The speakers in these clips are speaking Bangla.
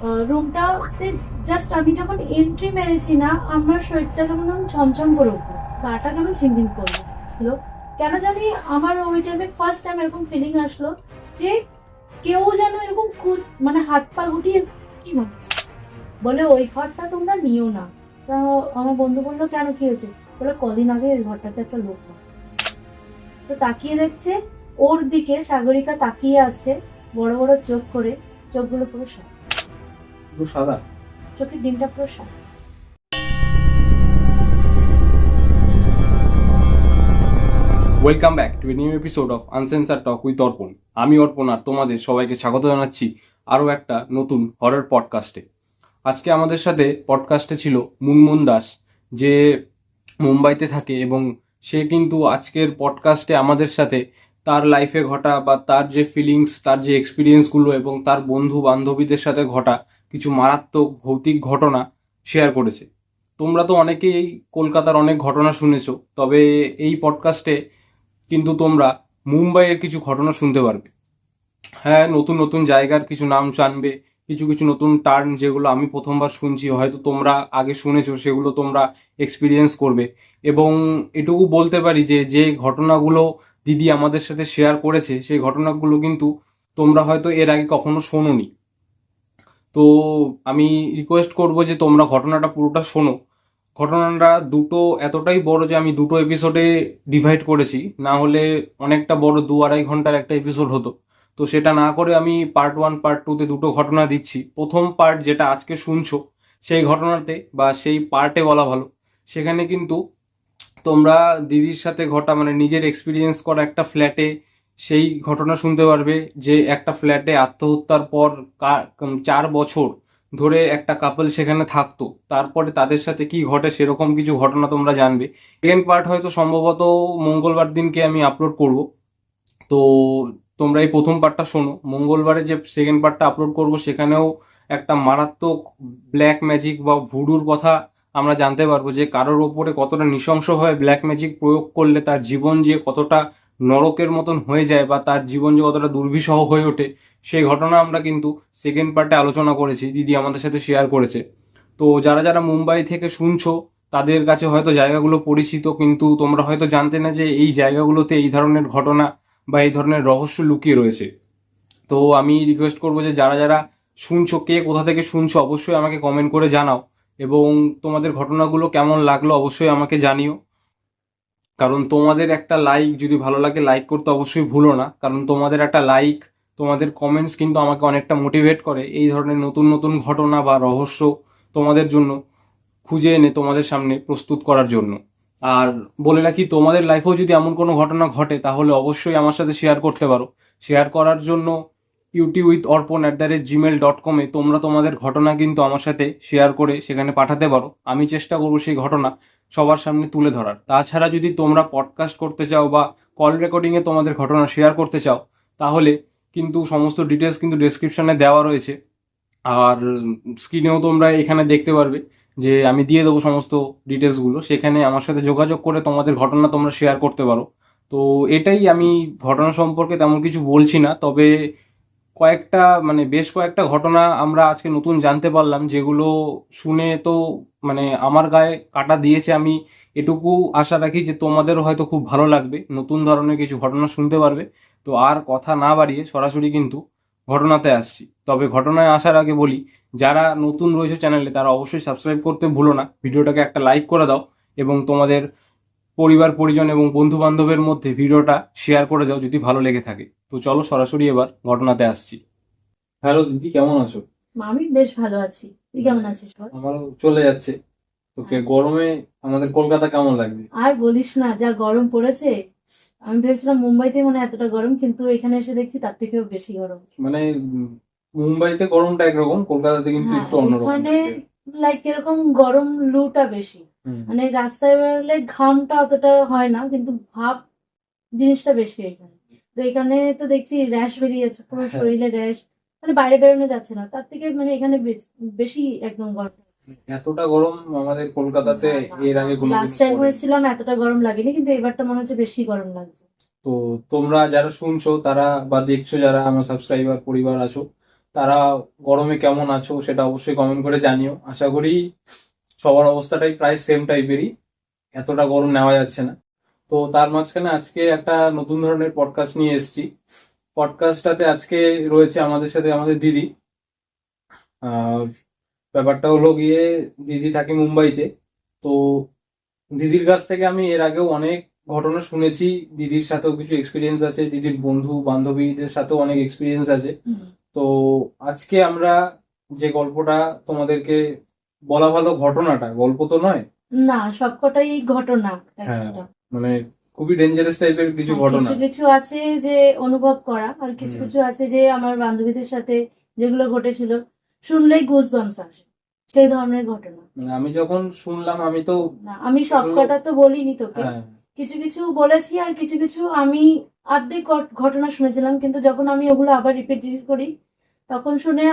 রুমটাতে জাস্ট আমি যখন এন্ট্রি মেরেছি না, আমার শরীরটা কেমন ছমছম করে উঠলো, গাটা কেমন ঝিমঝিম করলো। কেন জানি আমার ওই টাইমে ফার্স্ট টাইম এরকম ফিলিং আসলো যে কেউ যেন এরকম মানে হাত পা গুটিয়ে কি হচ্ছে, বলে ওই ঘরটা তোমরা নিও না। তা আমার বন্ধু বললো কেন, কি হয়েছে? বলে কদিন আগে ওই ঘরটাতে একটা লোক মারা গেছে। তো তাকিয়ে দেখছে ওর দিকে, সাগরিকা তাকিয়ে আছে বড় বড় চোখ করে, চোখগুলো পুরো সাদা, পুরো সাদা, চোখের ডিমটা পুরো সাদা। Welcome back to a new episode of uncensored talk with Arpan. আমি অর্পণ আর তোমাদের সবাইকে স্বাগত জানাচ্ছি আরও একটা নতুন হরর পডকাস্টে। আজকে আমাদের সাথে পডকাস্টে ছিল মুনমুন দাস, যে মুম্বাইতে থাকে, এবং সে কিন্তু আজকের পডকাস্টে আমাদের সাথে তার লাইফে ঘটা বা তার যে ফিলিংস, তার যে এক্সপিরিয়েন্সগুলো এবং তার বন্ধু বান্ধবীদের সাথে ঘটা কিছু মারাত্মক ভৌতিক ঘটনা শেয়ার করেছে। তোমরা তো অনেকেই কলকাতার অনেক ঘটনা শুনেছো, তবে এই পডকাস্টে কিন্তু তোমরা মুম্বাইয়ের কিছু ঘটনা শুনতে পারবে। হ্যাঁ, নতুন নতুন জায়গার কিছু নাম জানবে, কিছু কিছু নতুন টার্ম যেগুলো আমি প্রথমবার শুনছি, হয়তো তোমরা আগে শুনেছো, সেগুলো তোমরা এক্সপিরিয়েন্স করবে। এবং এটুকু বলতে পারি যে যে ঘটনাগুলো দিদি আমাদের সাথে শেয়ার করেছে, সেই ঘটনাগুলো কিন্তু তোমরা হয়তো এর আগে কখনো শোনোনি। তো আমি রিকোয়েস্ট করব যে তোমরা ঘটনাটা পুরোটা শোনো। ঘটনাটা দুটো এতটাই বড় যে আমি দুটো এপিসোডে ডিভাইড করেছি, না হলে অনেকটা বড় 2-2.5 ঘন্টার একটা এপিসোড হতো। তো সেটা না করে আমি পার্ট 1 পার্ট 2তে দুটো ঘটনা দিচ্ছি। প্রথম পার্ট যেটা আজকে শুনছো, সেই ঘটনাতে বা সেই পার্টে বলা ভালো, সেখানে কিন্তু তোমরা দিদির সাথে ঘটা মানে নিজের এক্সপিরিয়েন্স করা একটা ফ্ল্যাটে সেই ঘটনা শুনতে পারবে, যে একটা ফ্ল্যাটে আত্মহত্যার পর 4 বছর ধরে একটা কাপল সেখানে থাকতো, তারপরে তাদের সাথে কি ঘটে সেরকম কিছু ঘটনা তোমরা জানবে। সেকেন্ড পার্ট হয়তো সম্ভবত মঙ্গলবার দিনকে আমি আপলোড করব। তো তোমরা এই প্রথম পার্টটা শোনো। মঙ্গলবারে যে সেকেন্ড পার্টটা আপলোড করব, সেখানেও একটা মারাত্মক ব্ল্যাক ম্যাজিক বা ভুডুর কথা আমরা জানতে পারবো, যে কারোর ওপরে কতটা নৃশংসভাবে ব্ল্যাক ম্যাজিক প্রয়োগ করলে তার জীবন যে কতটা নরকের মতন হয়ে যায় বা তার জীবন যে কতটা দুর্বিষহ হয়ে ওঠে, সেই ঘটনা আমরা কিন্তু সেকেন্ড পার্টে আলোচনা করেছি, দিদি আমাদের সাথে শেয়ার করেছে। তো যারা যারা মুম্বাই থেকে শুনছো, তাদের কাছে হয়তো জায়গাগুলো পরিচিত, কিন্তু তোমরা হয়তো জানতে না যে এই জায়গাগুলোতে এই ধরনের ঘটনা বা এই ধরনের রহস্য লুকিয়ে রয়েছে। তো আমি রিকোয়েস্ট করবো যে যারা যারা শুনছো, কে কোথা থেকে শুনছো, অবশ্যই আমাকে কমেন্ট করে জানাও, এবং তোমাদের ঘটনাগুলো কেমন লাগলো অবশ্যই আমাকে জানিও। কারণ তোমাদের একটা লাইক যদি ভালো লাগে, লাইক করতে অবশ্যই ভুলো না, কারণ তোমাদের একটা লাইক, তোমাদের কমেন্টস কিন্তু আমাকে অনেকটা মোটিভেট করে এই ধরনের নতুন নতুন ঘটনা বা রহস্য তোমাদের জন্য খুঁজে এনে তোমাদের সামনে প্রস্তুত করার জন্য। আর বলে রাখি, তোমাদের লাইফেও যদি এমন কোনো ঘটনা ঘটে, তাহলে অবশ্যই আমার সাথে শেয়ার করতে পারো। শেয়ার করার জন্য utuwithorpon@gmail.com-এ তোমরা তোমাদের ঘটনা কিন্তু আমার সাথে শেয়ার করে সেখানে পাঠাতে পারো। আমি চেষ্টা করবো সেই ঘটনা সবার সামনে তুলে ধরার। তাছাড়া যদি তোমরা পডকাস্ট করতে চাও বা কল রেকর্ডিংয়ে তোমাদের ঘটনা শেয়ার করতে চাও, তাহলে কিন্তু সমস্ত ডিটেলস কিন্তু ডেসক্রিপশনে দেওয়া রয়েছে। আর স্ক্রিনেও তোমরা এখানে দেখতে পারবে যে আমি দিয়ে দেবো সমস্ত ডিটেলসগুলো, সেখানে আমার সাথে যোগাযোগ করে তোমাদের ঘটনা তোমরা শেয়ার করতে পারো। তো এটাই, আমি ঘটনা সম্পর্কে তেমন কিছু বলছি না, তবে কয়েকটা মানে বেশ কয়েকটা ঘটনা আমরা আজকে নতুন জানতে পারলাম, যেগুলো শুনে তো মানে আমার গায়ে কাটা দিয়েছে। আমি এটুকু আশা রাখি যে তোমাদেরও হয়তো খুব ভালো লাগবে, নতুন ধরনের কিছু ঘটনা শুনতে পারবে। তো আর কথা না বাড়িয়ে সরাসরি কিন্তু ঘটনাতে আসছি। তবে ঘটনায় আসার আগে বলি, যারা নতুন রয়েছে চ্যানেলে, তারা অবশ্যই সাবস্ক্রাইব করতে ভুলো না, ভিডিওটাকে একটা লাইক করে দাও, এবং তোমাদের পরিবার পরিজন এবং বন্ধু বান্ধবের মধ্যে ভিডিওটা শেয়ার করে দাও যদি ভালো লেগে থাকে। তো চলো সরাসরি এবার ঘটনাতে আসছি। হ্যালো দিদি, কেমন আছো? আমি বেশ ভালো আছি, তুই কেমন আছিস বল? আমারও চলে যাচ্ছে। তোকে গরমে আমাদের কলকাতা কেমন লাগছে? আর বলিস না, যা গরম পড়েছে। আমি ভেবেছিলাম মুম্বাইতে মনে হয় এতটা গরম, কিন্তু এখানে এসে দেখছি তার থেকেও বেশি গরম। মানে মুম্বাইতে গরমটা একরকম, কলকাতাতে কিন্তু হ্যাঁ, একটু অন্যরকম এখানে লাগে। লাইক এরকম গরম লুটা বেশি। মানে রাস্তায় বেরোলে ঘামটা অতটা হয় না, কিন্তু ভাব জিনিসটা বেশি এখানে। তো এখানে তো দেখছি র্যাশ বেরিয়ে যাচ্ছে পুরো হ্যাঁ, শরীরে, র্যাশ। মানে বাইরে বেরোনো যাচ্ছে না, তার থেকে মানে এখানে বেশি একদম গরম। এতটা গরম আমাদের কলকাতাতে এর আগে কোনোদিন লাস্ট টাইম পড়েনি। হয়েছিল না, এতটা গরম লাগেনি, কিন্তু এবারটা মনে হচ্ছে বেশি গরম লাগছে। তো তোমরা যারা শুনছো তারা বা দেখছো, যারা আমার সাবস্ক্রাইবার পরিবার আছো, তারা গরমে কেমন আছো সেটা অবশ্যই কমেন্ট করে জানিও। আশা করি সবার অবস্থাটাই প্রায় সেম টাইপেরই, এতটা গরম নেওয়া যাচ্ছে না। তো তার মাঝখানে আজকে একটা নতুন ধরনের পডকাস্ট নিয়ে এসেছি। পডকাস্টটাতে আজকে রয়েছে আমাদের সাথে আমাদের দিদি। আর ব্যাপারটা হলো গিয়ে, দিদি থাকে মুম্বাইতে। তো দিদির কাছ থেকে আমি এর আগেও অনেক ঘটনা শুনেছি, দিদির সাথেও কিছু এক্সপিরিয়েন্স আছে, দিদির বন্ধু বান্ধবীদের সাথেও অনেক এক্সপিরিয়েন্স আছে। তো আজকে আমরা যে গল্পটা তোমাদেরকে বলা ভালো, ঘটনাটা গল্প তো নয়, না, সবকটাই ঘটনা হ্যাঁ, একটা। মানে খুবই ডেঞ্জারাস টাইপের কিছু হ্যাঁ, ঘটনা। কিছু কিছু আছে যে অনুভব করা, আর কিছু হুম। কিছু আছে যে আমার বান্ধবীদের সাথে যেগুলো ঘটেছিল শুনলেই গুজবাম্পস আসে, সেই ধরনের ঘটনা। মানে আমি যখন শুনলাম আমি তো না, আমি এগুলো, সবকটা তো বলিনি তোকে, হ্যাঁ, কিছু কিছু বলেছি আর কিছু কিছু আমি অর্ধেক ঘটনা শুনেছিলাম, কিন্তু যখন আমি ওগুলো আবার রিপিট করি তখন শুনে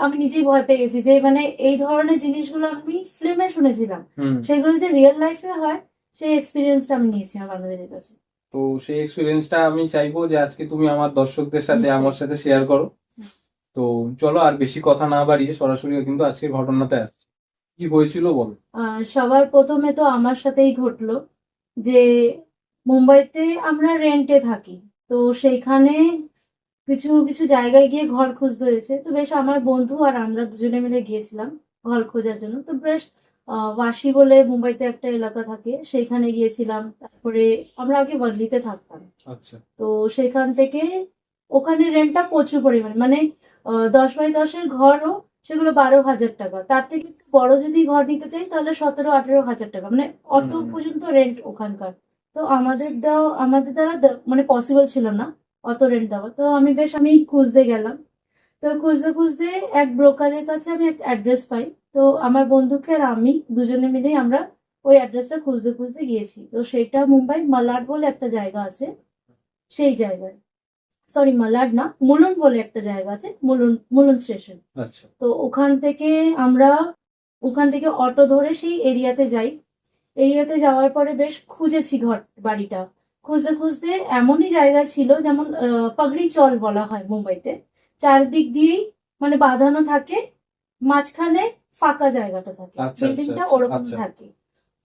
আমি নিজেই ভয় পেয়ে গেছি যে মানে এই ধরনের জিনিসগুলো আমি ফিল্মে শুনেছিলাম, হুম। সেগুলো যে রিয়েল লাইফে হয় সেই এক্সপিরিয়েন্সটা আমি নিয়েছি আমার বান্ধবীদের কাছে। তো সেই এক্সপিরিয়েন্সটা আমি চাইবো যে আজকে তুমি আমার দর্শকদের সাথে নিশ্চয়ই। আমার সাথে শেয়ার করো। তো চলো আর বেশি কথা না বাড়িয়ে সরাসরি কিন্তু আজকের ঘটনাতে আসছি। কি হয়েছিল বলো। সবার প্রথমে তো আমার সাথেই ঘটলো যে মুম্বাইতে আমরা রেন্টে থাকি, তো সেইখানে কিছু কিছু জায়গায় গিয়ে ঘর খুঁজতে হয়েছে। তো বেশ আমার বন্ধু আর আমরা দুজনে মিলে গিয়েছিলাম ঘর খোঁজার জন্য। তো বেশ ওয়াশি বলে মুম্বাইতে একটা এলাকা থাকে, সেইখানে গিয়েছিলাম। তারপরে আমরা আগে ওয়ার্লিতে থাকতাম, আচ্ছা। তো সেখান থেকে ওখানে রেন্টটা প্রচুর পরিমাণে, মানে 10x10-এর ঘরও সেগুলো 12,000 টাকা, তার থেকে একটু বড় যদি ঘর নিতে চাই তাহলে 17-18 হাজার টাকা, মানে অত হুম। পর্যন্ত রেন্ট ওখানকার। তো আমাদের দ্বারা মানে পসিবল ছিল না অত রেন্ট দেওয়া। তো আমি খুঁজতে গেলাম। তো খুঁজতে খুঁজতে এক ব্রোকারের কাছে আমি একটা অ্যাড্রেস পাই। তো আমার বন্ধুকে আর আমি দুজনে মিলেই আমরা ওই অ্যাড্রেসটা খুঁজতে খুঁজতে গিয়েছি। তো সেটা মুম্বাই মালাড বলে একটা জায়গা আছে, সেই জায়গায়, সরি মালাড না, মুলুন বলে একটা জায়গা আছে, মুলুন মুলুন স্টেশন। আচ্ছা। তো ওখান থেকে অটো ধরে সেই এরিয়াতে যাই। এরিয়াতে যাওয়ার পরে বেশ খুঁজেছি বাড়িটা। খুঁজতে খুঁজতে এমনই জায়গা ছিল, যেমন পাগড়ি চল বলা হয় মুম্বাইতে, চারদিক দিয়েই মানে বাঁধানো থাকে, মাঝখানে ফাঁকা জায়গাটা থাকে, আচ্ছা, বিল্ডিংটা আচ্ছা, ওরকম আচ্ছা। থাকে।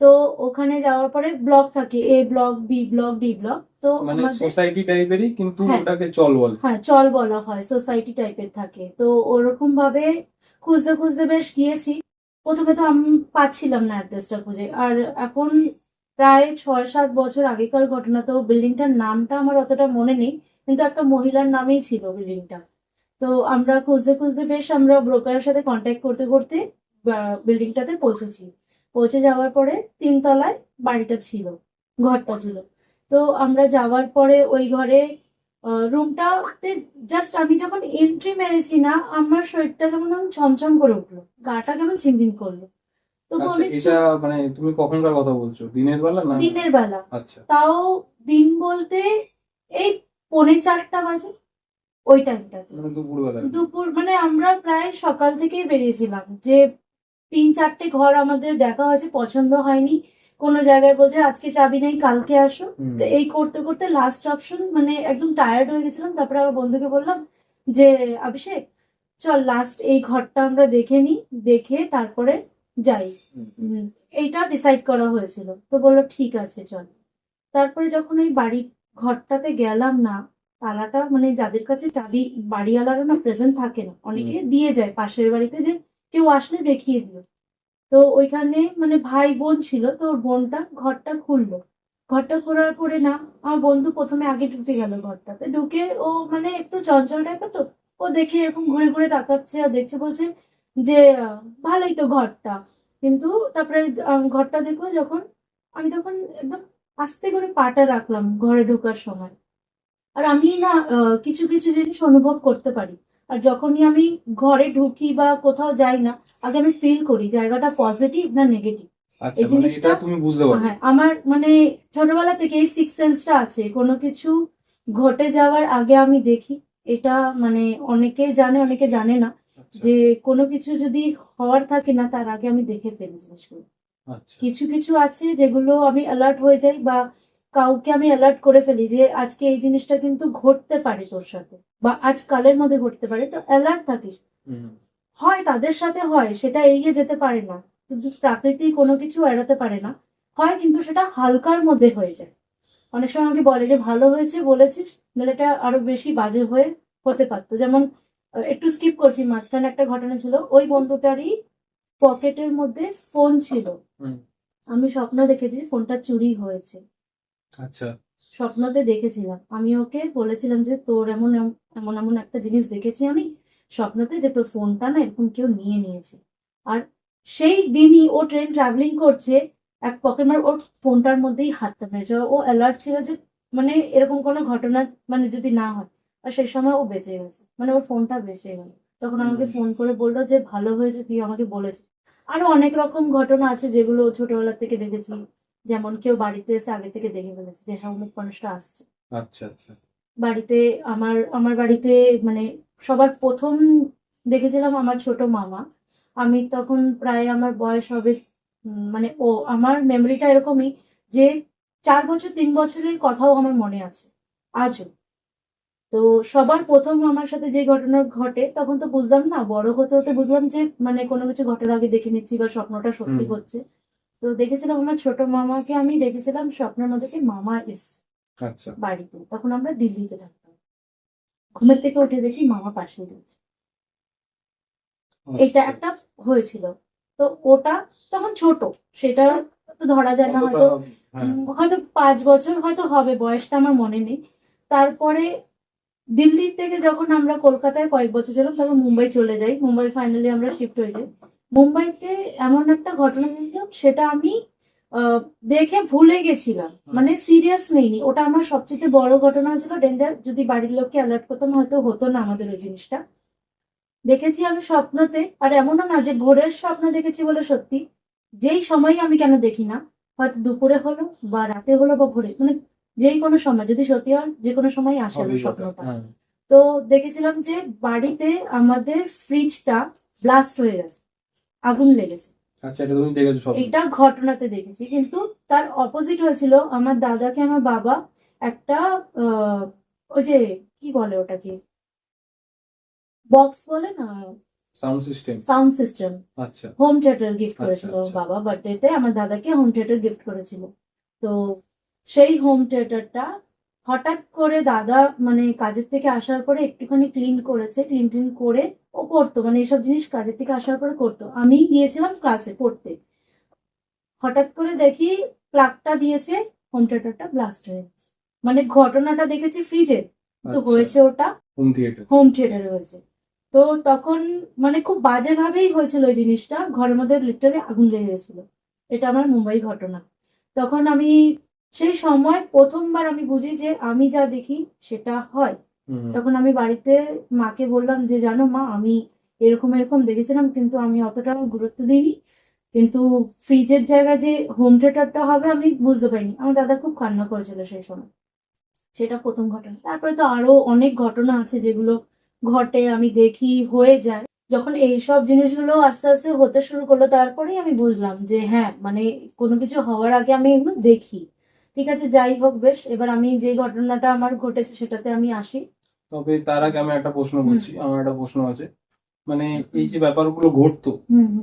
তো ওখানে যাওয়ার পরে ব্লক থাকে, A block, B block, D block. তো মানে আমাদের, সোসাইটি টাইপেরই, কিন্তু হ্যাঁ ওটাকে চল বল। হ্যাঁ চল বলা হয়, সোসাইটি টাইপের থাকে। তো ওরকম ভাবে খুঁজতে খুঁজতে বেশ গিয়েছি। প্রথমে তো আমি পাচ্ছিলাম না অ্যাড্রেসটা খুঁজে। আর এখন প্রায় 6-7 বছর আগেকার ঘটনা, তো বিল্ডিংটার নামটা আমার অতটা মনে নেই, কিন্তু একটা মহিলার নামেই ছিল বিল্ডিংটা। তো আমরা খুঁজতে খুঁজতে বেশ আমরা ব্রোকারের সাথে কন্ট্যাক্ট করতে করতে বিল্ডিংটাতে পৌঁছেছি। পৌঁছে যাওয়ার পরে 3 তলায় বাড়িটা ছিল, ঘরটা ছিল। তো আমরা যাওয়ার পরে ওই ঘরে রুমটাতে জাস্ট আমি যখন এন্ট্রি মেরেছি না, আমার শরীরটা কেমন ছমছম করে উঠলো, গাটা কেমন ঝিমঝিম করলো। তবু আচ্ছা, আমি এটা মানে তুমি কখনকার কথা বলছো, দিনের বেলা না? দিনের বেলা, আচ্ছা। তাও দিন বলতে এই 3:45 বাজে, ওই টাইমটাতে। মানে দুপুরবেলা। দুপুর মানে আমরা প্রায় সকাল থেকেই বেরিয়েছিলাম, যে 3-4টে ঘর আমাদের দেখা হয়েছে, পছন্দ হয়নি। কোনো জায়গায় বলছে আজকে চাবি নেই, কালকে আসো। হুম। তো এই করতে করতে লাস্ট অপশন, মানে একদম টায়ার্ড হয়ে গেছিলাম। তারপরে আমার বন্ধুকে বললাম যে অভিষেক, চল লাস্ট এই ঘরটা আমরা দেখে নিই, দেখে তারপরে যাই। হুম। এইটা ডিসাইড করা হয়েছিল। তো বললো ঠিক আছে চল। তারপরে যখন ওই বাড়ির ঘরটাতে গেলাম না, তালাটা মানে যাদের কাছে চাবি, বাড়িওয়ালারা না প্রেজেন্ট থাকে না, অনেকে দিয়ে যায় পাশের বাড়িতে, যে কেউ আসলে দেখিয়ে দিও। তো ওইখানে মানে ভাই বোন ছিল, তো ওর বোনটা ঘরটা খুললো। ঘরটা খোলার পরে না, আমার বন্ধু প্রথমে আগে ঢুকে গেল ঘরটাতে। ঢুকে ও মানে একটু চঞ্চল টাইপের, তো ও দেখে এরকম ঘুরে ঘুরে তাকাচ্ছে আর দেখছে, বলছে যে ভালোই তো ঘরটা। কিন্তু তারপরে ঘরটা দেখলো যখন, আমি তখন একদম আস্তে করে পাটা রাখলাম ঘরে ঢোকার সময়। আর আমি না কিছু কিছু জিনিস অনুভব করতে পারি। আর যখনই আমি ঘরে ঢুকি বা কোথাও যাই না, আগে আমি ফিল করি জায়গাটা পজিটিভ না নেগেটিভ। আচ্ছা, এই মানে জিনিসটা, এটা তুমি বুঝতে পারো। হ্যাঁ, আমার মানে ছোটবেলা থেকে এই সিক্স সেন্সটা আছে। কোনো কিছু ঘটে যাওয়ার আগে আমি দেখি। এটা মানে অনেকে জানে, অনেকে জানে না, আচ্ছা, যে কোনো কিছু যদি হওয়ার থাকে না তার আগে আমি দেখে ফেলি জিনিসগুলো। আচ্ছা। কিছু কিছু আছে যেগুলো আমি অ্যালার্ট হয়ে যাই, বা কাউকে আমি অ্যালার্ট করে ফেলি যে আজকে এই জিনিসটা কিন্তু ঘটতে পারে তোর সাথে, বা আজ কালের মধ্যে ঘটতে পারে, তো অ্যালার্ট থাকিস। হয় তাদের সাথে হয়, সেটা এড়িয়ে যেতে পারে না, কিন্তু প্রাকৃতিক কোনো কিছু এড়াতে পারে না। হয় কিন্তু সেটা হালকার মধ্যে হয়ে যায়। অনেক সময় আমাকে বলে যে ভালো হয়েছে বলেছিস, নাহলে এটা আরো বেশি বাজে হয়ে হতে পারতো। যেমন একটু স্কিপ করছি, মাঝখানে একটা ঘটনা ছিল, ওই বন্ধুটারই পকেটের মধ্যে ফোন ছিল। আমি স্বপ্ন দেখেছি ফোনটা চুরি হয়েছে। আচ্ছা। স্বপ্নতে দেখেছিলাম, আমি ওকে বলেছিলাম যে তোর এমন এমন এমন একটা জিনিস দেখেছি আমি স্বপ্নতে, যে তোর ফোনটা না এরকম কেউ নিয়ে নিয়েছে। আর সেই দিনই ও ট্রেন ট্রাভেলিং করছে, এক পকেট মার ওর ফোনটার মধ্যেই হাতটা মেরেছে। ও অ্যালার্ট ছিল যে মানে এরকম কোনো ঘটনা মানে যদি না হয়, আর সেই সময় ও বেঁচে গেছে, মানে ওর ফোনটা বেঁচে গেল। তখন আমাকে ফোন করে বললো যে ভালো হয়েছে তুই আমাকে বলেছিস। আরো অনেক রকম ঘটনা আছে যেগুলো ছোটবেলা থেকে দেখেছি। যেমন কেউ বাড়িতে এসে আগে থেকে দেখে ফেলেছে যে হ্যাঁ অমুক মানুষটা আসছে আচ্ছা আচ্ছা। বাড়িতে। আমার আমার বাড়িতে মানে সবার প্রথম দেখেছিলাম আমার ছোট মামা। আমি তখন প্রায় আমার বয়স হবে মানে ও আমার মেমোরিটা এরকমই যে 4 বছর 3 বছরের কথাও আমার মনে আছে আজও। তো সবার প্রথম আমার সাথে যে ঘটনা ঘটে তখন তো বুঝলাম না, বড় হতে হতে বুঝলাম যে মানে কোনো কিছু ঘটার আগে দেখে নিচ্ছি বা স্বপ্নটা সত্যি হচ্ছে। তো দেখেছিলাম আমার ছোট মামাকে, আমি দেখেছিলাম স্বপ্নের মধ্যে যে মামা এসছে আচ্ছা। বাড়িতে। তখন আমরা দিল্লিতে থাকতাম। ঘুমের থেকে উঠে দেখি মামা পাশে রয়েছে। এটা একটা হয়েছিল। তো ওটা তখন ছোট, সেটা তো ধরা যায় না, হয়তো হয়তো 5 বছর হয়তো হবে, বয়সটা আমার মনে নেই। তারপরে দিল্লি থেকে যখন আমরা কলকাতায় কয়েক বছর ছিলাম, তখন মুম্বাই চলে যাই। মুম্বাই ফাইনালি আমরা শিফট হয়ে যাই। মুম্বাইতে এমন একটা ঘটনা দেখলাম, সেটা আমি দেখে ভুলে গেছিলাম, মানে সিরিয়াস নেইনি। ওটা আমার সবচেয়ে বড় ঘটনা ছিল, ডেঞ্জার। যদি বাড়ির লোককে অ্যালার্ট করতাম হয়তো হতো না আমাদের ওই জিনিসটা। দেখেছি আমি স্বপ্নতে, আর এমনও না যে ভোরের স্বপ্ন দেখেছি বলে সত্যি। যেই সময় আমি কেন দেখি না, হয়তো দুপুরে হলো বা রাতে হলো বা ভোরে, মানে যেই কোনো সময় যদি সত্যি হয়, যে কোনো সময় আসে আমার স্বপ্নটা। তো দেখেছিলাম যে বাড়িতে আমাদের ফ্রিজটা ব্লাস্ট হয়ে গেছে, আগুন লেগেছে। আচ্ছা, এটা তুমি দেখেছো স্বপ্নে? এটা ঘটনাতে দেখেছি, কিন্তু তার অপোজিট হয়েছিল। আমার দাদাকে আমার বাবা একটা ওই যে কি বলে ওটাকে, বক্স বলে না, সাউন্ড সিস্টেম, আচ্ছা। হোম থিয়েটার গিফট করেছিল আচ্ছা। বাবা বার্থডেতে। আমার দাদাকে হোম থিয়েটার গিফট করেছিল। তো সেই হোম থিয়েটারটা হঠাৎ করে দাদা মানে কাজের থেকে আসার পরে একটুখানি ক্লিন করেছে, ক্লিন ক্লিন করে ও করতো, মানে এইসব জিনিস কাজের থেকে আসার পরে করতো। আমি গিয়েছিলাম ক্লাসে পড়তে, হঠাৎ করে দেখি প্লাগটা দিয়েছে, হোম থিয়েটারটা ব্লাস্ট হয়ে গেছে। মানে ঘটনাটা দেখেছি ফ্রিজে, তো আচ্ছা। হয়েছে ওটা হোম থিয়েটারে হয়েছে। তো তখন মানে খুব বাজে ভাবেই হয়েছিল ওই জিনিসটা, ঘরের মধ্যে লিটারে আগুন লেগে গেছিল। এটা আমার মুম্বাই ঘটনা। তখন আমি সেই সময় প্রথমবার আমি বুঝি যে আমি যা দেখি সেটা হয়। তখন আমি বাড়িতে মাকে বললাম যে জানো মা, আমি এরকম এরকম দেখেছিলাম, কিন্তু আমি অতটা গুরুত্ব দিইনি। কিন্তু ফ্রিজের জায়গায় যে হোম থিয়েটারটা হবে আমি বুঝতে পারিনি। আমার দাদা খুব কান্না করেছিল সেই সময়। সেটা প্রথম ঘটনা। তারপরে তো আরো অনেক ঘটনা আছে যেগুলো ঘটে, আমি দেখি, হয়ে যায়। যখন এইসব জিনিসগুলো আস্তে আস্তে হতে শুরু করলো, তারপরেই আমি বুঝলাম যে হ্যাঁ মানে কোনো কিছু হওয়ার আগে আমি এগুলো দেখি। ঠিক আছে, যাই হোক, বেশ, এবার আমি যে ঘটনাটা আমার ঘটেছে সেটাতে আমি আসি। তবে তার আগে আমি একটা প্রশ্ন করছি, আমার একটা প্রশ্ন আছে। মানে এই যে ব্যাপারগুলো ঘটতো,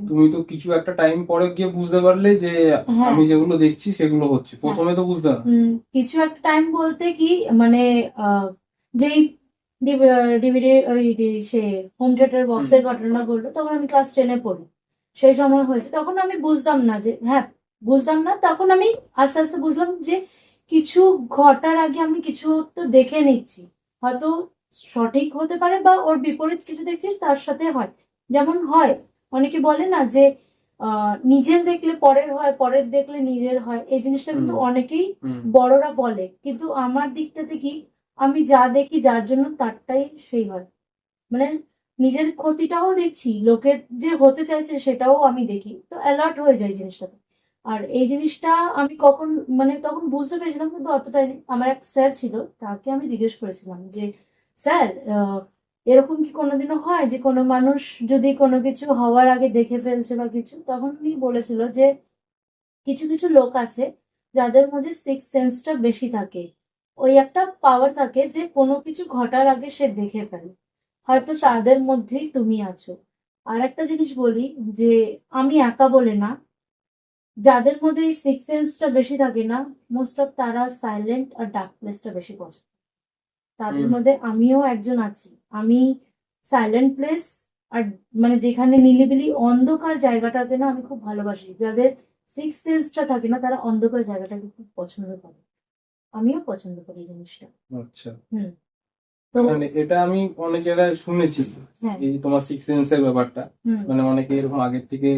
তুমি তো কিছু একটা টাইম পরে গিয়ে বুঝতে পারলে যে হ্যাঁ। আমি যেগুলো দেখছি সেগুলো হচ্ছে, প্রথমে তো বুঝতে না। কিছু একটা টাইম বলতে কি, মানে যেই ডিভিডি ওই সে হোম থিয়েটার বক্সের ঘটনা ঘটলো, তখন আমি ক্লাস 10-এ পড়ি। সেই সময় হয়েছে, তখন আমি বুঝতাম না যে হ্যাঁ, বুঝতাম না। তখন আমি আস্তে আস্তে বুঝলাম যে কিছু ঘটার আগে আমি কিছু তো দেখে নিচ্ছি, হয়তো সঠিক হতে পারে বা ওর বিপরীত কিছু দেখছিস তার সাথে হয়। যেমন হয়, অনেকে বলে না যে নিজের দেখলে পরের হয়, পরের দেখলে নিজের হয়। এই জিনিসটা কিন্তু অনেকেই বড়রা বলে, কিন্তু আমার দিকটাতে কি, আমি যা দেখি যার জন্য তারটাই সেই হয়। মানে নিজের ক্ষতিটাও দেখছি, লোকের যে হতে চাইছে সেটাও আমি দেখি, তো অ্যালার্ট হয়ে যায় জিনিসটাতে। আর এই জিনিসটা আমি কখন মানে তখন বুঝতে পেরেছিলাম, কিন্তু অতটাই নেই। আমার এক স্যার ছিল, তাকে আমি জিজ্ঞেস করেছিলাম যে স্যার, এরকম কি কোনোদিনও হয় যে কোনো মানুষ যদি কোনো কিছু হওয়ার আগে দেখে ফেলছে বা কিছু? তখন উনি বলেছিল যে কিছু কিছু লোক আছে যাদের মধ্যে সিক্স সেন্সটা বেশি থাকে, ওই একটা পাওয়ার থাকে যে কোনো কিছু ঘটার আগে সে দেখে ফেলে, হয়তো তাদের মধ্যেই তুমি আছো। আর একটা জিনিস বলি, যে আমি একা বলে না, যাদের মধ্যে এই সিক্স সেন্সটা বেশি থাকে না, মোস্ট অফ তারা সাইলেন্ট আর ডার্ক প্লেসটা বেশি পছন্দ। তাদের হুম। মধ্যে আমিও একজন আছি। আমি সাইলেন্ট প্লেস আর মানে যেখানে নিলিবিলি অন্ধকার জায়গাটাকে না আমি খুব ভালোবাসি। যাদের সিক্স সেন্সটা থাকে না তারা অন্ধকার জায়গাটাকে খুব পছন্দ করে। আমিও পছন্দ করি এই জিনিসটা। আচ্ছা, হুম। তো মানে এটা আমি অনেক জায়গায় শুনেছি, হ্যাঁ। এই তোমার সিক্স সেন্সের ব্যাপারটা। হুম। মানে অনেকে এরকম আগের থেকে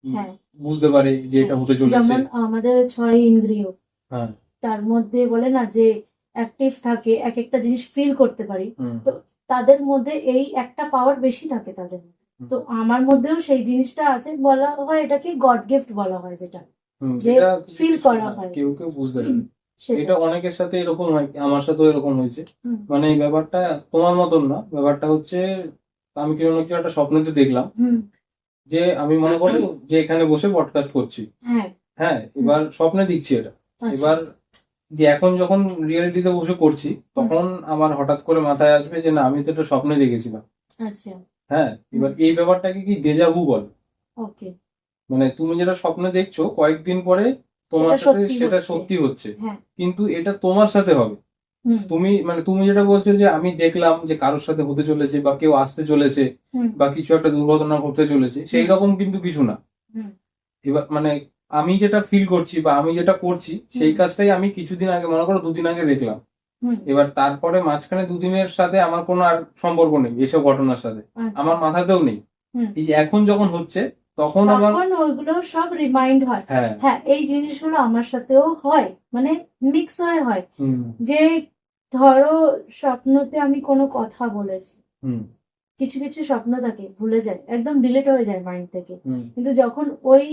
হ্যাঁ। বুঝতে পারে যে এটা হতে চলেছে। যেমন আমাদের 6 ইন্দ্রিয়, হ্যাঁ। তার মধ্যে বলে না যে অ্যাক্টিভ থাকে, এক একটা জিনিস ফিল করতে পারি। হুম। তো তাদের মধ্যে এই একটা পাওয়ার বেশি থাকে তাদের মধ্যে। হুম। তো আমার মধ্যেও সেই জিনিসটা আছে, বলা হয় এটাকে গড গিফট বলা হয়, যেটা যে যেটা ফিল করা হয়। কেউ কেউ বুঝতে পারে। সেটা। এটা অনেকের সাথে এরকম হয়, আমার সাথেও এরকম হয়েছে। হুম। মানে এই ব্যাপারটা তোমার মতন না, ব্যাপারটা হচ্ছে আমি কিছু একটা স্বপ্নতে দেখলাম হুম। যে আমি মনে করো যে এখানে বসে পডকাস্ট করছি। হ্যাঁ। হ্যাঁ, এবার স্বপ্নে দেখছি এটা। আচ্ছা। এবার যে এখন যখন রিয়েলিটিতে বসে করছি তখন আমার হঠাৎ করে মাথায় আসবে যে না, আমি তো এটা স্বপ্নে দেখেছিলাম। আচ্ছা। হ্যাঁ, এবার এই ব্যাপারটাকে কি দেজাভু বলে। ওকে। মানে তুমি যেটা স্বপ্নে দেখছো কয়েকদিন পরে তোমার সেটা সাথে সত্যি সেটা হচ্ছে। সত্যি হচ্ছে, হ্যাঁ। কিন্তু এটা তোমার সাথে হবে। হুম। তুমি যেটা বলছো যে আমি দেখলাম যে কারোর সাথে হতে চলেছে বা কেউ আসতে চলেছে হুম। বা কিছু একটা দুর্ঘটনা ঘটতে চলেছে, সেই রকম কিন্তু কিছু না। হুম। এবার মানে আমি যেটা ফিল করছি বা আমি যেটা করছি সেই কাজটাই আমি কিছুদিন আগে, মনে করো 2 দিন আগে দেখলাম। হুম। এবার তারপরে মাঝখানে 2 দিনের সাথে আমার কোনো আর সম্পর্ক নেই এসব ঘটনার সাথে, আচ্ছা। আমার মাথাতেও নেই। হুম। এই যে এখন যখন হচ্ছে তখন আমার তখন ওইগুলো সব রিমাইন্ড হয়। হ্যাঁ। হ্যাঁ, এই জিনিসগুলো আমার সাথেও হয়, মানে মিক্স হয়ে হয়। হুম। যে ধরো স্বপ্নতে আমি কোনো কথা বলেছি, হুম। কিছু কিছু স্বপ্ন থাকে ভুলে যায়, একদম ডিলিট হয়ে যায় মাইন্ড থেকে। হুম। কিন্তু যখন ওই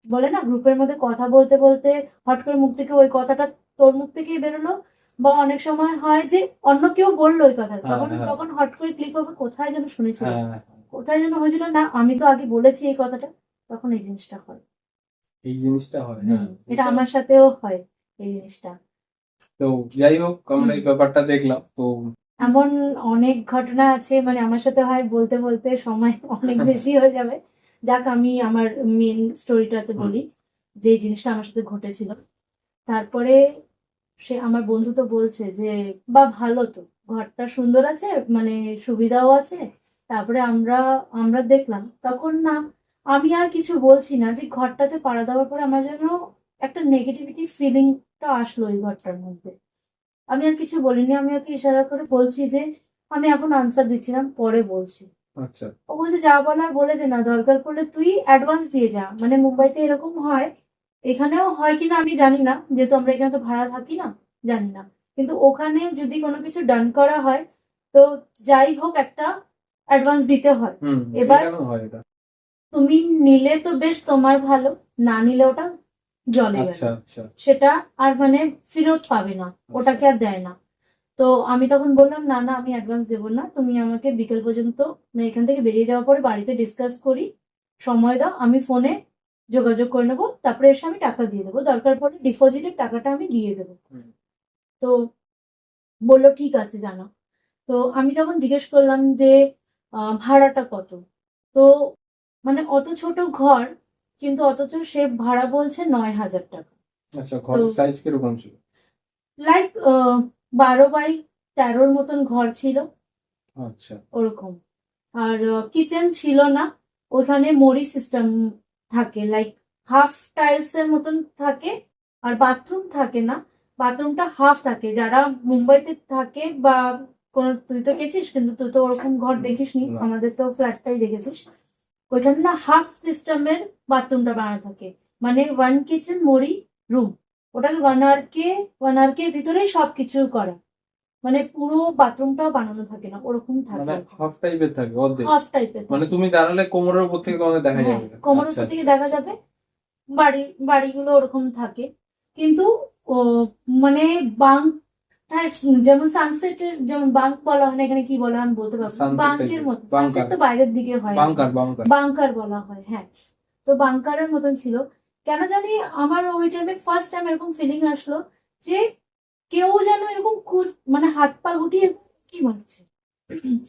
বলে না গ্রুপের মধ্যে কথা বলতে বলতে হট করে মুখ থেকে ওই কথাটা তোর মুখ থেকেই বেরোলো, বা অনেক সময় হয় যে অন্য কেউ বললো ওই কথাটা, হ্যাঁ, তখন হ্যাঁ। তখন হট করে ক্লিক হবে কোথায় যেন শুনেছিলাম, হ্যাঁ, কোথায় যেন হয়েছিল, না আমি তো আগে বলেছি এই কথাটা, তখন এই জিনিসটা হয়। এই জিনিসটা হয়। হুম। হ্যাঁ, এটা আমার সাথেও হয় এই জিনিসটা। তো যাই হোক, আমরা এই ব্যাপারটা দেখলাম তো। এমন অনেক ঘটনা আছে, মানে আমার সাথে হয় বলতে বলতে সময় অনেক বেশি হয়ে যাবে। যাক, আমি আমার মেন স্টোরিটাতে বলি যে এই জিনিসটা আমার সাথে ঘটেছিল। তারপরে সে আমার বন্ধু তো বলছে যে বা ভালো তো, ঘরটা সুন্দর আছে, মানে সুবিধাও আছে। তারপরে আমরা আমরা দেখলাম তখন না, আমি আর কিছু বলছি না, যে ঘরটাতে পাড়া দেওয়ার পরে আমার যেন একটা নেগেটিভিটি ফিলিংটা আসলো ওই ঘরটার মধ্যে। আমি আর কিছু বলিনি, আমি ওকে ইশারা করে বলছি যে আমি এখন আনসার দিচ্ছিলাম, পরে বলছি। আচ্ছা। ও বলছে যা বলার বলে দে না, দরকার পড়লে তুই অ্যাডভান্স দিয়ে যা। মানে মুম্বাইতে এরকম হয়, এখানেও হয় কিনা আমি জানি না, যেহেতু আমরা এখানে তো ভাড়া থাকি না, জানি না। কিন্তু ওখানে যদি কোনো কিছু ডান করা হয় তো যাই হোক একটা অ্যাডভান্স দিতে হয়। এবার এখানেও হয় এটা। তুমি নিলে তো বেশ তোমার ভালো, না নিলে ওটা জলে গেল, আচ্ছা, আচ্ছা। সেটা আর মানে ফেরত পাবে না, ওটাকে আর দেয় না। তো আমি তখন বললাম না না, আমি অ্যাডভান্স দেবো না, তুমি আমাকে বিকেল পর্যন্ত, আমি এখান থেকে বেরিয়ে যাওয়ার পরে বাড়িতে ডিসকাস করি, সময় দাও, আমি ফোনে যোগাযোগ করে নেবো, তারপরে এসে আমি টাকা দিয়ে দেবো, দরকার পড়লে ডিপোজিটের টাকাটা আমি দিয়ে দেবো। তো বললো ঠিক আছে জানাও। তো আমি তখন জিজ্ঞেস করলাম যে ভাড়াটা কত। তো মানে অত ছোট ঘর, কিন্তু অথচ সে ভাড়া বলছে 9,000 টাকা। আচ্ছা, ঘরের সাইজ কিরকম ছিল? লাইক 12x13 মতন ঘর ছিল। আচ্ছা। ওরকম। আর কিচেন ছিল না, ওইখানে মরি সিস্টেম থাকে, লাইক হাফ টাইলস এর মতন থাকে, আর বাথরুম থাকে না, বাথরুমটা হাফ থাকে। যারা মুম্বাইতে থাকে বা কোনো, তুই তো গেছিস কিন্তু তুই তো ওরকম ঘর দেখিসনি, না। আমাদের তো ফ্ল্যাটটাই দেখেছিস। ওইখানে না হাফ সিস্টেমের বাথরুমটা বানানো থাকে, মানে 1 কিচেন মরি রুম, ওটাকে 1 hour কে ভিতরেই সবকিছু করা, মানে পুরো বাথরুমটাও বানানো থাকে না, ওরকম মানে থাকে, হাফ টাইপের থাকে, অর্ধেক। হাফ টাইপের। মানে তুমি দাঁড়ালে কোমরের উপর থেকে তোমাকে দেখা হ্যাঁ, যাবে। কোমরের আচ্ছা, উপর থেকে আচ্ছা, দেখা আচ্ছা। যাবে। বাড়িগুলো ওরকম থাকে, কিন্তু ও মানে বাঙ্ক টাইপ, যেমন সানসেটের যেমন বাঙ্ক বলা হয় না, এখানে কি বলা হয় আমি বলতে পারবো না, Sunset বাঙ্কের type-এর, মতো, bunker। সানসেট তো বাইরের দিকে হয়, বাংকার, বাংকার। বাংকার বলা হয়, হ্যাঁ। তো বাংকারের মতন ছিল, কেন জানি আমার ওই টাইমে ফার্স্ট টাইম এরকম ফিলিং আসলো যে কেউ যেন এরকম মানে হাত পা গুটিয়ে কি মারছে।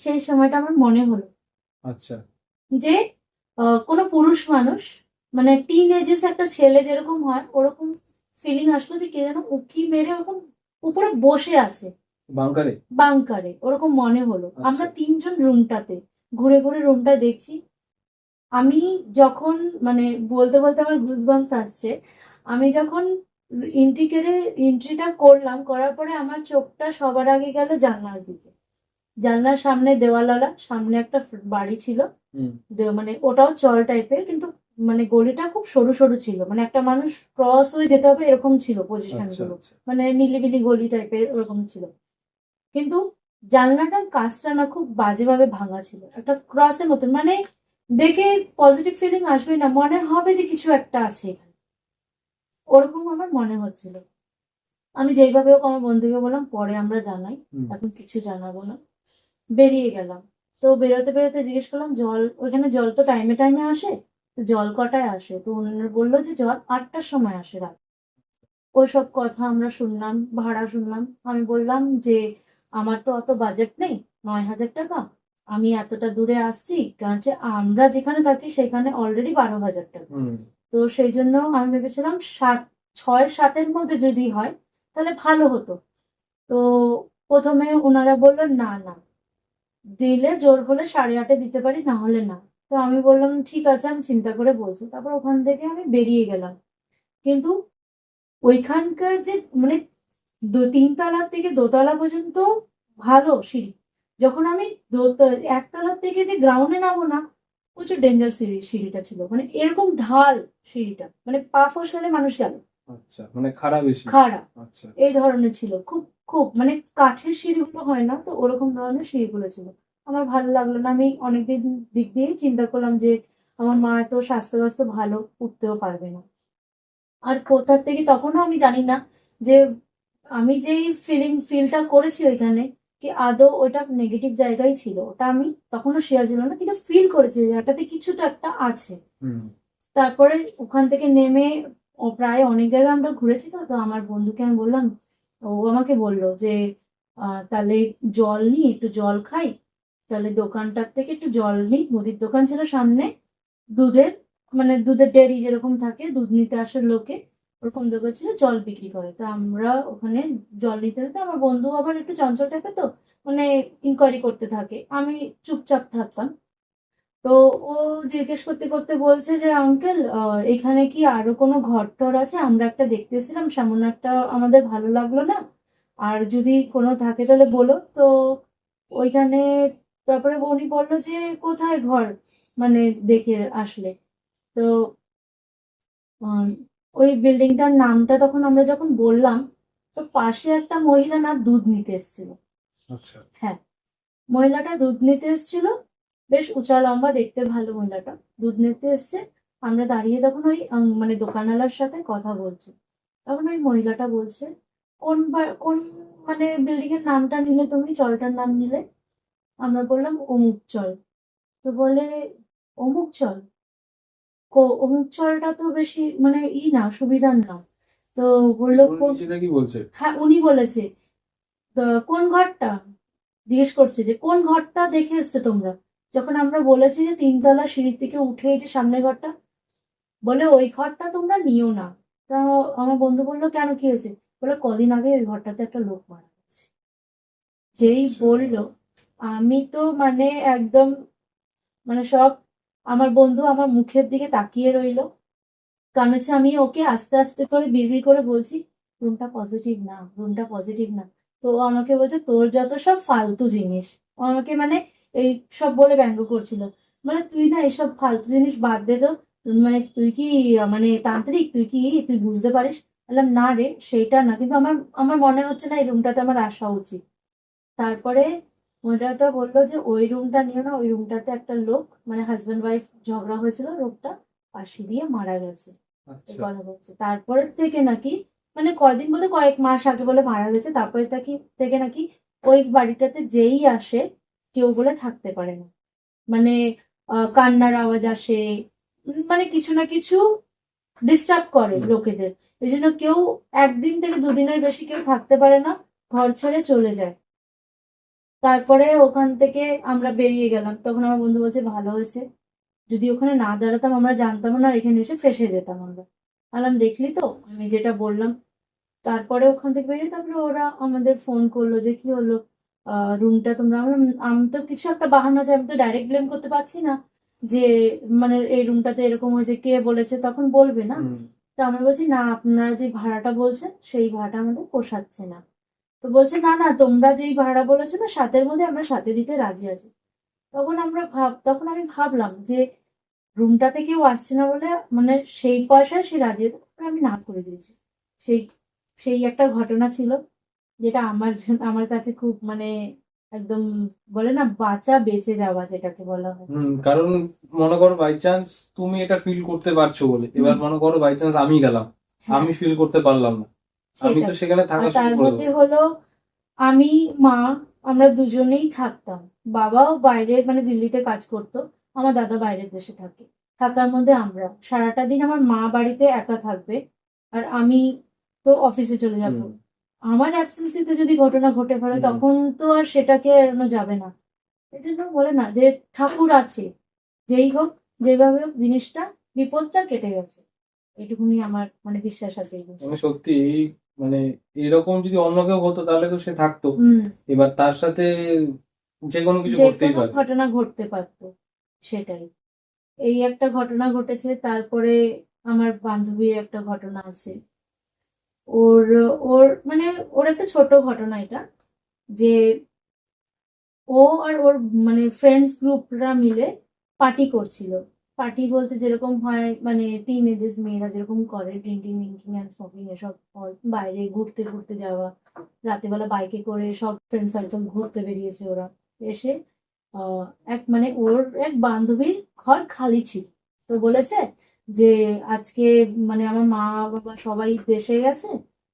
সেই সময়টা আমার মনে হলো আচ্ছা। যে কোনো পুরুষ মানুষ মানে টিন এজেস একটা ছেলে যেরকম হয় ওরকম ফিলিং আসলো যে কে যেন উকি মেরে ওরকম উপরে বসে আছে বাংকারে। বাংকারে, ওরকম মনে হলো। আচ্ছা। আমরা তিনজন রুমটাতে ঘুরে ঘুরে রুমটা দেখছি। আমি যখন মানে বলতে বলতে আমার গুজবাম্পস আসছে। আমি যখন এন্ট্রিটা করলাম, করার পরে আমার চোখটা সবার আগে গেল জানলার দিকে। জানলার সামনে দেওয়ালওয়ালা, সামনে একটা বাড়ি ছিল। মানে ওটাও চল টাইপের, কিন্তু মানে গলিটা খুব সরু সরু ছিল, মানে একটা মানুষ ক্রস হয়ে যেতে হবে এরকম ছিল পজিশন আচ্ছা গুলো, আচ্ছা। মানে নিলিবিলি গলি টাইপের ওরকম ছিল। কিন্তু জানলাটার কাঁচটা না খুব বাজেভাবে ভাঙা ছিল, একটা ক্রসের মতন, মানে দেখে পজিটিভ ফিলিং আসবে না, মনে হবে যে কিছু একটা আছে এখানে, ওরকম আমার মনে হচ্ছিল। আমি যেইভাবে হোক আমার বন্ধুকে বললাম পরে আমরা জানাই, এখন কিছু জানাবো না। বেরিয়ে গেলাম। তো বেরোতে বেরোতে জিজ্ঞেস করলাম জল, ওইখানে জল তো টাইমে টাইমে আসে, তো জল কটায় আসে? তো ওনারা বললো যে জল 8টার সময় আসে রাত। ওইসব কথা আমরা শুনলাম, ভাড়া শুনলাম। আমি বললাম যে আমার তো অত বাজেট নেই, 9,000 টাকা, আমি এতটা দূরে আসছি, কারণ হচ্ছে আমরা যেখানে থাকি সেখানে অলরেডি 12,000 টাকা। তো সেই জন্য আমি ভেবেছিলাম 6-7-এর মধ্যে যদি হয় তাহলে ভালো হতো। তো প্রথমে ওনারা বললেন না না, দিলে জোর হলে 8:30-এ দিতে পারি, না হলে না। তো আমি বললাম ঠিক আছে, আমি চিন্তা করে বলছি। তারপর ওখান থেকে আমি বেরিয়ে গেলাম। কিন্তু ওইখানকার যে মানে 3 তলা থেকে দোতলা পর্যন্ত ভালো সিঁড়ি, যখন আমি একতলা থেকে যে গ্রাউন্ডে নামবো না, প্রচুর ডেঞ্জার সিঁড়িটা ছিল, মানে এরকম ঢাল সিঁড়িটা, মানে পা ফসলে মানুষ গেল। আচ্ছা, মানে খারাপ বেশি। খাড়া আচ্ছা। এই ধরনের ছিল, খুব খুব মানে কাঠের সিঁড়িগুলো হয় না তো, ওরকম ধরনের সিঁড়িগুলো ছিল। আমার ভালো লাগলো না, আমি অনেকদিন দিক দিয়ে চিন্তা করলাম যে আমার মা তো স্বাস্থ্য ভালো, উঠতেও পারবে না। আর কোথা থেকে, তখনও আমি জানি না যে আমি যেই ফিলটা করেছি ওইখানে, কি আদৌ ওটা নেগেটিভ জায়গায় ছিল, ওটা আমি তখনও শেয়ার ছিল না, কিন্তু ফিল করেছি যে এটাতে কিছু তো একটা আছে। তারপরে ওখান থেকে নেমে প্রায় অনেক জায়গায় আমরা ঘুরেছি, তো তো আমার বন্ধুকে আমি বললাম, ও আমাকে বললো যে তাহলে জল নিই, একটু জল খাই। তাহলে দোকানটার থেকে একটু জল নিই, মুদির দোকান ছিল সামনে, দুধের, মানে দুধের ডেয়ারি যেরকম থাকে, দুধ নিতে আসে লোকে, ওরকম দোকান ছিল, জল বিক্রি করে। তো আমরা ওখানে জল নিতে নিতে, আমার বন্ধু আবার একটু চঞ্চল টাইপের, তো মানে ইনকোয়ারি করতে থাকে, আমি চুপচাপ থাকতাম। তো ও জিজ্ঞেস করতে করতে বলছে যে আঙ্কেল, এখানে কি আরো কোনো ঘর টর আছে? আমরা একটা দেখতে এসেছিলাম, সেমন একটা আমাদের ভালো লাগলো না, আর যদি কোনো থাকে তাহলে বলো। তো ওইখানে তারপরে উনি বললো যে কোথায় ঘর, মানে দেখে আসলে। তো আহ, ওই বিল্ডিংটার নামটা তখন আমরা যখন বললাম, তো পাশে একটা মহিলা না দুধ নিতে এসেছিল। আচ্ছা। হ্যাঁ, মহিলাটা দুধ নিতে এসেছিল, বেশ উঁচা লম্বা, দেখতে ভালো মহিলাটা, দুধ নিতে এসছে। আমরা দাঁড়িয়ে তখন ওই মানে দোকানওয়ালার সাথে কথা বলছি, তখন ওই মহিলাটা বলছে কোন মানে বিল্ডিং এর নামটা নিলে তুমি, চলটার নাম নিলে? আমরা বললাম অমুক চল। তো বলে অমুক চল, অমুক চলটা তো বেশি মানে না, সুবিধার না। তো বললো কি বলছে? হ্যাঁ উনি বলেছে। তো কোন ঘরটা জিজ্ঞেস করছে, যে কোন ঘরটা দেখে এসছো তোমরা? যখন আমরা বলেছি যে 3 তলা সিঁড়ি থেকে উঠে যে সামনে ঘরটা, বলে ওই ঘরটা তোমরা নিও না। তা আমার বন্ধু বললো কেন, কি হয়েছে? বলে কদিন আগে ওই ঘরটাতে একটা লোক মারা গেছে। যেই বললো, আমি তো মানে একদম মানে সব, আমার বন্ধু আমার মুখের দিকে তাকিয়ে রইলো, কারণ হচ্ছে আমি ওকে আস্তে আস্তে করে বিড়বিড় করে বলছি রুমটা পজিটিভ না, রুমটা পজিটিভ না। তো ও আমাকে বলছে তোর যত সব ফালতু জিনিস, ও আমাকে মানে এই সব বলে ব্যঙ্গ করছিল, মানে তুই না এসব ফালতু জিনিস বাদ দে তো, মানে তুই কি মানে তান্ত্রিক, তুই বুঝতে পারিস? বললাম না রে, সেইটা না, কিন্তু আমার আমার মনে হচ্ছে না এই রুমটাতে আমার আসা উচিত। তারপরে ওটা বললো যে ওই রুমটা নিও না, ওই রুমটাতে একটা লোক মানে হাজবেন্ড ওয়াইফ ঝগড়া হয়েছিল, লোকটা ফাঁসি দিয়ে মারা গেছে। এই কথা বলছে। তারপরের থেকে নাকি মানে কয়দিন, বলতে কয়েক মাস আগে বলে মারা গেছে, তারপরে থেকে নাকি ওই বাড়িটাতে যেই আসে কেউ বলে থাকতে পারে না, মানে কান্নার আওয়াজ আসে, মানে কিছু না কিছু ডিস্টার্ব করে হুম। লোকেদের। এই জন্য কেউ 1 দিন থেকে 2 দিনের বেশি কেউ থাকতে পারে না, ঘর ছেড়ে চলে যায়। তারপরে ওখান থেকে আমরা বেরিয়ে গেলাম, তখন আমার বন্ধু বলছে ভালো হয়েছে, যদি ওখানে না দাঁড়াতাম আমরা জানতাম না, আর এখানে এসে ফেঁসে যেতাম আমরা। বললাম দেখলি তো আমি যেটা বললাম। তারপরে ওখান থেকে বেরিয়ে তারপরে ওরা আমাদের ফোন করলো যে কি হলো, রুমটা তোমরা, আমি তো কিছু একটা বাহানা আছে, আমি তো ডাইরেক্ট ব্লেম করতে পারছি না যে মানে এই রুমটাতে এরকম হয়েছে, কে বলেছে, তখন বলবে না। হুম। তো আমরা বলছি না, আপনারা যে ভাড়াটা বলছেন সেই ভাড়াটা আমাদের পোষাচ্ছে না। তো বলছে না না, তোমরা যেই ভাড়া বলেছো না 7-এর মধ্যে, আমরা 7-এ দিতে রাজি আছি। তখন আমি ভাবলাম যে রুমটাতে কেউ আসছে না বলে মানে সেই পয়সায় সে রাজি, তারপরে আমি না করে দিয়েছি। সেই সেই একটা ঘটনা ছিল, যেটা আমার কাছে খুব মানে একদম, বলে না বাঁচা বেঁচে যাওয়া যেটাকে বলা হয়। কারণ মনে করো বাই চান্স তুমি এটা ফিল করতে পারছো বলে, এবার হুম। মনে করো বাই চান্স আমি গেলাম, হ্যাঁ, আমি ফিল করতে পারলাম না, আমি তো সেটাই। সেখানে থাকা আর শুরু তার করে মধ্যে দেবো। হলো আমি, মা, আমরা দুজনেই থাকতাম। বাবাও বাইরে মানে দিল্লিতে কাজ করতো, আমার দাদা বাইরের দেশে থাকে। থাকার মধ্যে আমরা সারাটা দিন, আমার মা বাড়িতে একা থাকবে আর আমি তো অফিসে চলে যাব। হুম। আমার অ্যাবসেন্সিতে যদি ঘটনা ঘটে পড়ে হুম। তখন তো আর সেটাকে এড়ানো যাবে না। এই জন্য বলে না যে ঠাকুর আছে, যেই হোক যেভাবে হোক জিনিসটা, বিপদটা কেটে গেছে। এটুকুনি আমার মানে বিশ্বাস আছে এই জিনিসটা। মানে সত্যি মানে এরকম যদি অন্য কেউ হতো তাহলে তো সে থাকতো, হুম। এবার তার সাথে যে কোনো কিছু যে ঘটতেই কোনো পারে। ঘটনা ঘটতে পারতো, সেটাই। এই একটা ঘটনা ঘটেছে, তারপরে আমার বান্ধবীর একটা ঘটনা আছে। ওর ওর মানে ওর একটা ছোট ঘটনা এটা, যে ও আর ওর মানে ফ্রেন্ডস গ্রুপরা মিলে পার্টি করছিল। পার্টি বলতে যেরকম হয় মানে টিন এজেস মেয়েরা যেরকম করে, ড্রিঙ্কিং মিঙ্কিং অ্যান্ড স্মোকিং এসব হয়, বাইরে ঘুরতে ঘুরতে যাওয়া, রাতেবেলা বাইকে করে সব ফ্রেন্ড সার্কেল ঘুরতে বেরিয়েছে ওরা। এসে আহ, এক মানে ওর এক বান্ধবীর ঘর খালি ছিল, তো বলেছে যে আজকে মানে আমার মা বাবা সবাই দেশে গেছে,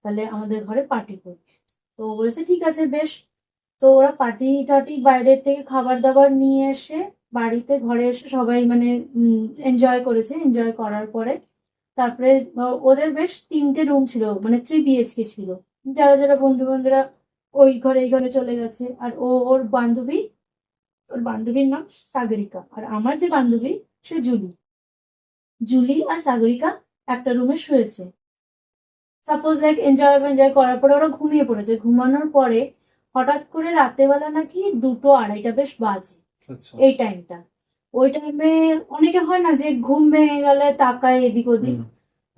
তাহলে আমাদের ঘরে পার্টি করি। তো ও বলেছে ঠিক আছে বেশ। তো ওরা পার্টি টাটি বাইরের থেকে খাবার দাবার নিয়ে এসে বাড়িতে ঘরে এসে সবাই মানে এনজয় করেছে। এনজয় করার পরে তারপরে ওদের বেশ 3টে রুম ছিল, মানে 3 BHK ছিল। যারা যারা বন্ধু বান্ধবরা ওই ঘরে এই ঘরে চলে গেছে, আর ওর বান্ধবীর নাম সাগরিকা, আর আমার যে বান্ধবী সে জুলি। জুলি আর সাগরিকা একটা রুমে শুয়েছে। সাপোজ লাইক এনজয় এনজয় করার পরে ওরা ঘুমিয়ে পড়েছে। ঘুমানোর পরে হঠাৎ করে রাতেবেলা নাকি 2-2-2:30 বেশ বাজে আচ্ছা। এই টাইমটা। ওই টাইমে অনেকে হয় না যে ঘুম ভেঙে গেলে তাকায় এদিক ওদিক। হুম।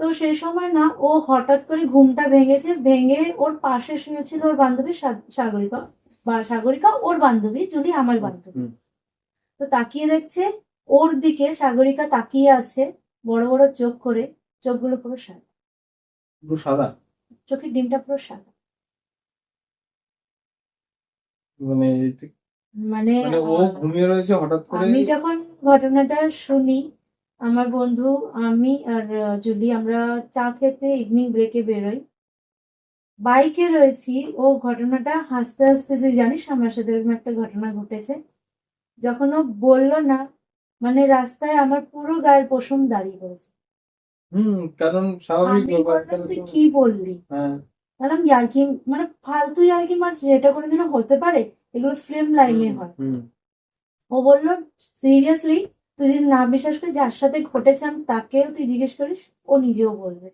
তো সেই সময় না ও হঠাৎ করে ঘুমটা ভেঙেছে, ভেঙে ওর পাশে শুয়েছিল ওর বান্ধবী সাগরিকা, বা সাগরিকা ওর বান্ধবী, জুলি আমার বান্ধবী। হুম। তো তাকিয়ে দেখছে ওর দিকে, সাগরিকা তাকিয়ে আছে বড় বড় চোখ করে, চোখগুলো পুরো সাদা, পুরো সাদা? চোখের ডিমটা পুরো সাদা। মানে মানে মানে ও ঘুমিয়ে রয়েছে হঠাৎ করে? আমি যখন ঘটনাটা শুনি, আমার বন্ধু, আমি আর জুলি আমরা চা খেতে ইভিনিং ব্রেকে বেরোই, বাইকে রয়েছি। ও ঘটনাটা হাসতে হাসতে, যে জানিস আমার সাথে এরকম একটা ঘটনা ঘটেছে, যখন ও বললো না, মানে রাস্তায় আমার পুরো গায়ের পশম দাঁড়িয়ে পড়েছে। কারণ স্বাভাবিক আমি ব্যাপার বললাম এখানে তুই তো। কি বললি, হ্যাঁ। বললাম ইয়ার্কি, মানে ফালতু ইয়ার্কি মারছিস, এটা কোনোদিনও হতে পারে, এগুলো ফিল্ম লাইনে হুম। হয়। হুম। ও বলল সিরিয়াসলি, তুই যদি না বিশ্বাস করিস, যার সাথে ঘটেছে আমি তাকেও তুই জিজ্ঞেস করিস, ও নিজেও বলবে।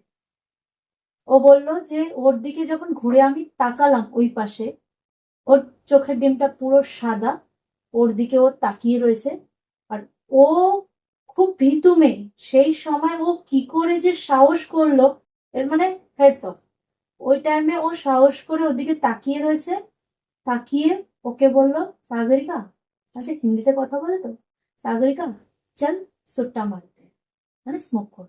ও বলল যে ওর দিকে যখন ঘুরে আমি তাকালাম ওই পাশে, ওর চোখের ডিমটা পুরো সাদা, ওর দিকে ও তাকিয়ে রয়েছে। আর ও খুব ভীতু মেয়ে, সেই সময় ও কি করে যে সাহস করলো, এর মানে হেডস অফ। ওই টাইমে ও সাহস করে ওদিকে তাকিয়ে রয়েছে। তাকিয়ে ওকে বলল সাগরিকা, আচ্ছা হিন্দিতে কথা বলে তো, সাগরিকা চল সুট্টা মারতে, মানে স্মোক কর।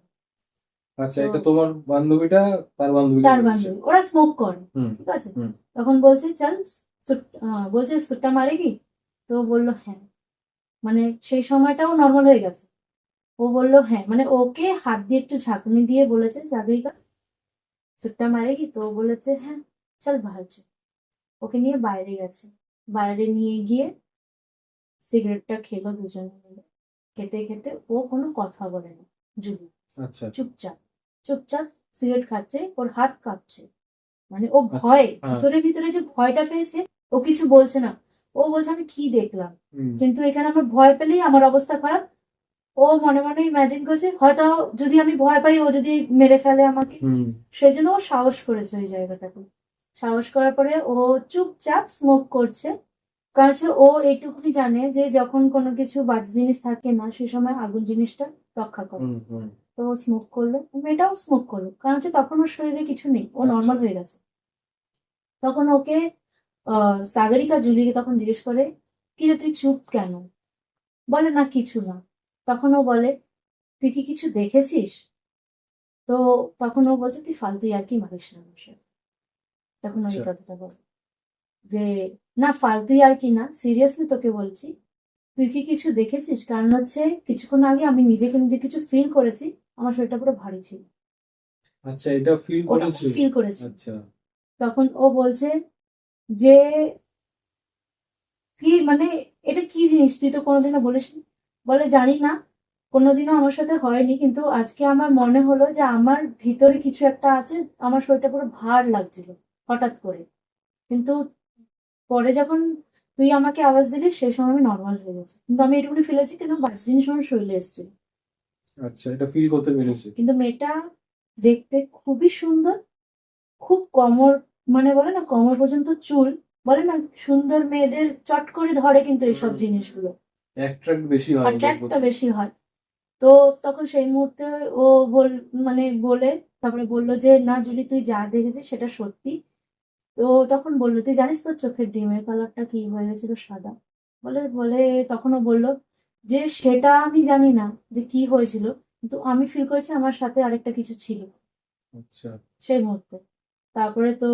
আচ্ছা, তো এটা তোমার বান্ধবীটা তার বান্ধবীকে তার বলছে? বান্ধবী, ওরা স্মোক করে, হুম। ঠিক আছে। হুম। তখন বলছে চল বলছে সুট্টা মারেগি। তো ও বললো হ্যাঁ, মানে সেই সময়টাও নর্মাল হয়ে গেছে। ও বললো হ্যাঁ, মানে ওকে হাত দিয়ে একটু ঝাঁকুনি দিয়ে বলেছে সাগরিকা সুট্টা মারেগি, তো ও বলেছে হ্যাঁ চল বাহার চল। ওকে নিয়ে বাইরে গেছে, বাইরে নিয়ে গিয়ে সিগারেটটা খেলো দুজনে মিলে। খেতে খেতে ও কোনো কথা বলে না, জুলি আচ্ছা। চুপচাপ। চুপচাপ সিগারেট খাচ্ছে, ওর হাত কাঁপছে, মানে ও ভয় হ্যাঁ। ভিতরে ভিতরে যে ভয়টা পেয়েছে, ও কিছু বলছে না, ও বলছে আমি কি দেখলাম, কিন্তু এখানে আমার ভয় পেলেই আমার অবস্থা খারাপ। ও মনে মনে ইমাজিন করছে হয়তো যদি আমি ভয় পাই ও যদি মেরে ফেলে আমাকে, সেই জন্য ও সাহস করেছে ওই জায়গাটাতে। সাহস করার পরে ও চুপচাপ স্মোক করছে, কারণ হচ্ছে ও এইটুকুনি জানে যে যখন কোনো কিছু বাজে জিনিস থাকে না সে সময় আগুন জিনিসটা রক্ষা করে। তো ও স্মোক করলো, মেয়েটাও স্মোক করলো, কারণ হচ্ছে তখন ওর শরীরে কিছু নেই, ও নর্মাল হয়ে গেছে। তখন ওকে সাগরিকা জুলিকে তখন জিজ্ঞেস করে, কিরে তুই চুপ কেন? বলে না কিছু না। তখন ও বলে, তুই কি কিছু দেখেছিস? তো তখন ও বলছে তুই ফালতু ইয়ার্কি মারিস না আমার সাথে। তখন ওই কথাটা বলে যে না ফালতু ইয়ার্কি না, সিরিয়াসলি তোকে বলছি, তুই কি কিছু দেখেছিস? কারণ হচ্ছে কিছুক্ষণ আগে আমি নিজেকে নিজে কিছু ফিল করেছি, আমার শরীরটা পুরো ভারী ছিল। আচ্ছা, এটা ফিল ওটা করেছি। ফিল করেছি। আচ্ছা, তখন ও বলছে যে কি মানে এটা কি জিনিস, তুই তো কোনোদিনও বলিসনি। বলে জানি না, কোনোদিনও আমার সাথে হয়নি, কিন্তু আজকে আমার মনে হলো যে আমার ভিতরে কিছু একটা আছে, আমার শরীরটা পুরো ভার লাগছিল হঠাৎ করে, কিন্তু পরে যখন তুই আমাকে আওয়াজ দিলি সেই সময় আমি নর্মাল হয়ে গেছি, কিন্তু আমি এটুকুনি ফিল হচ্ছে কিন্তু বাজে জিনিস আমার শরীরে এসেছিল। আচ্ছা, এটা ফিল করতে পেরেছি। কিন্তু মেয়েটা দেখতে খুবই সুন্দর, খুব কোমর, মানে বলে না কোমর পর্যন্ত চুল, বলে না সুন্দর মেয়েদের চট করে ধরে কিন্তু এইসব জিনিসগুলো, অ্যাট্রাক্ট বেশি হয় ওদের অ্যাট্রাক্টটা প্রতি। বেশি হয়। তো তখন সেই মুহূর্তে ও মানে বলে তারপরে বললো যে না জুলি তুই যা দেখেছিস সেটা সত্যি। তো তখন বললো তুই জানিস তোর চোখের ডিমের কালারটা কি হয়ে গেছিল সাদা? বলে বলে তখন ও বললো যে সেটা আমি জানি না যে কি হয়েছিল, কিন্তু আমি ফিল করেছি আমার সাথে আরেকটা কিছু ছিল আচ্ছা, সেই মুহূর্তে। তারপরে তো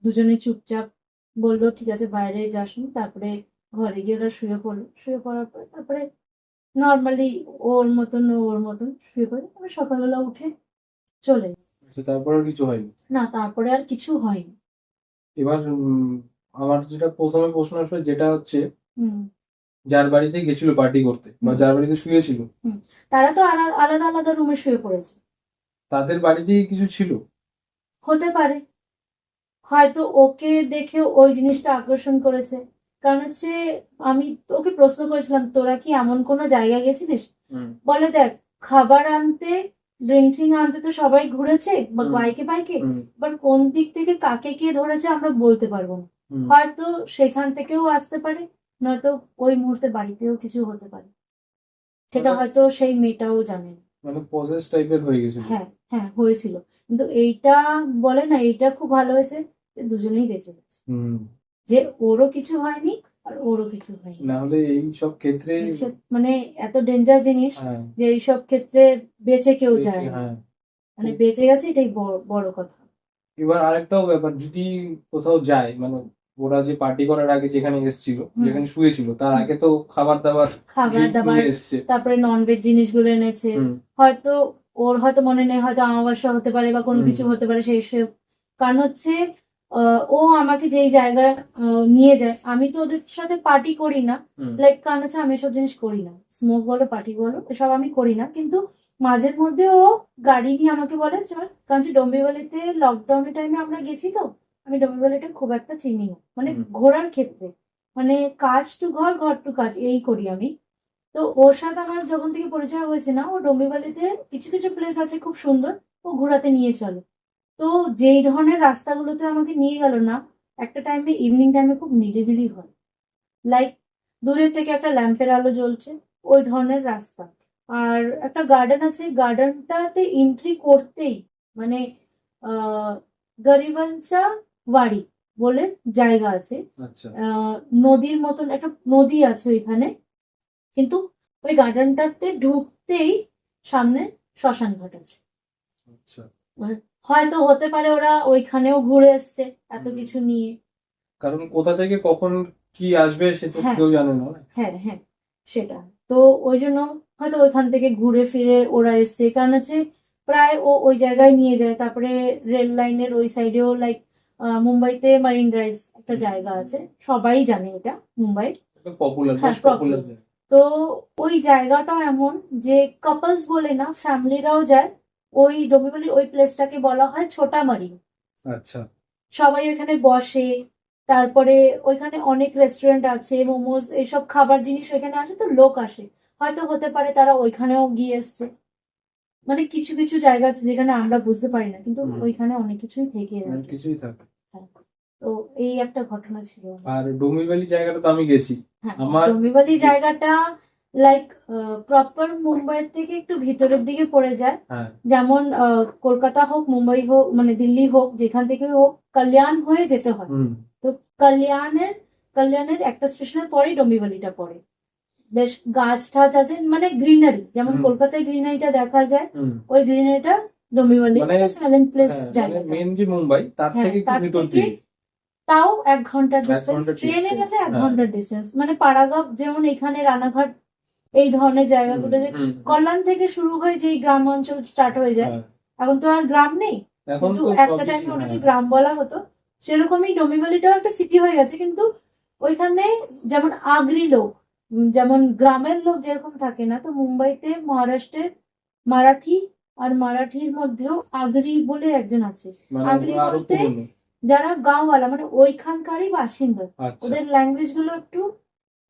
দুজনে চুপচাপ বললো ঠিক আছে বাইরে যাস নি, তারপরে ঘরে গিয়ে ওরা শুয়ে পড়লো, শুয়ে পড়ার পরে তারপরে নর্মালি ওর মতন শুয়ে পড়ে, তারপরে সকালবেলা উঠে চলে যায়। আচ্ছা, তারপর আর কিছু হয়নি। না তারপরে আর কিছু হয়নি। এবার আমার যেটা প্রথমে প্রশ্ন আসবে যেটা হচ্ছে, হুম যার বাড়িতে গেছিল পার্টি করতে বা হুম। যার বাড়িতে শুয়েছিল, হুম, তারা তো আলাদা আলাদা রুমে শুয়ে পড়েছে। তাদের বাড়িতেই কিছু ছিল। হতে পারে, হয়তো ওকে দেখে ওই জিনিসটা আকর্ষণ করেছে, কারণ হচ্ছে আমি ওকে প্রশ্ন করেছিলাম তোরা কি এমন কোনো জায়গায় গেছিলিস? বলে দেখ খাবার আনতে, ড্রিঙ্ক ট্রিঙ্ক আনতে তো সবাই ঘুরেছে বা বাইকে বাইকে, বাট কোন দিক থেকে কাকে কে ধরেছে আমরা বলতে পারবো না। হয়তো সেখান থেকেও আসতে পারে, নয়তো ওই মুহূর্তে বাড়িতেও কিছু হতে পারে, সেটা হয়তো সেই মেয়েটাও জানে না। মানে পজেস টাইপের হয়ে গেছিল। হ্যাঁ হ্যাঁ হয়েছিল, কিন্তু এইটা বলে না এইটা খুব ভালো হয়েছে যে দুজনেই বেঁচে গেছে, যে ওরও কিছু হয়নি আর ওরও কিছু হয়নি। না হলে এই সব ক্ষেত্রে মানে এত ডেঞ্জার জিনিস যে এইসব ক্ষেত্রে বেঁচে কেউ যায় না, মানে বেঁচে গেছে এটাই বড় কথা। এবার আরেকটাও ব্যাপার, যদি কোথাও যায়, মানে ওরা যে পার্টি করার আগে যেখানে এসেছিল, যেখানে শুয়েছিল, তার আগে তো খাবার দাবার এসছে, তারপরে ননভেজ জিনিসগুলো এনেছে, হয়তো ওর হয়তো মনে নেই, হয়তো অমাবস্যা হতে পারে বা কোনো কিছু হতে পারে সেই সব কারণ হচ্ছে ও আমাকে যেই জায়গায় নিয়ে যায়, আমি তো ওদের সাথে পার্টি করি না, লাইক কারণ হচ্ছে আমি এসব জিনিস করি না, স্মোক বলো পার্টি বলো এসব আমি করি না, কিন্তু মাঝের মধ্যে ও গাড়ি নিয়ে আমাকে বলে চল, কারণ হচ্ছে ডোম্বিভালিতে লকডাউনের টাইমে আমরা গেছি, তো আমি ডোম্বিভালিটা খুব একটা চিনি না, মানে ঘোরার ক্ষেত্রে মানে কাজ টু ঘর, ঘর টু কাজ এই করি আমি। তো ওর সাথে আমার যখন থেকে পরিচয় হয়েছে না, ও ডোম্বিভালিতে কিছু কিছু প্লেস আছে খুব সুন্দর, ও ঘোরাতে নিয়ে চলে। তো যেই ধরনের রাস্তাগুলোতে আমাকে নিয়ে গেল না, একটা টাইমে ইভিনিং টাইমে খুব নিরিবিলি হয়, লাইক দূরের থেকে একটা ল্যাম্পের আলো জ্বলছে ওই ধরনের রাস্তা, আর একটা গার্ডেন আছে, গার্ডেনটাতে এন্ট্রি করতেই মানে গরিবঞ্চা বাড়ি বলে জায়গা আছে, নদীর মতন একটা নদী আছে ওইখানে, কিন্তু ওই গার্ডেনটাতে ঢুকতেই সামনে শ্মশান ঘাট আছে। হয়তো হতে পারে ওরা ওইখানেও ঘুরে এসছে এত কিছু নিয়ে, কারণ কোথা থেকে কখন কি আসবে সে তো কেউ জানে না। হ্যাঁ হ্যাঁ সেটা তো ওই জন্য হয়তো ওইখান থেকে ঘুরে ফিরে ওরা এসছে, কারণ হচ্ছে প্রায় ও ওই জায়গায় নিয়ে যায়। তারপরে রেল লাইনের ওই সাইডেও লাইক মুম্বাইতে মারিন ড্রাইভস একটা জায়গা আছে, সবাই জানে এটা মুম্বাই, হ্যাঁ পপুলার। তো ওই জায়গাটাও এমন যে কাপলস বলে না, ফ্যামিলিরাও যায়, ওই ডোম্বিবলির ওই প্লেসটাকে বলা হয় ছোটামারি। আচ্ছা। সবাই ওইখানে বসে, তারপরে ওইখানে অনেক রেস্টুরেন্ট আছে, মোমোজ এইসব খাবার জিনিস ওইখানে আসে, তো লোক আসে, হয়তো হতে পারে তারা ওইখানেও গিয়ে এসছে। মানে কিছু কিছু জায়গা আছে যেখানে আমরা বুঝতে পারি না, কিন্তু ওইখানে অনেক কিছুই থেকে অনেক যায়। কিছুই থাকে। হ্যাঁ, তো এই একটা ঘটনা ছিল। আর ডোম্বিভালি জায়গাটা তো আমি গেছি। হ্যাঁ, আমার ডোম্বিভালি জায়গাটা লাইক প্রপার মুম্বাইয়ের থেকে একটু ভিতরের দিকে পড়ে যায়। হ্যাঁ যেমন কলকাতা হোক, মুম্বাই হোক, মানে দিল্লি হোক, যেখান থেকে হোক, কল্যাণ হয়ে যেতে হয়। তো কল্যাণের একটা স্টেশনের পরেই ডোম্বিভালিটা পড়ে। বেশ গাছ টাছ আছে, মানে গ্রিনারি, যেমন কলকাতায় গ্রিনারিটা দেখা যায়, ওই গ্রিনারিটা ডোম্বিভালি মানে সাইলেন্ট প্লেস মানে জায়গা। মেন যে মুম্বাই তার হ্যাঁ, থেকে একটু তার ভিতর থেকে দিকে। তাও 1 ঘন্টার ডিস্টেন্স, ঘন্টার ট্রেনে গেলে distance, 1 ঘন্টার ডিস্টেন্স। মানে পাড়াগাঁও, যেমন এখানে রানাঘাট, এই ধরনের জায়গাগুলো যে কল্যাণ থেকে শুরু হয়ে যে গ্রাম অঞ্চল স্টার্ট হয়ে যায়, এখন তো আর গ্রাম নেই, এখন কিন্তু তো একটা টাইমে ওটাকে গ্রাম বলা হতো। সেরকমই ডোম্বিভালিটাও একটা সিটি হয়ে গেছে, কিন্তু ওইখানে যেমন আগ্রি লোক, যেমন গ্রামের লোক যেরকম থাকে না, তো মুম্বাইতে মহারাষ্ট্রের মারাঠি, আর মারাঠির মধ্যেও আগ্রি বলে একজন আছে। আগ্রি আরো বলতে পুরনো। যারা গাঁওয়ালা, মানে ওইখানকারই বাসিন্দা, আচ্ছা। ওদের ল্যাঙ্গুয়েজ গুলো একটু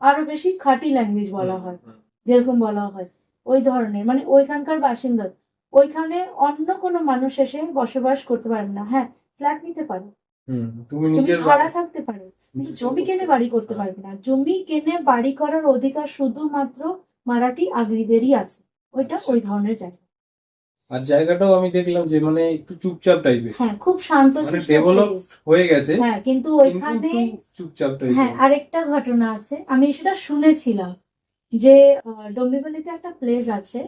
আরো বেশি খাঁটি ল্যাঙ্গুয়েজ বলা হয়, যেরকম বলা হয় ওই ধরনের, মানে ওইখানকার বাসিন্দা। ওইখানে অন্য কোনো মানুষ এসে বসবাস করতে পারবে না। হ্যাঁ, ফ্ল্যাট নিতে পারো, তুমি তুমি নিজের ভাড়া থাকতে পারো, কিন্তু জমি কিনে বাড়ি করতে পারবে না। জমি কিনে বাড়ি করার অধিকার শুধুমাত্র মারাঠি আগ্রিদেরই আছে। ওইটা ওই ধরনের জায়গা। আর জায়গাটাও আমি দেখলাম যে মানে একটু চুপচাপ টাইপের। হ্যাঁ, খুব শান্ত মানে ডেভেলপ হয়ে গেছে। হ্যাঁ, কিন্তু ওইখানে চুপচাপ টাইপের। হ্যাঁ, আরেকটা ঘটনা আছে, আমি সেটা শুনেছিলাম যে ডোম্বিভালিতে একটা প্লেস আছে,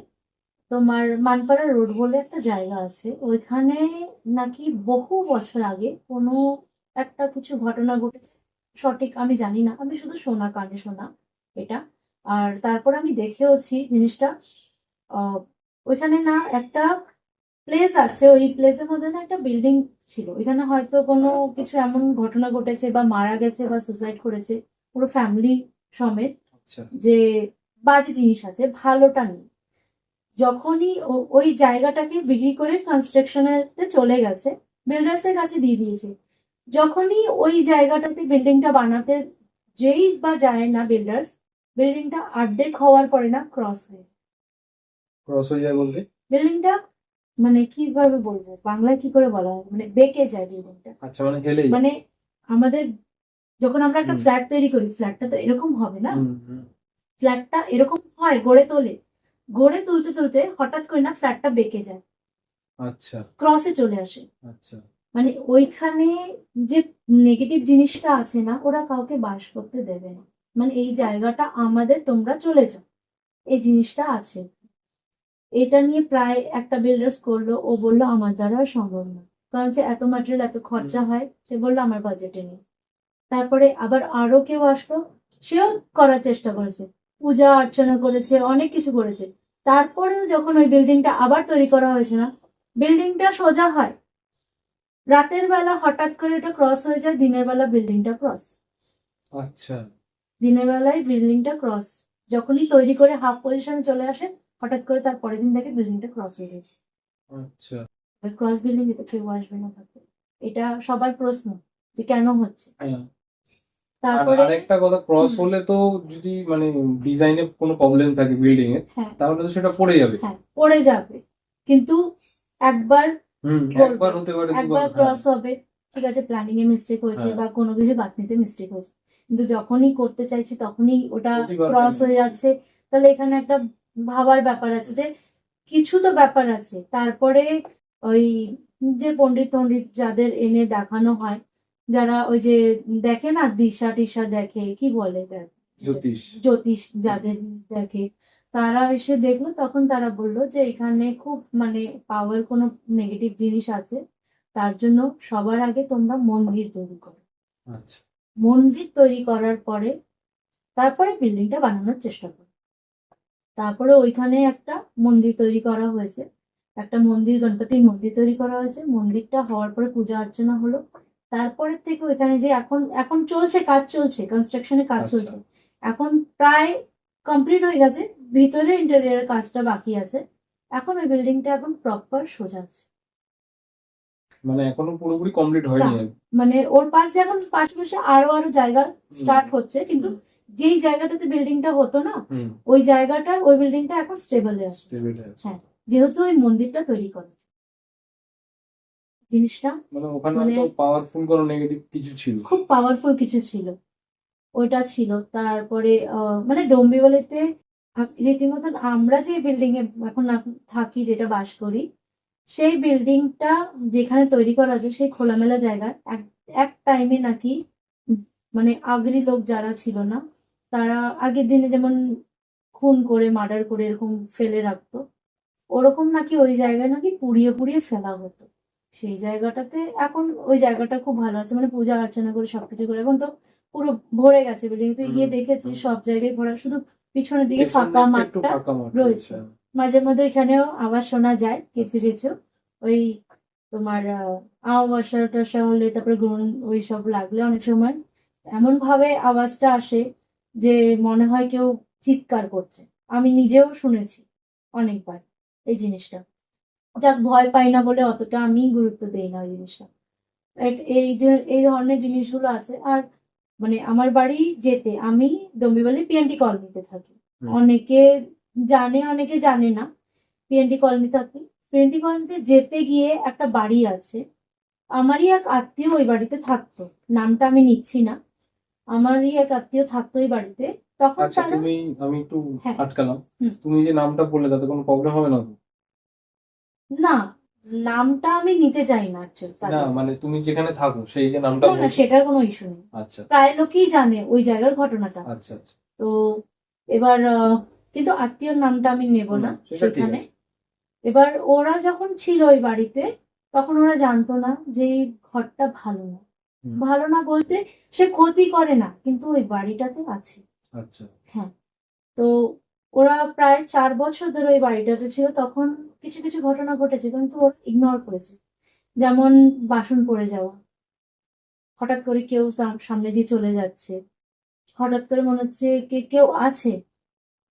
তোমার মানপাড়া রোড বলে একটা জায়গা আছে, ওইখানে নাকি বহু বছর আগে কোনো একটা কিছু ঘটনা ঘটেছে। সঠিক আমি জানি না, আমি শুধু শোনা, কানে শোনা এটা। আর তারপর আমি দেখেওছি জিনিসটা। আহ, ওইখানে না একটা প্লেস আছে, ওই প্লেসের মধ্যে না একটা বিল্ডিং ছিল, ওইখানে হয়তো কোনো কিছু এমন ঘটনা ঘটেছে, বা মারা গেছে, বা সুসাইড করেছে পুরো ফ্যামিলি সমেত, যে বাজে জিনিস আছে, ভালোটা নেই। যখনই ওই জায়গাটাকে বিক্রি করে কনস্ট্রাকশনেতে চলে গেছে, বিল্ডার্স এর কাছে দিয়ে দিয়েছে। যখনই ওই জায়গাটাতে বিল্ডিংটা বানাতে যেই বা যায় না বিল্ডার্স, বিল্ডিংটা অর্ধেক হওয়ার পরে না ক্রস হয়ে যায় বলতে বিল্ডিংটা, মানে কিভাবে বলবো, বাংলায় কি করে বলা হয়, মানে বেঁকে যায় বিল্ডিংটা। আচ্ছা, মানে হেলে মানে আমাদের যখন আমরা একটা ফ্ল্যাট তৈরি করি, ফ্ল্যাটটা তো এরকম হবে না, ফ্ল্যাটটা এরকম হয়, গড়ে তুলতে তুলতে হঠাৎ করে না ফ্ল্যাটটা বেঁকে যায়, আচ্ছা, ক্রসে চলে আসে। আচ্ছা, মানে ওইখানে যে নেগেটিভ জিনিসটা আছে না, ওরা কাউকে বাস করতে দেবে না। মানে এই জায়গাটা আমাদের, তোমরা চলে যাও, এই জিনিসটা আছে। এটা নিয়ে প্রায় একটা বিল্ডার্স করলো, ও বললো আমার দ্বারা সম্ভব না, কারণ যে এত ম্যাটেরিয়াল, এত খরচা হয়, সে বললো আমার বাজেটে নেই। তারপরে আবার আরো কেউ আসলো, সেও করার চেষ্টা করেছে, পূজা অর্চনা করেছে, অনেক কিছু করেছে। তারপরেও যখন ওই বিল্ডিংটা আবার তৈরি করা হয়েছে না, বিল্ডিংটা সোজা হয়, রাতের বেলা হঠাৎ করে এটা ক্রস হয়ে যায়, দিনের বেলা বিল্ডিংটা ক্রস। আচ্ছা, দিনের বেলায় বিল্ডিংটা ক্রস, যখনই তৈরি করে হাফ পজিশনে চলে আসে, হঠাৎ করে তার পরের দিন থেকে বিল্ডিংটা ক্রস হয়ে গেছে। আচ্ছা, ক্রস বিল্ডিং এ তো কেউ আসবে না থাকে, এটা সবার প্রশ্ন যে কেন হচ্ছে। তারপরে আরেকটা কথা, ক্রস হলে তো যদি মানে ডিজাইনে কোনো প্রবলেম থাকে বিল্ডিং এর, তাহলে তো সেটা পড়ে যাবে। হ্যাঁ, পড়ে যাবে, কিন্তু একবার একবার হতে পারে, একবার ক্রস হবে, ঠিক আছে, প্ল্যানিং এ মিস্টেক হয়েছে, বা কোনো কিছু গাঁথনিতে মিস্টেক হয়েছে, কিন্তু যখনই করতে চাইছি তখনই ওটা ক্রস হয়ে যাচ্ছে। তাহলে এখানে একটা ভাবার ব্যাপার আছে, যে কিছু তো ব্যাপার আছে। তারপরে ওই যে পণ্ডিত যাদের এনে দেখানো হয়, যারা ওই যে দেখে না, দিশা টিশা দেখে, কি বলে, জ্যোতিষ যাদের দেখে, তারা এসে দেখলো, তখন তারা বললো যে এখানে খুব মানে পাওয়ার কোনো নেগেটিভ জিনিস আছে, তার জন্য সবার আগে তোমরা মন্দির তৈরি করো। আচ্ছা, মন্দির তৈরি করার পরে তারপরে বিল্ডিংটা বানানোর চেষ্টা করো। তারপরে ওইখানে একটা মন্দির তৈরি করা হয়েছে, একটা মন্দির, গণপতির মন্দির তৈরি করা হয়েছে। মন্দিরটা হওয়ার পরে পূজা অর্চনা হলো। তারপরের থেকে ওইখানে যে এখন চলছে, কাজ চলছে, কনস্ট্রাকশনের কাজ চলছে, এখন প্রায় কমপ্লিট হয়ে গেছে, ভিতরে ইন্টেরিয়রের কাজটা বাকি আছে। এখন ওই বিল্ডিংটা এখন প্রপার সোজা আছে। মানে এখনো পুরোপুরি কমপ্লিট হয়নি না। মানে ওর পাশ দিয়ে এখন পাশে আরো জায়গা স্টার্ট হচ্ছে, কিন্তু যেই জায়গাটাতে বিল্ডিংটা হতো না, ওই জায়গাটার ওই বিল্ডিংটা এখন স্টেবলে আছে। হ্যাঁ, যেহেতু ওই মন্দিরটা তৈরি করে জিনিসটা, মানে ওখানে মানে তো পাওয়ারফুল কোনো নেগেটিভ কিছু ছিল, খুব পাওয়ারফুল কিছু ছিল, ওইটা ছিল। তারপরে মানে ডোম্বিবলিতে রীতিমতন আমরা যে বিল্ডিং এ এখন থাকি, যেটা বাস করি, সেই বিল্ডিংটা যেখানে তৈরি করা আছে সেই খোলামেলা জায়গায় এক টাইমে নাকি মানে আগের লোক যারা ছিল না, তারা আগের দিনে যেমন খুন করে মার্ডার করে এরকম ফেলে রাখতো, ওরকম নাকি ওই জায়গায় নাকি পুড়িয়ে পুড়িয়ে ফেলা হতো। সেই জায়গাটাতে এখন ওই জায়গাটা খুব ভালো আছে, মানে পূজা অর্চনা করে সবকিছু করে এখন তো পুরো ভরে গেছে বিল্ডিং। তুই গিয়ে দেখেছিস সব জায়গায় ভরা, শুধু পিছনের দিকে ফাঁকা মাঠটা রয়েছে। মাঝে মধ্যে এখানেও আওয়াজ শোনা যায় কিছু কিছু, ওই তোমার আমাবস্যা টস্যা হলে, তারপরে গ্রহণ ওই সব লাগলে অনেক সময় এমন ভাবে আওয়াজটা আসে যে মনে হয় কেউ চিৎকার করছে। আমি নিজেও শুনেছি অনেকবার এই জিনিসটা। যাক, ভয় পাই না বলে অতটা আমি গুরুত্ব দেই না ওই জিনিসটা। এই যে এই ধরনের জিনিসগুলো আছে। আর মানে আমার বাড়ি যেতে আমি ডোম্বিবলি পিএনটি কলোনিতে থাকি। অনেকে জানে অনেকে জানে না, পিএনটি কলোনি থাকি। পিএনটি কলোনিতে যেতে গিয়ে একটা বাড়ি আছে, আমারই এক আত্মীয় ওই বাড়িতে থাকতো, নামটা আমি নিচ্ছি না। আমারই এক আত্মীয় থাকতো ওই বাড়িতে তখন। আচ্ছা, তুমি আমি একটু আটকালাম, তুমি যে নামটা বললে তাতে কোনো প্রবলেম হবে না তো? না, নামটা আমি নিতে চাই না অ্যাকচুয়ালি। না মানে তুমি যেখানে থাকো সেই যে নামটা না, সেটার কোনো ইস্যু নেই। আচ্ছা, প্রায় লোকই জানে ওই জায়গার ঘটনাটা। আচ্ছা আচ্ছা। তো এবার কিন্তু আত্মীয়র নামটা আমি নেব না সেখানে। এবার ওরা যখন ছিল ওই বাড়িতে, তখন ওরা জানতো না যে এই ঘরটা ভালো না। ভালো না বলতে সে ক্ষতি করে না, কিন্তু ওই বাড়িটাতে আছে। আচ্ছা। হ্যাঁ, তো ওরা প্রায় 4 বছর ধরে ওই বাড়িটাতে ছিল। তখন কিছু কিছু ঘটনা ঘটেছে, কিন্তু ওরা ইগনোর করেছে। যেমন বাসন পড়ে যাওয়া, হঠাৎ করে কেউ সামনে দিয়ে চলে যাচ্ছে, হঠাৎ করে মনে হচ্ছে কেউ আছে,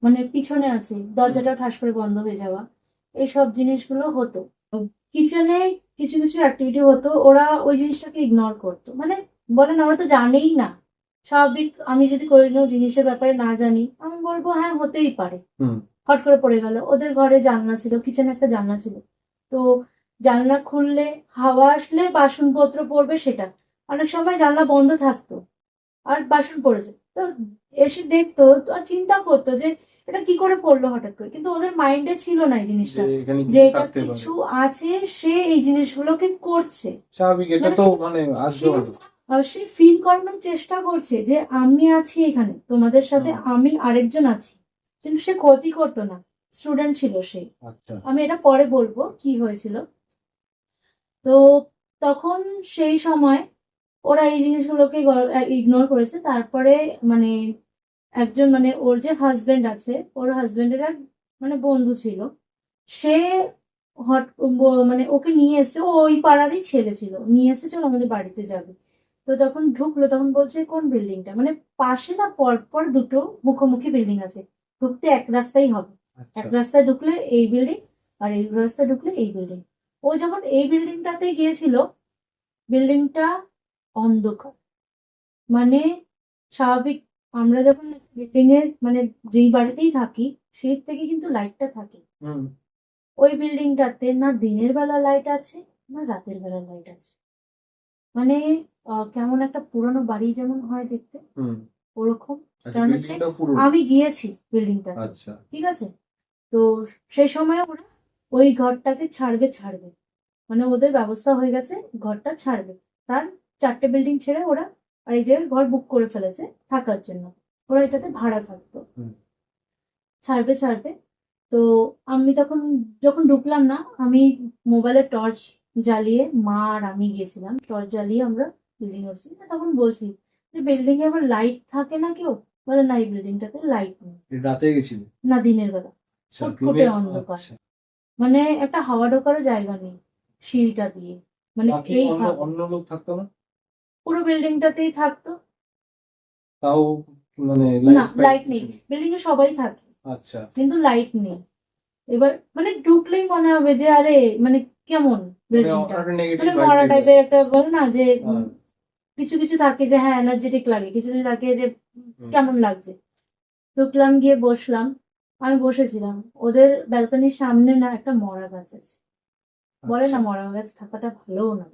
মানে পিছনে আছে, দরজাটা ঠাস করে বন্ধ হয়ে যাওয়া, এইসব জিনিসগুলো হতো। কিচেনে কিছু কিছু অ্যাক্টিভিটি হতো, ওরা ওই জিনিসটাকে ইগনোর করতো। মানে বলে না, ওরা তো জানেই না। স্বাভাবিক, আমি যদি কোনো জিনিসের ব্যাপারে না জানি, আমি বলবো হ্যাঁ হতেই পারে, হট করে পড়ে গেল। ওদের ঘরে জানলা ছিল, কিচেনে একটা জানলা ছিল, তো জানলা খুললে হাওয়া আসলে বাসনপত্র পড়বে, সেটা অনেক সময় জানলা বন্ধ থাকতো আর বাসন পড়েছে, তো এসে দেখতো আর চিন্তা করতো যে এটা কি করে পড়লো হঠাৎ করে। কিন্তু ওদের মাইন্ডে ছিল না এই জিনিসটা, যে এটা কিছু আছে, সে এই জিনিসগুলোকে করছে। স্বাভাবিক, এটা তো মানে সে ফিল করানোর চেষ্টা করছে যে আমি আছি এখানে তোমাদের সাথে, আমি আরেকজন আছি, কিন্তু সে ক্ষতি করতো না। স্টুডেন্ট ছিল সে। আমি এটা পরে বলবো কি হয়েছিল। তো তখন সেই সময় ওরা এই জিনিসগুলোকে ইগনোর করেছে। তারপরে মানে একজন, মানে ওর যে হাজবেন্ড আছে, ওর হাজবেন্ডের এক মানে বন্ধু ছিল, সে মানে ওকে নিয়ে এসে, ও ওই পাড়ারই ছেলে ছিল, নিয়ে এসে চলো আমাদের বাড়িতে যাবে। তো তখন ঢুকলো, তখন বলছে কোন বিল্ডিংটা, মানে পাশে না পরপর দুটো মুখোমুখি বিল্ডিং আছে, ঢুকতে এক রাস্তাই হবে। এক রাস্তায় ঢুকলে এই বিল্ডিং, আর এই রাস্তায় ঢুকলে এই বিল্ডিং। ও যখন এই বিল্ডিংটাতে গিয়েছিল, বিল্ডিংটা অন্ধকার। মানে স্বাভাবিক, আমরা যখন বিল্ডিং এ মানে যেই বাড়িতেই থাকি, সেই থেকে কিন্তু লাইটটা থাকে। ওই বিল্ডিংটাতে না দিনের বেলা লাইট আছে, না রাতের বেলা লাইট আছে। মানে কেমন একটা পুরনো বাড়ি যেমন হয় দেখতে, ওরকম। কারণ হচ্ছে আমি গিয়েছি বিল্ডিংটা, ঠিক আছে। তো সেই সময় ওরা ওই ঘরটাকে ছাড়বে, মানে ওদের ব্যবস্থা হয়ে গেছে, ঘরটা ছাড়বে। তার 4টে বিল্ডিং ছেড়ে ওরা আর এই জায়গায় ঘর বুক করে ফেলেছে থাকার জন্য। ওরা এটাতে ভাড়া থাকতো। ছাড়বে। তো আমি তখন যখন ঢুকলাম না, আমি মোবাইলের টর্চ জ্বালিয়ে, মা আর আমি গিয়েছিলাম, টর্চ জ্বালিয়ে আমরা বিল্ডিং উঠছি। তখন বলছি যে বিল্ডিং এ আবার লাইট থাকে না, কেউ বলে না এই বিল্ডিংটাতে লাইট নেই। রাতে গেছিল না, দিনের বেলা ফুটফুটে অন্ধকার। মানে একটা হাওয়া ঢোকারও জায়গা নেই সিঁড়িটা দিয়ে। মানে এই অন্য লোক থাকতো না, পুরো বিল্ডিংটাতেই থাকতো। তাও মানে না, লাইট নেই, বিল্ডিং এ সবাই থাকে, আচ্ছা, কিন্তু লাইট নেই। এবার মানে ঢুকলেই মনে হবে যে আরে মানে কেমন বিল্ডিংটা, একটা নেগেটিভ মানে মরা টাইপের একটা বল না যে কিছু কিছু থাকে যে হ্যাঁ এনার্জেটিক লাগে, কিছু কিছু থাকে যে কেমন লাগছে। ঢুকলাম, গিয়ে বসলাম। আমি বসেছিলাম, ওদের ব্যালকনির সামনে না একটা মরা গাছ আছে। বলে না মরা গাছ থাকাটা ভালো না,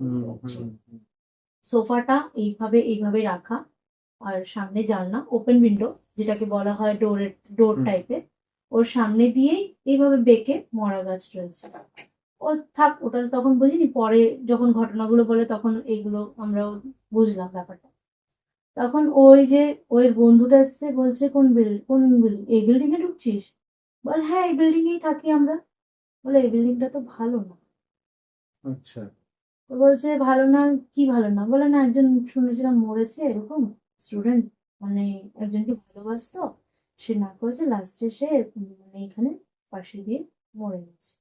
সোফাটা এইভাবে এইভাবে রাখা, আর সামনে জানলা, ওপেন উইন্ডো যেটাকে বলা হয় ডোর টাইপের, ওর সামনে দিয়েই এইভাবে বেঁকে মরা গাছ রয়েছে। ও থাক, ওটা তো তখন বুঝিনি, পরে যখন ঘটনাগুলো বলে তখন এইগুলো আমরাও বুঝলাম ব্যাপারটা। তখন ওই যে ওই বন্ধুটা এসছে, বলছে কোন বিল্ডিং, এই বিল্ডিং এ ঢুকছিস? বল হ্যাঁ এই বিল্ডিং এই থাকি আমরা। বলে এই বিল্ডিংটা তো ভালো না। আচ্ছা। তো বলছে ভালো না, কি ভালো না? বলে না একজন শুনেছিলাম মরেছে, এরকম স্টুডেন্ট, মানে একজনকে ভালোবাসতো, সে না করেছে, লাস্টে সে মানে এখানে পাশে দিয়ে মরে গেছে।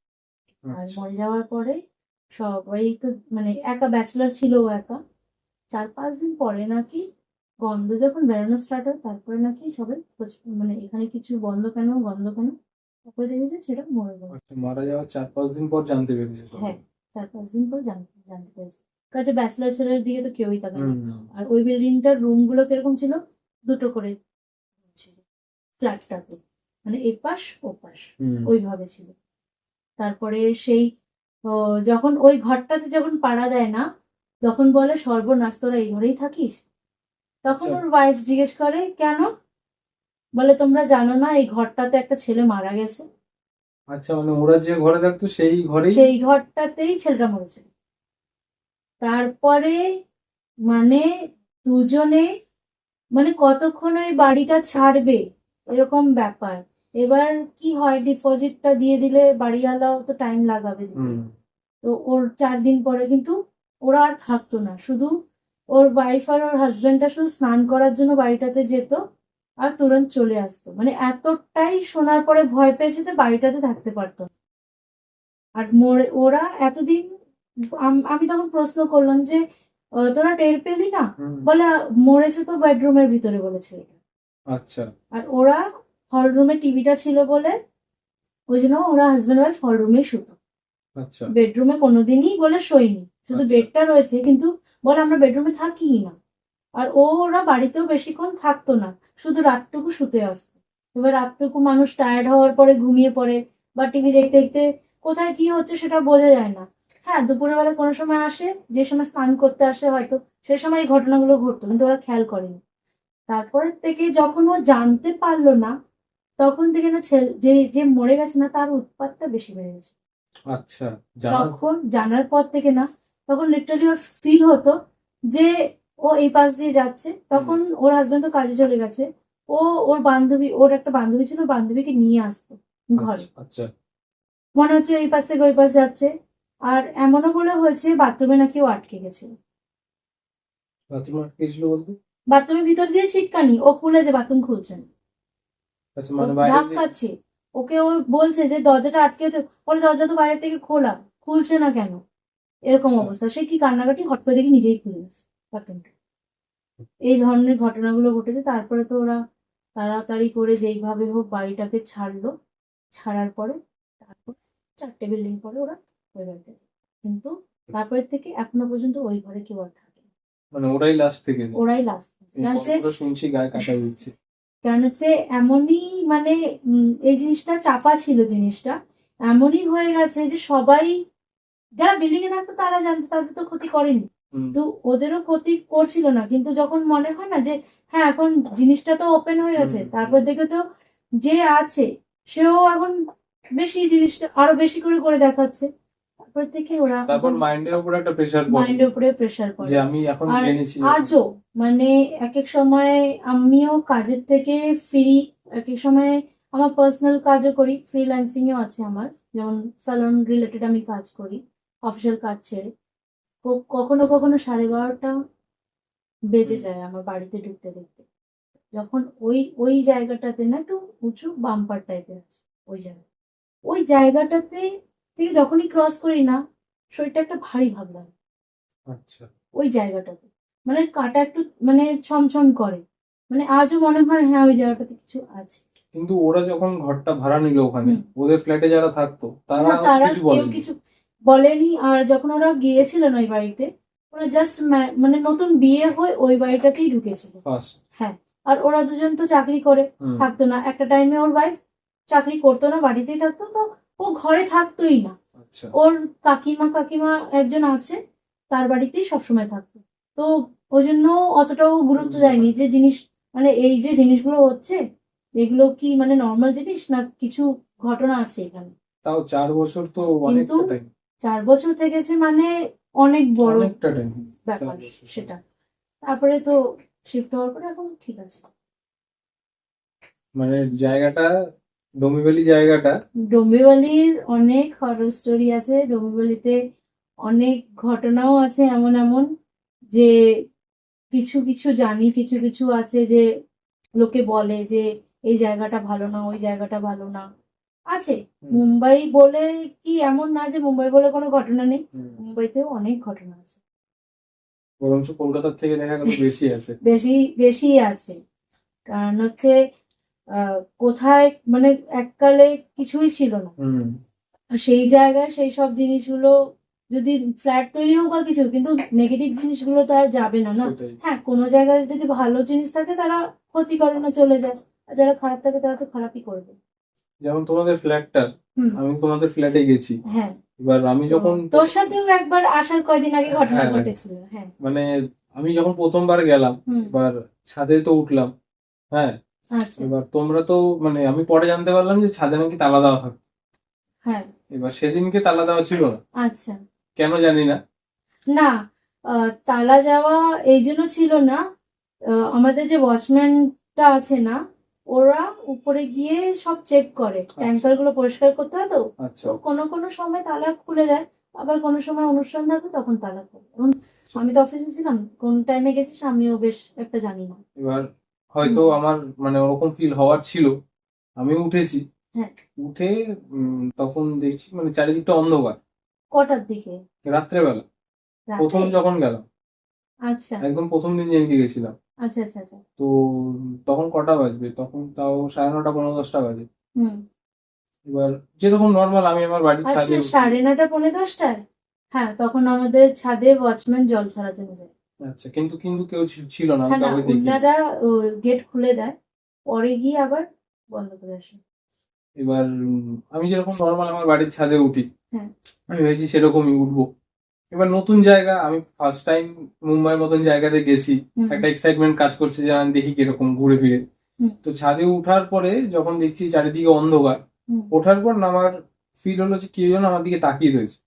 আর মরে যাওয়ার পরে সবাই তো মানে একা ব্যাচেলার ছিল, ও একা। 4-5 দিন পরে নাকি গন্ধ যখন বেরোনো স্টার্ট হয়, তারপরে নাকি সবাই মানে এখানে কিছু গন্ধ কেন গন্ধ কেন, তারপরে দেখেছে সেটা মরে গেছে। মারা যাওয়ার 4-5 দিন পর জানতে পেরেছি। হ্যাঁ, 4-5 দিন পর জানতে পেরেছে। কাজে ব্যাচেলার ছেলের দিকে তো কেউই তাকায় না। আর ওই বিল্ডিংটার রুম গুলো কিরকম ছিল, দুটো করে ছিল ফ্ল্যাটটাতে, মানে এপাশ ওপাশ ওইভাবে ছিল। তারপরে সেই যখন ওই ঘরটাতে যখন পাড়া দেয় না, তখন বলে সর্বনাশ তোরা এই ঘরেই থাকিস। তখন ওর ওয়াইফ জিজ্ঞেস করে কেন? বলে তোমরা জানো না এই ঘরটাতে একটা ছেলে মারা গেছে? আচ্ছা, মানে ওরা যে ঘরে থাকতো সেই ঘরটাতেই ছেলেটা মরেছে। তারপরে মানে দুজনে মানে কতক্ষণ ওই বাড়িটা ছাড়বে এরকম ব্যাপার। এবার কি হয়, ডিপোজিটটা দিয়ে দিলে বাড়িওয়ালাও তো টাইম লাগাবে দিতে। তো ওর 4 দিন পরে কিন্তু ওরা আর থাকতো না, শুধু ওর ওয়াইফ আর ওর হাজবেন্ডটা শুধু স্নান করার জন্য বাড়িটাতে যেত আর তুরন্ত চলে আসতো। মানে এতটাই শোনার পরে ভয় পেয়েছে যে বাড়িটাতে থাকতে পারতো না। আর ওরা এতদিন আমি তখন প্রশ্ন করলাম যে তোরা টের পেলি না? বলে মরেছে তো বেডরুমের ভিতরে বলেছে এটা। আচ্ছা। আর ওরা হল রুমে টিভিটা ছিল বলে ওই জন্য ওরা হাজবেন্ড ওয়াইফ হল রুমেই শুতো। আচ্ছা। বেডরুমে কোনোদিনই বলে শোয়নি, শুধু বেডটা রয়েছে, কিন্তু বলে আমরা বেডরুমে থাকি না। আর ওরা বাড়িতেও বেশিক্ষণ থাকতো না, শুধু রাতটুকু শুতে আসতো। এবার রাতটুকু মানুষ টায়ার্ড হওয়ার পরে ঘুমিয়ে পড়ে, বা টিভি দেখতে দেখতে কোথায় কি হচ্ছে সেটা বোঝা যায় না। হ্যাঁ, দুপুরের বেলা কোনো সময় আসে, যে সময় স্নান করতে আসে হয়তো সেই সময় এই ঘটনাগুলো ঘটতো, কিন্তু ওরা খেয়াল করেনি। তারপরের থেকে যখন ও জানতে পারলো না, তখন থেকে না যে যে মরে গেছে না তার উৎপাতটা বেশি বেড়ে গেছে। আচ্ছা। তখন জানার পর থেকে না, তখন লিটারালি ওর ফিল হতো যে ও এই পাশ দিয়ে যাচ্ছে, তখন ওর হাজবেন্ড তো কাজে চলে গেছে, ও ওর একটা বান্ধবী ছিল, বান্ধবীকে নিয়ে আসতো ঘরে। আচ্ছা। মনে হচ্ছে এই পাশ থেকে ওই পাশ যাচ্ছে। আর এমনও বলে হয়েছে বাথরুমে নাকি ও আটকে গেছিল। বাথরুমে আটকে গেছিল বলতে? বাথরুমের ভিতর দিয়ে ছিটকানি, ও খুলেছে, বাথরুম খুলছে না, আচ্ছা, মানে বাইরে ধাক্কাচ্ছে ওকে। ও বলছে যে দরজাটা আটকে আছে, বলে দরজা তো বাইরে থেকে খোলা, খুলছে না কেন? এরকম অবস্থা। সে কি কান্নাকাটি, হট করে দেখি নিজেই খুলে গেছে বাথরুমটা। এই ধরনের ঘটনাগুলো ঘটেছে। তারপরে তো ওরা তাড়াতাড়ি করে যেইভাবে হোক বাড়িটাকে ছাড়লো। ছাড়ার পরে তারপর 4টে বিল্ডিং পরে ওরা ওই বাড়িতে যায়। কিন্তু তারপরে থেকে এখনো পর্যন্ত ওই ঘরে কেউ আর থাকে না। মানে ওরাই লাস্ট থেকে? ওরাই লাস্ট। শুনছি গায়ে কাটা দিচ্ছে। কারণ হচ্ছে এমনই মানে এই জিনিসটা চাপা ছিল, জিনিসটা এমনই হয়ে গেছে যে সবাই যারা বিল্ডিং এ থাকতো তারা জানতো, তাদের তো ক্ষতি করেনি, তো ওদেরও ক্ষতি করছিল না। কিন্তু যখন মনে হয় না যে হ্যাঁ এখন জিনিসটা তো ওপেন হয়ে গেছে, তারপর দেখে তো যে আছে সেও এখন বেশি জিনিসটা আরো বেশি করে করে দেখাচ্ছে। তারপর থেকে ওরা তারপর মাইন্ডের উপরে একটা প্রেসার পড়ে, মাইন্ডের উপরে প্রেসার পড়ে। যে আমি এখন জেনেছি। আজও মানে এক এক সময় আমিও কাজের থেকে ফিরি, এক এক সময় আমার পার্সোনাল কাজও করি, ফ্রিল্যান্সিং এও আছে আমার, যেমন স্যালন রিলেটেড আমি কাজ করি অফিসিয়াল কাজ ছেড়ে। কখনো কখনো 12:30 বেজে যায় আমার বাড়িতে ঢুকতে দেখতে। যখন ওই জায়গাটাতে না একটু উঁচু বাম্পার টাইপের আছে, ওই জায়গাটাতে থেকে যখনই ক্রস করি না, শরীরটা একটা ভারী ভাব লাগে। আচ্ছা। ওই জায়গাটাতে মানে কাটা একটু মানে ছমছম করে, মানে আজও মনে হয় হ্যাঁ ওই জায়গাটাতে কিছু আছে। কিন্তু ওরা যখন ঘরটা ভাড়া নিল ওখানে, হুম। ওদের ফ্ল্যাটে যারা থাকতো তারা না, তারা কিছু কেউ বলেনি। কিছু বলেনি। আর যখন ওরা গিয়েছিলেন ওই বাড়িতে, ওরা জাস্ট মানে নতুন বিয়ে হয়ে ওই বাড়িটাতেই ঢুকেছিল। ফার্স্ট। হ্যাঁ। আর ওরা দুজন তো চাকরি করে থাকতো না, একটা টাইমে ওর ওয়াইফ চাকরি করতো না, বাড়িতেই থাকতো, তো ও ঘরে থাকতোই না। আচ্ছা। ওর কাকিমা একজন আছে, তার বাড়িতেই সবসময় থাকতো। তো ওই জন্য অতটাও গুরুত্ব বুঝতে দেয়নি যে জিনিস, মানে এই যে জিনিসগুলো হচ্ছে এগুলো কি মানে নর্মাল জিনিস না কিছু ঘটনা আছে এখানে। তাও 4 বছর তো কিন্তু অনেকটা টাইম। 4 বছর থেকেছে মানে অনেক বড় অনেকটা টাইম। ব্যাপার 4 বছর। সেটা। তারপরে তো শিফট হওয়ার পরে এখন ঠিক আছে। মানে জায়গাটা, ডোমিভ্যালি জায়গাটা। ডোম্বিওয়ালির অনেক হরর স্টোরি আছে, ডোম্বিওয়ালিতে অনেক ঘটনাও আছে এমন এমন যে কিছু কিছু জানি, কিছু কিছু আছে যে লোকে বলে যে এই জায়গাটা ভালো না, ওই জায়গাটা ভালো না। আছে। মুম্বাই বলে কি এমন না যে মুম্বাই বলে কোনো ঘটনা নেই, মুম্বাইতেও অনেক ঘটনা আছে। বরঞ্চ কলকাতার থেকে দেখা গেল বেশি আছে। বেশি বেশি আছে। কারণ হচ্ছে কোথায় মানে এককালে কিছুই ছিল না, আর সেই জায়গায় সেই সব জিনিসগুলো যদি ফ্ল্যাট তৈরি হোক বা কিছু, কিন্তু নেগেটিভ জিনিসগুলো তো আর যাবে না না। সেটাই। হ্যাঁ, কোনো জায়গায় যদি ভালো জিনিস থাকে তারা ক্ষতি করে না, চলে যায়। আর যারা খারাপ থাকে তারা তো খারাপই করবে। যেমন তোমাদের ফ্ল্যাটটা, হুম। আমি তোমাদের ফ্ল্যাটে গেছি। হ্যাঁ। এবার আমি যখন তোর সাথেও একবার আসার কয়দিন আগে ঘটনা হ্যাঁ, ঘটেছিল। হ্যাঁ। মানে আমি যখন প্রথমবার গেলাম, হুম। এবার ছাদে তো উঠলাম। হ্যাঁ। আচ্ছা। এবার তোমরা তো মানে আমি পরে জানতে পারলাম যে ছাদে নাকি তালা দেওয়া থাকে। হ্যাঁ। এবার সেদিনকে তালা দেওয়া ছিল না, আচ্ছা। কেন জানি না। না, তালা যাওয়া এই জন্য ছিল না। আমাদের যে ওয়াচম্যানটা আছে না, ওরা উপরে গিয়ে সব চেক করে, ট্যাঙ্কার গুলো পরিষ্কার করতে হয় তো। আচ্ছা। তো কোনো কোনো সময় তালা খুলে দেয়, আবার কোনো সময় অনুষ্ঠান থাকে তখন তালা খুলে। এখন আমি তো অফিসে ছিলাম, কোন টাইমে গেছিস আমিও বেশ একটা জানি না। এবার হয়তো আমার মানে ওরকম ফিল হওয়ার ছিল। আমি উঠেছি। হ্যাঁ। উঠে তখন দেখছি মানে চারিদিকটা অন্ধকার। কটার দিকে? রাত্রেবেলা রাতে? প্রথম যখন গেলাম, আচ্ছা একদম প্রথম দিন যেদিনকে গেছিলাম। আচ্ছা আচ্ছা আচ্ছা। তো তখন কটা বাজবে, তখন তাও 9:30 9:10 বাজে। হুম। এবার যেরকম নর্মাল আমি আমার বাড়ির আচ্ছা, ছাদে উঠি। 9:30 9:10টায়? হ্যাঁ, তখন আমাদের ছাদে ওয়াচম্যান জল ছাড়ার জন্য যায়। আচ্ছা, কিন্তু কিন্তু কেউ ছিল না, আমি হ্যাঁ, না, কাউকে দেখিনি। ওনারা গেট খুলে দেয়, পরে গিয়ে আবার বন্ধ করে আসে। এবার আমি যেরকম নর্মাল আমার বাড়ির ছাদে উঠি, হ্যাঁ। আমি ভেবেছি সেরকমই উঠবো। এবার নতুন জায়গা, আমি ফার্স্ট টাইম মুম্বাই মতন জায়গাতে গেছি, হুম। একটা এক্সাইটমেন্ট কাজ করছে যে আমি দেখি কিরকম ঘুরে ফিরে। হুম। তো ছাদে উঠার পরে যখন দেখছি চারিদিকে অন্ধকার, হুম। ওঠার পর না আমার ফিল হলো যে কেউ যেন আমার দিকে তাকিয়ে রয়েছে।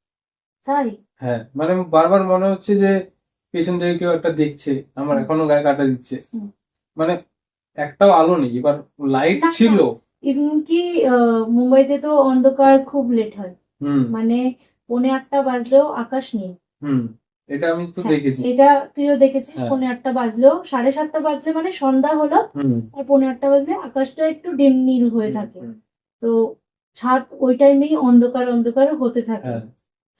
তাই? হ্যাঁ, মানে বারবার মনে হচ্ছে যে পেছন থেকে কেউ একটা দেখছে, আমার হুম। এখনো গায়ে কাটা দিচ্ছে। হুম। মানে একটাও আলো নেই, এবার লাইট না, ছিল। ইভেন কি মুম্বাইতে তো অন্ধকার খুব লেট হয়, হুম। মানে 8:45 বাজলেও আকাশ নেই। হুম। এটা আমি তো হ্যাঁ, দেখেছি। এটা তুইও দেখেছিস। হ্যাঁ। 8:45 বাজলেও 7:30 বাজলে মানে সন্ধ্যা হলো, হুম। আর 8:45 বাজলে আকাশটা একটু ডিম নীল হয়ে থাকে। হুম। তো ছাদ ওই টাইমেই অন্ধকার অন্ধকার হতে থাকে। হ্যাঁ।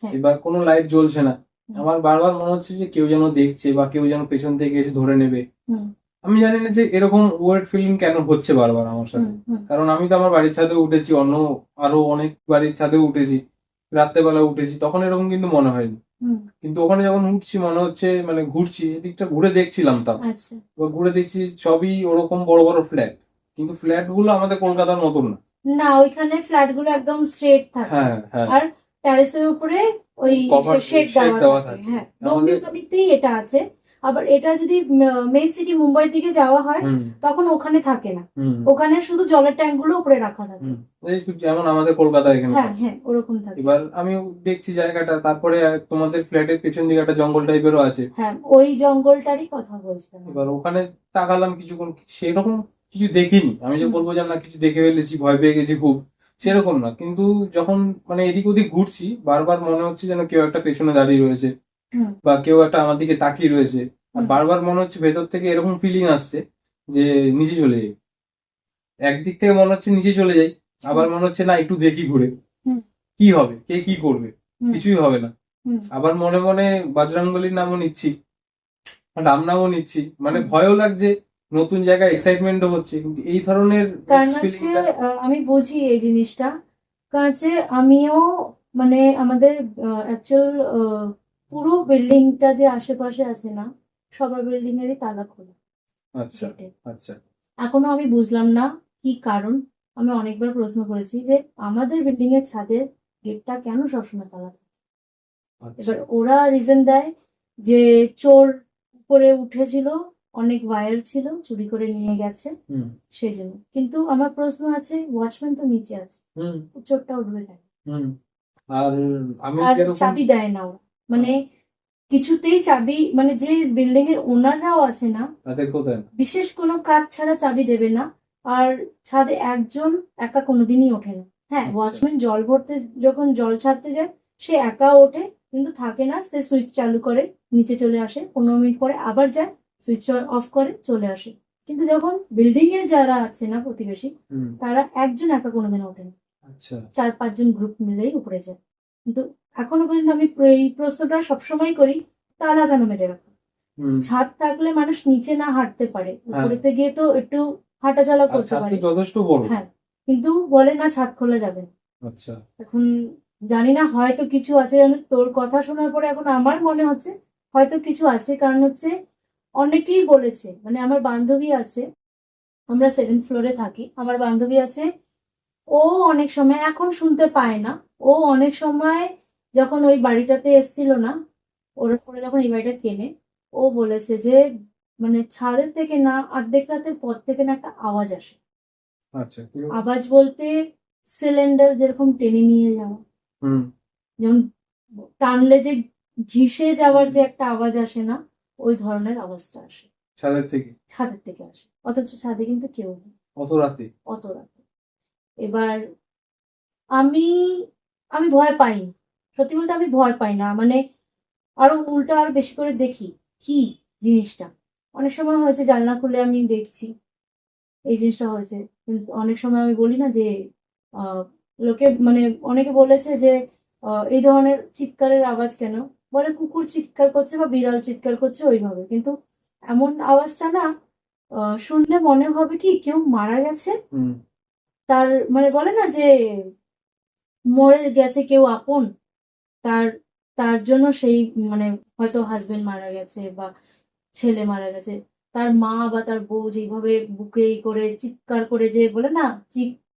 হ্যাঁ। এবার কোনো লাইট জ্বলছে না, হুম। আমার বারবার মনে হচ্ছে যে কেউ যেন দেখছে বা কেউ যেন পেছন থেকে এসে ধরে নেবে। হুম। আমি জানি না যে এরকম ওয়েট ফিলিং কেন হচ্ছে বারবার আমার সাথে। হুম। হুম। কারণ আমি তো আমার বাড়ির ছাদে উঠেছি, আরো অনেক বাড়ির ছাদে উঠেছি, রাত্রেবেলা উঠেছি, তখন এরকম কিন্তু মনে হয়নি। হুম। কিন্তু ওখানে যখন উঠছি মনে হচ্ছে মানে ঘুরছি এদিকটা ঘুরে দেখছিলাম, তাও আচ্ছা। এবার ঘুরে দেখছি সবই ওরকম বড় বড় ফ্ল্যাট, কিন্তু ফ্ল্যাট গুলো আমাদের কলকাতার মতন না। না, ওইখানে ফ্ল্যাট গুলো একদম স্ট্রেট থাকে। হ্যাঁ, হ্যাঁ। আর টেরেসের উপরে ওই Cover শেড shade দেওয়া দেওয়া থাকে। থাকে। হ্যাঁ, আমাদের ডোম্বিওয়ালিতেই এটা আছে। আবার এটা যদি মেইন সিটি মুম্বাই দিকে যাওয়া হয় হুম। তখন ওখানে থাকে না, হুম। ওখানে শুধু জলের ট্যাঙ্ক গুলো উপরে রাখা থাকে। হুম। এই যেমন আমাদের কলকাতায় এখানে হ্যাঁ থাকে। হ্যাঁ, ওরকম থাকে। এবার আমি দেখছি জায়গাটা, তারপরে তোমাদের ফ্ল্যাটের পেছন দিকে একটা জঙ্গল টাইপেরও আছে। হ্যাঁ, ওই জঙ্গলটারই কথা বলছিলাম। এবার ওখানে তাকালাম কিছুক্ষণ, সেরকম কিছু দেখিনি। আমি যে হুম। বলবো যে না কিছু দেখে ফেলেছি, ভয় পেয়ে গেছি খুব, সেরকম না। কিন্তু যখন মানে এদিক ওদিক ঘুরছি বারবার মনে হচ্ছে যেন কেউ একটা পেছনে দাঁড়িয়ে রয়েছে হুম। বা কেউ একটা আমার দিকে তাকিয়ে রয়েছে। আর হুম। বারবার মনে হচ্ছে ভেতর থেকে এরকম ফিলিং আসছে যে নিচে চলে যাই। একদিক থেকে মনে হচ্ছে নিচে চলে যাই, আবার মনে হচ্ছে না একটু দেখি ঘুরে হুম। কি হবে, কে কি করবে, হুম। কিছুই হবে না। হুম। আবার মনে মনে বজরংবলীর নামও নিচ্ছি, রাম নামও নিচ্ছি, মানে ভয়ও লাগছে নতুন জায়গায় এক্সাইটমেন্টও হচ্ছে, কিন্তু এই ধরনের কারণ হচ্ছে ফিলিংটা আমি বুঝি এই জিনিসটা। কারণ হচ্ছে আমিও মানে আমাদের অ্যাকচুয়াল পুরো বিল্ডিংটা যে আশেপাশে আছে না, সবার বিল্ডিং এরই তালা খোলা আচ্ছা গেটে। আচ্ছা এখনো আমি বুঝলাম না কি কারণ। আমি অনেকবার প্রশ্ন করেছি যে আমাদের বিল্ডিং এর ছাদের গেটটা কেন সবসময় তালা থাকে। আচ্ছা এবার ওরা রিজন দেয় যে চোর উপরে উঠেছিল, অনেক ওয়্যার ছিল, চুরি করে নিয়ে গেছে হুম সেই জন্য। কিন্তু আমার প্রশ্ন আছে, ওয়াচম্যান তো নিচে আছে, হুম তো চোরটা উঠবে কেন? হুম আর আমি আর যেরকম চাবি দেয় না ওরা, মানে কিছুতেই চাবি, মানে যে বিল্ডিং এর ওনাররাও আছে না, তাদের কোথায় বিশেষ কোনো কাজ ছাড়া চাবি দেবে না। আর ছাদে একজন একা কোনোদিনই ওঠে না। হ্যাঁ, আচ্ছা। ওয়াচম্যান জল ভরতে যখন জল ছাড়তে যায় সে একা ওঠে, কিন্তু থাকে না, সে সুইচ চালু করে নিচে চলে আসে, 15 মিনিট পরে আবার যায়, সুইচ অফ করে চলে আসে। কিন্তু যখন বিল্ডিং এ যারা আছে না প্রতিবেশী, হুম তারা একজন একা কোনোদিন ওঠে না, আচ্ছা 4-5 জন গ্রুপ মিলেই উপরে যায়। কিন্তু এখনো পর্যন্ত আমি এই প্রশ্নটা সবসময় করি, তালা কেন মেরে রাখো? হুম ছাদ থাকলে মানুষ নিচে না হাঁটতে পারে, হ্যাঁ। উপরেতে গিয়ে তো একটু হাঁটাচলা আর করতে ছাদ পারে। তো যথেষ্ট বড়। হ্যাঁ, কিন্তু বলে না ছাদ খোলা যাবে না। আচ্ছা এখন জানি না, হয়তো কিছু আছে, জানো তোর কথা শোনার পরে এখন আমার মনে হচ্ছে হয়তো কিছু আছে। কারণ হচ্ছে অনেকেই বলেছে, মানে আমার বান্ধবী আছে, আমরা 7th ফ্লোরে থাকি, আমার বান্ধবী আছে, ও অনেক সময় এখন শুনতে পায় না, ও অনেক সময় যখন ওই বাড়িটাতে এসছিল না, ওর পরে যখন এই বাড়িটা কেনে, ও বলেছে যে মানে ছাদের থেকে না অর্ধেক রাতের পর থেকে না একটা আওয়াজ আসে। আচ্ছা কি আওয়াজ বলতে সিলিন্ডার যেরকম টেনে নিয়ে যাওয়া, হুম যেমন টানলে যে ঘিসে যাওয়ার যে একটা আওয়াজ আসে না, ওই ধরনের আওয়াজটা আসে, ছাদের থেকে ছাদের থেকে আসে। অথচ ছাদে কিন্তু কেউ নেই অত রাতে? অত রাতে। এবার আমি আমি ভয় পাইনি, সত্যি বলতে আমি ভয় পাই না, মানে আরো উল্টো আরো বেশি করে দেখি কি জিনিসটা। অনেক সময় হয়েছে জানলা খুলে আমি দেখছি এই জিনিসটা হয়েছে, কিন্তু অনেক সময় আমি বলি না যে আহ, লোকে মানে অনেকে বলেছে যে এই ধরনের চিৎকারের আওয়াজ কেন, বলে কুকুর চিৎকার করছে বা বিড়াল চিৎকার করছে ওইভাবে, কিন্তু এমন আওয়াজটা না শুনলে মনে হবে কি কেউ মারা গেছে। হুম তার মানে বলে না যে মরে গেছে কেউ আপন, তার তার জন্য সেই মানে হয়তো হাজবেন্ড মারা গেছে বা ছেলে মারা গেছে, তার মা বা তার বউ যেইভাবে বুকে করে চিৎকার করে, যে বলে না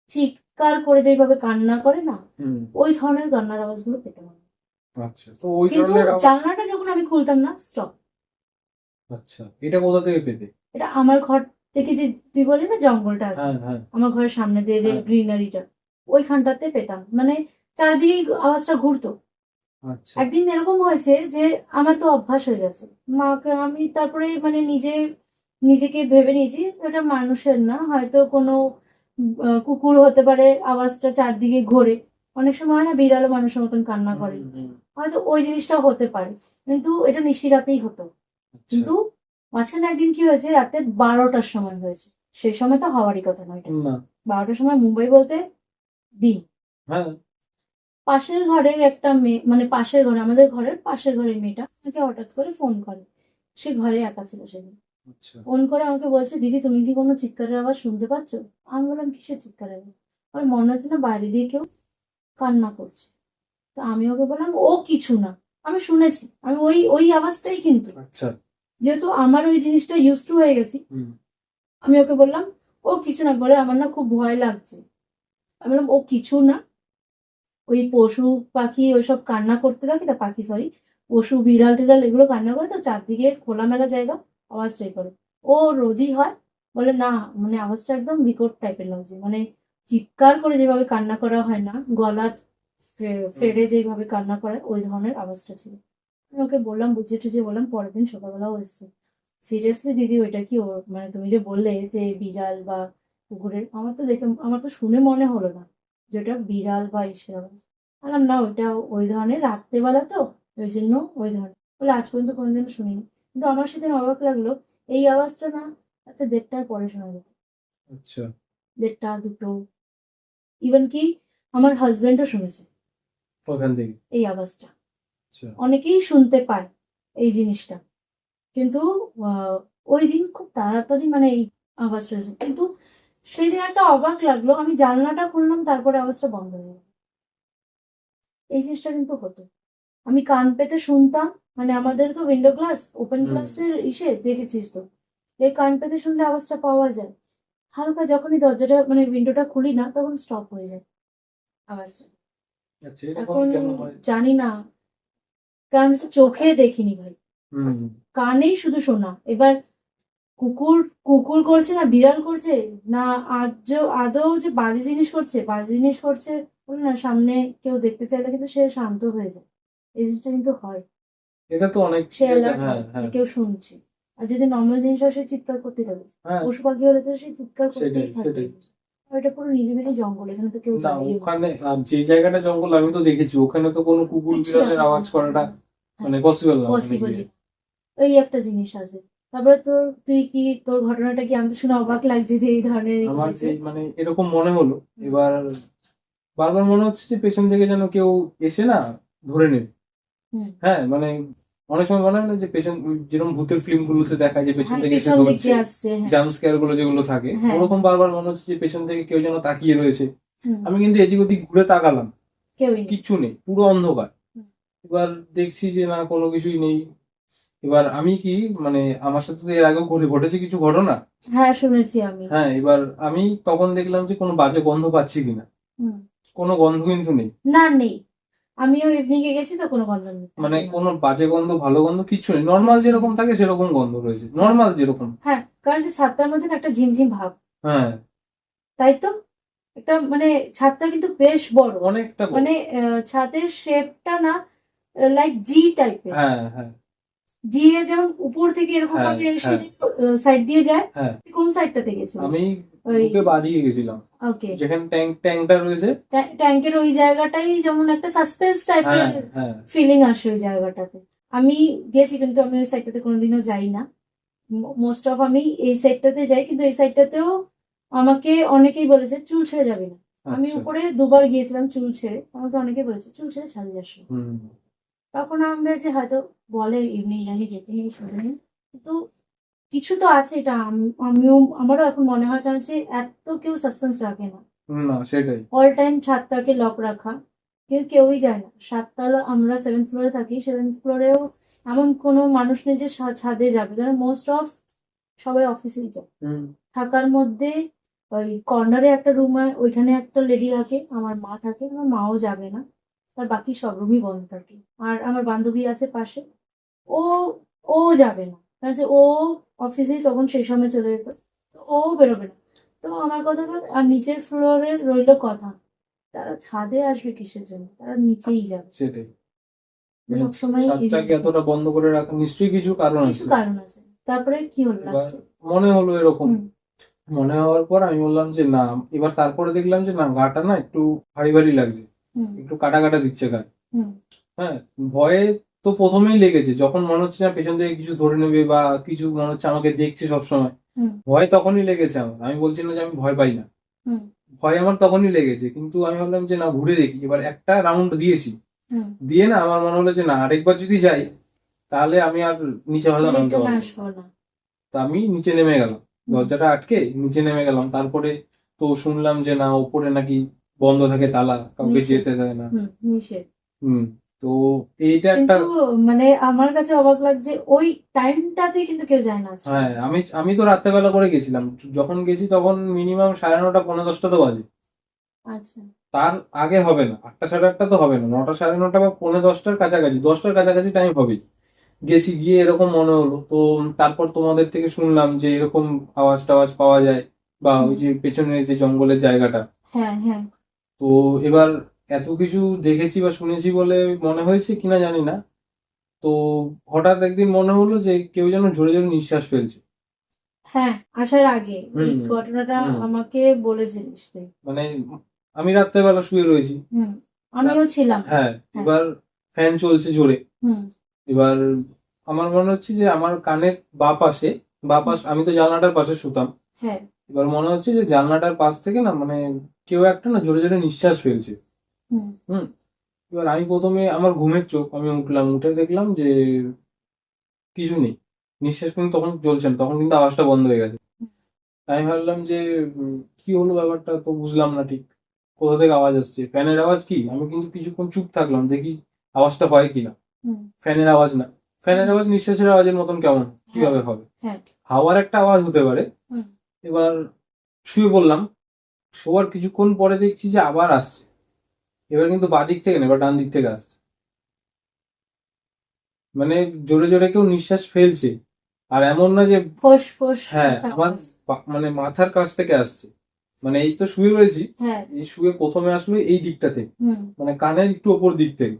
চিৎকার করে যেইভাবে কান্না করে না, হুম ওই ধরনের কান্নার আওয়াজগুলো পেতাম আমি। আচ্ছা, তো ওই কিন্তু ধরনের আওয়াজ। জানলাটা যখন আমি খুলতাম না, স্টপ। আচ্ছা, এটা কোথা থেকে পেতে? এটা আমার ঘর থেকে, যে তুই বলি না জঙ্গলটা আছে, হ্যাঁ হ্যাঁ আমার ঘরের সামনে দিয়ে যে হ্যাঁ। গ্রিনারিটা, ওইখানটাতে পেতাম, মানে চারিদিকে আওয়াজটা ঘুরতো। আচ্ছা একদিন এরকম হয়েছে যে আমার তো অভ্যাস হয়ে গেছে, মাকে আমি তারপরে মানে নিজেকে ভেবে নিয়েছি এটা মানুষের না, হয়তো কোনো কুকুর হতে পারে, আওয়াজটা চারদিকে ঘোরে। অনেক সময় হয় না বিড়ালও মানুষের মতন কান্না করে, হয়তো ওই জিনিসটা হতে পারে, কিন্তু এটা নিশিরাতেই হতো। আচ্ছা কিন্তু মাঝখানে একদিন কি হয়েছে, রাতে 12টার সময় হয়েছে, সেই সময় তো হওয়ারই কথা নয় এটা। না 12টার সময় মুম্বাই বলতে দিন, হ্যাঁ পাশের ঘরের একটা মেয়ে, মানে পাশের ঘরে, আমাদের ঘরের পাশের ঘরের মেয়েটা আমাকে হঠাৎ করে ফোন করে। সে ঘরে একা ছিল সেদিন, আচ্ছা ফোন করে আমাকে বলছে, দিদি তুমি কি কোনো চিৎকারের আওয়াজ শুনতে পাচ্ছ? আমি বললাম কিসের চিৎকারের আওয়াজ? আমার মনে হচ্ছে না বাইরে দিয়ে কেউ কান্না করছে। তো আমি ওকে বললাম ও কিছু না, আমি শুনেছি, আমি ওই ওই আওয়াজটাই, কিন্তু আচ্ছা যেহেতু আমার ওই জিনিসটা ইউজ টু হয়ে গেছি, হুম আমি ওকে বললাম ও কিছু না, বলে আমার না খুব ভয় লাগছে। আমি বললাম ও কিছু না, ওই পশু পাখি ওইসব কান্না করতে থাকে, তা পাখি সরি, পশু বিড়াল টিড়াল এগুলো কান্না করে, তো চারদিকে খোলামেলা জায়গা, আওয়াজটাই করে, ও রোজই হয়। বলে না, মানে আওয়াজটা একদম বিকট টাইপের লাগছে, মানে চিৎকার করে যেভাবে কান্না করা হয় না, গলা ফেড়ে যেভাবে কান্না করে, ওই ধরনের আওয়াজটা ছিল। আমি ওকে বললাম, বুঝিয়ে টুঝিয়ে বললাম, পরের দিন সকালবেলাও এসছে। সিরিয়াসলি দিদি ওইটা কি ওর, মানে তুমি যে বললে যে বিড়াল বা কুকুরের, আমার তো দেখে, আমার তো শুনে মনে হলো না যেটা বিড়াল বা ইসের আওয়াজ। বললাম না, ওইটা ওই ধরনের রাত্রেবেলা তো, ওই জন্য ওই ধরনের, বলে আজ পর্যন্ত কোনোদিন শুনিনি। কিন্তু আমার সেদিন অবাক লাগলো, এই আওয়াজটা না রাতে 1:30টার পরে শোনা যেত, আচ্ছা 1:30 2টো, ইভেন কি আমার হাজবেন্ডও শুনেছে ওখান থেকে। এই আওয়াজটা। আচ্ছা অনেকেই শুনতে পায় এই জিনিসটা, কিন্তু ওই দিন খুব তাড়াতাড়ি মানে এই আওয়াজটা হয়েছে। কিন্তু সেই দিন একটা অবাক লাগলো, আমি জানলাটা খুললাম, তারপরে আওয়াজটা বন্ধ হয়ে গেল। এই জিনিসটা কিন্তু হতো। আমি কান পেতে শুনতাম, মানে আমাদের তো উইন্ডো গ্লাস, ওপেন হুম। গ্লাসের ইসে দেখেছিস তো, এই কান পেতে শুনলে আওয়াজটা পাওয়া যায়। হালকা যখনই দরজাটা মানে উইন্ডোটা খুলি না, তখন স্টপ হয়ে যায় আওয়াজটা। আচ্ছা, এরকম এখন কেন হয়? জানি না, কারণ হচ্ছে চোখে দেখিনি ভাই, হুম। কানেই শুধু শোনা। এবার কুকুর কুকুর করছে না বিড়াল করছে, না আদৌ যে বাজে জিনিস করছে, বাজে জিনিস করছে বলে না, সামনে কেউ দেখতে চাইলে কিন্তু সে শান্ত হয়ে যায়। এই জিনিসটা কিন্তু হয়, এটা তো অনেক সে জায়গায়, অ্যালার্ট হ্যাঁ হয় যে হ্যাঁ কেউ শুনছে। আর যদি নর্মাল জিনিস হয় সে চিৎকার করতে থাকবে, হ্যাঁ, পশু পাখি হলে তো সে চিৎকার সেটাই করতেই থাকবে। সেটাই। আর এটা পুরো নিরিবিলি জঙ্গল, এখানে তো কেউ না, যায়ই না। ওখানে যে জায়গাটা জঙ্গল আমি তো দেখেছি, ওখানে তো কোনো কুকুর কিছু বিড়ালের দেখা আওয়াজ যায় না। করাটা হ্যাঁ, মানে পসিবল না ওখানে পসিবলই। গিয়ে। ওই একটা জিনিস আছে। তারপরে তোর ঘটনাটা কি? আমি তো শুনে অবাক লাগছে যে এই ধরনের আমার হয়েছে। এই মানে এরকম মনে হলো, হুম, এবার বারবার মনে হচ্ছে যে পেছন থেকে যেন কেউ এসে না ধরে নেবে। হুম। হ্যাঁ, মানে অনেক সময় মনে হয় না যে পেছন, যেরকম ভূতের ফিল্ম গুলোতে দেখায় যে পেছন হ্যাঁ, থেকে এসে পেছন দিক ধরছে, দিয়ে আসছে। হ্যাঁ, জাম্প স্কেয়ার গুলো যেগুলো থাকে, হ্যাঁ। ওরকম বারবার মনে হচ্ছে যে পেছন থেকে কেউ যেন তাকিয়ে রয়েছে। হুম, আমি কিন্তু এদিক ওদিক ঘুরে তাকালাম, কেউই নেই। কিচ্ছু নেই, পুরো অন্ধকার। হুম। এবার দেখছি যে না, কোনো কিছুই নেই। এবার আমি কি, মানে আমার সাথে তো এর আগেও ঘটেছে কিছু ঘটনা। হ্যাঁ, শুনেছি আমি। হ্যাঁ, এবার আমি তখন দেখলাম যে কোনো বাজে গন্ধ পাচ্ছি কিনা। হুম। কোনো গন্ধ কিন্তু নেই, না, নেই। আমিও ইভিনিং এ গেছি তো কোনো গন্ধ নেই, মানে থাকে না। কোনো বাজে গন্ধ ভালো গন্ধ কিচ্ছু নেই, নর্মাল কিচ্ছু যেরকম নেই। থাকে সেরকম গন্ধ রয়েছে, হ্যাঁ, নর্মাল যেরকম। হ্যাঁ, কারণ যে ছাদটার মধ্যে না একটা ঝিমঝিম ভাব, হ্যাঁ, তাই তো? একটা মানে ছাদটা কিন্তু বেশ বড়, অনেকটা বড়। মানে ছাদের শেপটা না লাইক জি টাইপের। হ্যাঁ হ্যাঁ জি এর যেমন উপর থেকে এরকম হ্যাঁ ভাবে এসে হ্যাঁ যে সাইড দিয়ে যায়। হ্যাঁ। তুই কোন সাইডটাতে গেছিলিস? আমি ওই ঢুকে বাদিয়ে গেছিলাম, ওকে, যেখানে ট্যাঙ্কটা রয়েছে। ট্যাঙ্কের ওই জায়গাটাই যেমন একটা সাসপেন্স টাইপের হ্যাঁ হ্যাঁ। ফিলিং আসে ওই জায়গাটাতে। আমি গেছি কিন্তু আমি ওই সাইডটাতে কোনোদিনও যাই না। মোস্ট অফ আমি এই সাইডটাতে যাই, কিন্তু এই সাইডটাতেও আমাকে অনেকেই বলেছে চুল ছেড়ে যাবি না। আমি আচ্ছা। উপরে দুবার গিয়েছিলাম চুল ছেড়ে, আমাকে অনেকে বলেছে চুল ছেড়ে ছাড়ে যাস না। হুম। তখন আমি ভেবেছি হয়তো বলে ইভিনিং টাইমে যেতে নেই, শুনে নিন। কিন্তু কিছু তো আছে, এটা আমিও, আমারও এখন মনে হয়, কারণ যে এত কেউ সাসপেন্স রাখে না। না, সেটাই। অল টাইম ছাদটাকে লক রাখা, কিন্তু কেউই যায় না। সাততলা, আমরা 7th ফ্লোরে থাকি, 7th ফ্লোরেও এমন কোনো মানুষ নেই যে ছাদে যাবে, কারণ মোস্ট অফ সবাই অফিসেই যায়। হুম। থাকার মধ্যে ওই কর্নারে একটা রুম, ওইখানে একটা লেডি থাকে, আমার মা থাকে, আমার মাও যাবে না। আর বাকি সব রুমই বন্ধ থাকে। আর আমার বান্ধবী আছে পাশে, ও ও যাবে না, কারণ যে ও অফিসেই তখন সেই সময় চলে যেত, তো ও বেরোবে না। তো আমার কথা হলো, আর নিচের ফ্লোরে রইলো কথা, তারা ছাদে আসবে কিসের জন্য, তারা নিচেই যাবে। সেটাই। তো সবসময় এই ছাদটাকে জিনিসটা, এতটা বন্ধ করে রাখা নিশ্চয়ই কিছু কারণ কিছু আছে। কারণ আছে। তারপরে কি হলো এবার লাস্টে? মনে হলো এরকম, হুম, মনে হওয়ার পর আমি বললাম যে না, এবার তারপরে দেখলাম যে না, গাটা না একটু ভারী ভারী লাগছে, হুম, একটু কাটা কাটা দিচ্ছে গায়ে। হুম, হ্যাঁ, ভয়ে তো প্রথমেই লেগেছে, যখন মনে হচ্ছে না পেছন থেকে কিছু ধরে নেবে বা কিছু মনে হচ্ছে আমাকে দেখছে সবসময়, হুম, ভয় তখনই লেগেছে আমার। আমি বলছি না যে আমি ভয় পাই না, হুম, ভয় আমার তখনই লেগেছে, কিন্তু আমি ভাবলাম যে না, ঘুরে দেখি। এবার একটা রাউন্ড দিয়েছি, হুম। দিয়ে না আমার মনে হলো যে না, আরেকবার যদি যাই তাহলে আমি আর নিচে হয়তো নামতে রিটার্ন পারবো না। আসবো না। তা আমি নিচে নেমে গেলাম, হুম, দরজাটা আটকে নিচে নেমে গেলাম। তারপরে তো শুনলাম যে না, ওপরে নাকি বন্ধ থাকে তালা, কাউকে নিষেধ। যেতে দেয় না। হুম, নিষেধ। হুম। তো এইটা একটা, কিন্তু মানে আমার কাছে অবাক লাগছে ওই টাইমটাতে কিন্তু কেউ যায় না আজকাল। হ্যাঁ, আমি আমি তো রাত্রেবেলা করে গেছিলাম, যখন গেছি তখন মিনিমাম 9:30 পৌনে 10টা তো বাজে। আচ্ছা। তার আগে হবে না, 8টা 8:30 তো হবে না, 9টা 9:30 বা পৌনে 10টার কাছাকাছি, 10টার কাছাকাছি টাইম হবেই। গেছি, গিয়ে এরকম মনে হলো তো। তারপর তোমাদের থেকে শুনলাম যে এরকম আওয়াজ টাওয়াজ পাওয়া যায়, বা ওই হুম, যে পেছনের যে জঙ্গলের জায়গাটা। হ্যাঁ, হ্যাঁ। তো এবার এত কিছু দেখেছি বা শুনেছি বলে মনে হয়েছে কিনা জানি না, তো হঠাৎ একদিন মনে হলো যে কেউ যেন জোরে জোরে নিঃশ্বাস ফেলছে। হ্যাঁ, আসার আগে এই হুম ঘটনাটা হুম। আমাকে বলেছিলিস তুই। মানে আমি রাত্রেবেলা শুয়ে রয়েছি। হুম, আমিও ছিলাম। হ্যাঁ, হ্যাঁ। এবার ফ্যান চলছে জোরে। হুম, এবার আমার মনে হচ্ছে যে আমার কানের বা পাশ, আমি তো জানলাটার পাশে শুতাম। হ্যাঁ। এবার মনে হচ্ছে যে জানলাটার পাশ থেকে না, মানে কেউ একটা না জোরে জোরে নিঃশ্বাস ফেলছে। হুম, হুম। এবার আমি প্রথমে, আমার ঘুমের চোখ, আমি উঠলাম, উঠে দেখলাম যে কিছু নেই। নিঃশ্বাস কিন্তু তখন চলছে না, তখন কিন্তু আওয়াজটা বন্ধ হয়ে গেছে। আমি ভাবলাম যে কি হলো ব্যাপারটা, তো বুঝলাম না ঠিক কোথা থেকে আওয়াজ আসছে। ফ্যানের আওয়াজ কি? আমি কিন্তু কিছুক্ষণ চুপ থাকলাম, দেখি আওয়াজটা হয় কিনা। হুম। ফ্যানের আওয়াজ না। ফ্যানের আওয়াজ নিঃশ্বাসের আওয়াজের মতন কেমন কিভাবে হবে? হ্যাঁ। হাওয়ার একটা আওয়াজ হতে পারে। হুম। এবার শুয়ে পড়লাম, শোয়ার কিছুক্ষণ পরে দেখছি যে আবার আসছে। এবার কিন্তু বাঁ দিক থেকে না, এবার ডান দিক থেকে আসছে। মানে জোরে জোরে কেউ নিঃশ্বাস ফেলছে, আর এমন না যে ফোঁস ফোঁস হ্যাঁ একটা আমার আওয়াজ। মানে মাথার কাছ থেকে আসছে। মানে এই তো শুয়ে রয়েছি, হ্যাঁ। এই শুয়ে প্রথমে আসলো এই দিকটা থেকে, হুম। মানে কানের একটু ওপর দিক থেকে।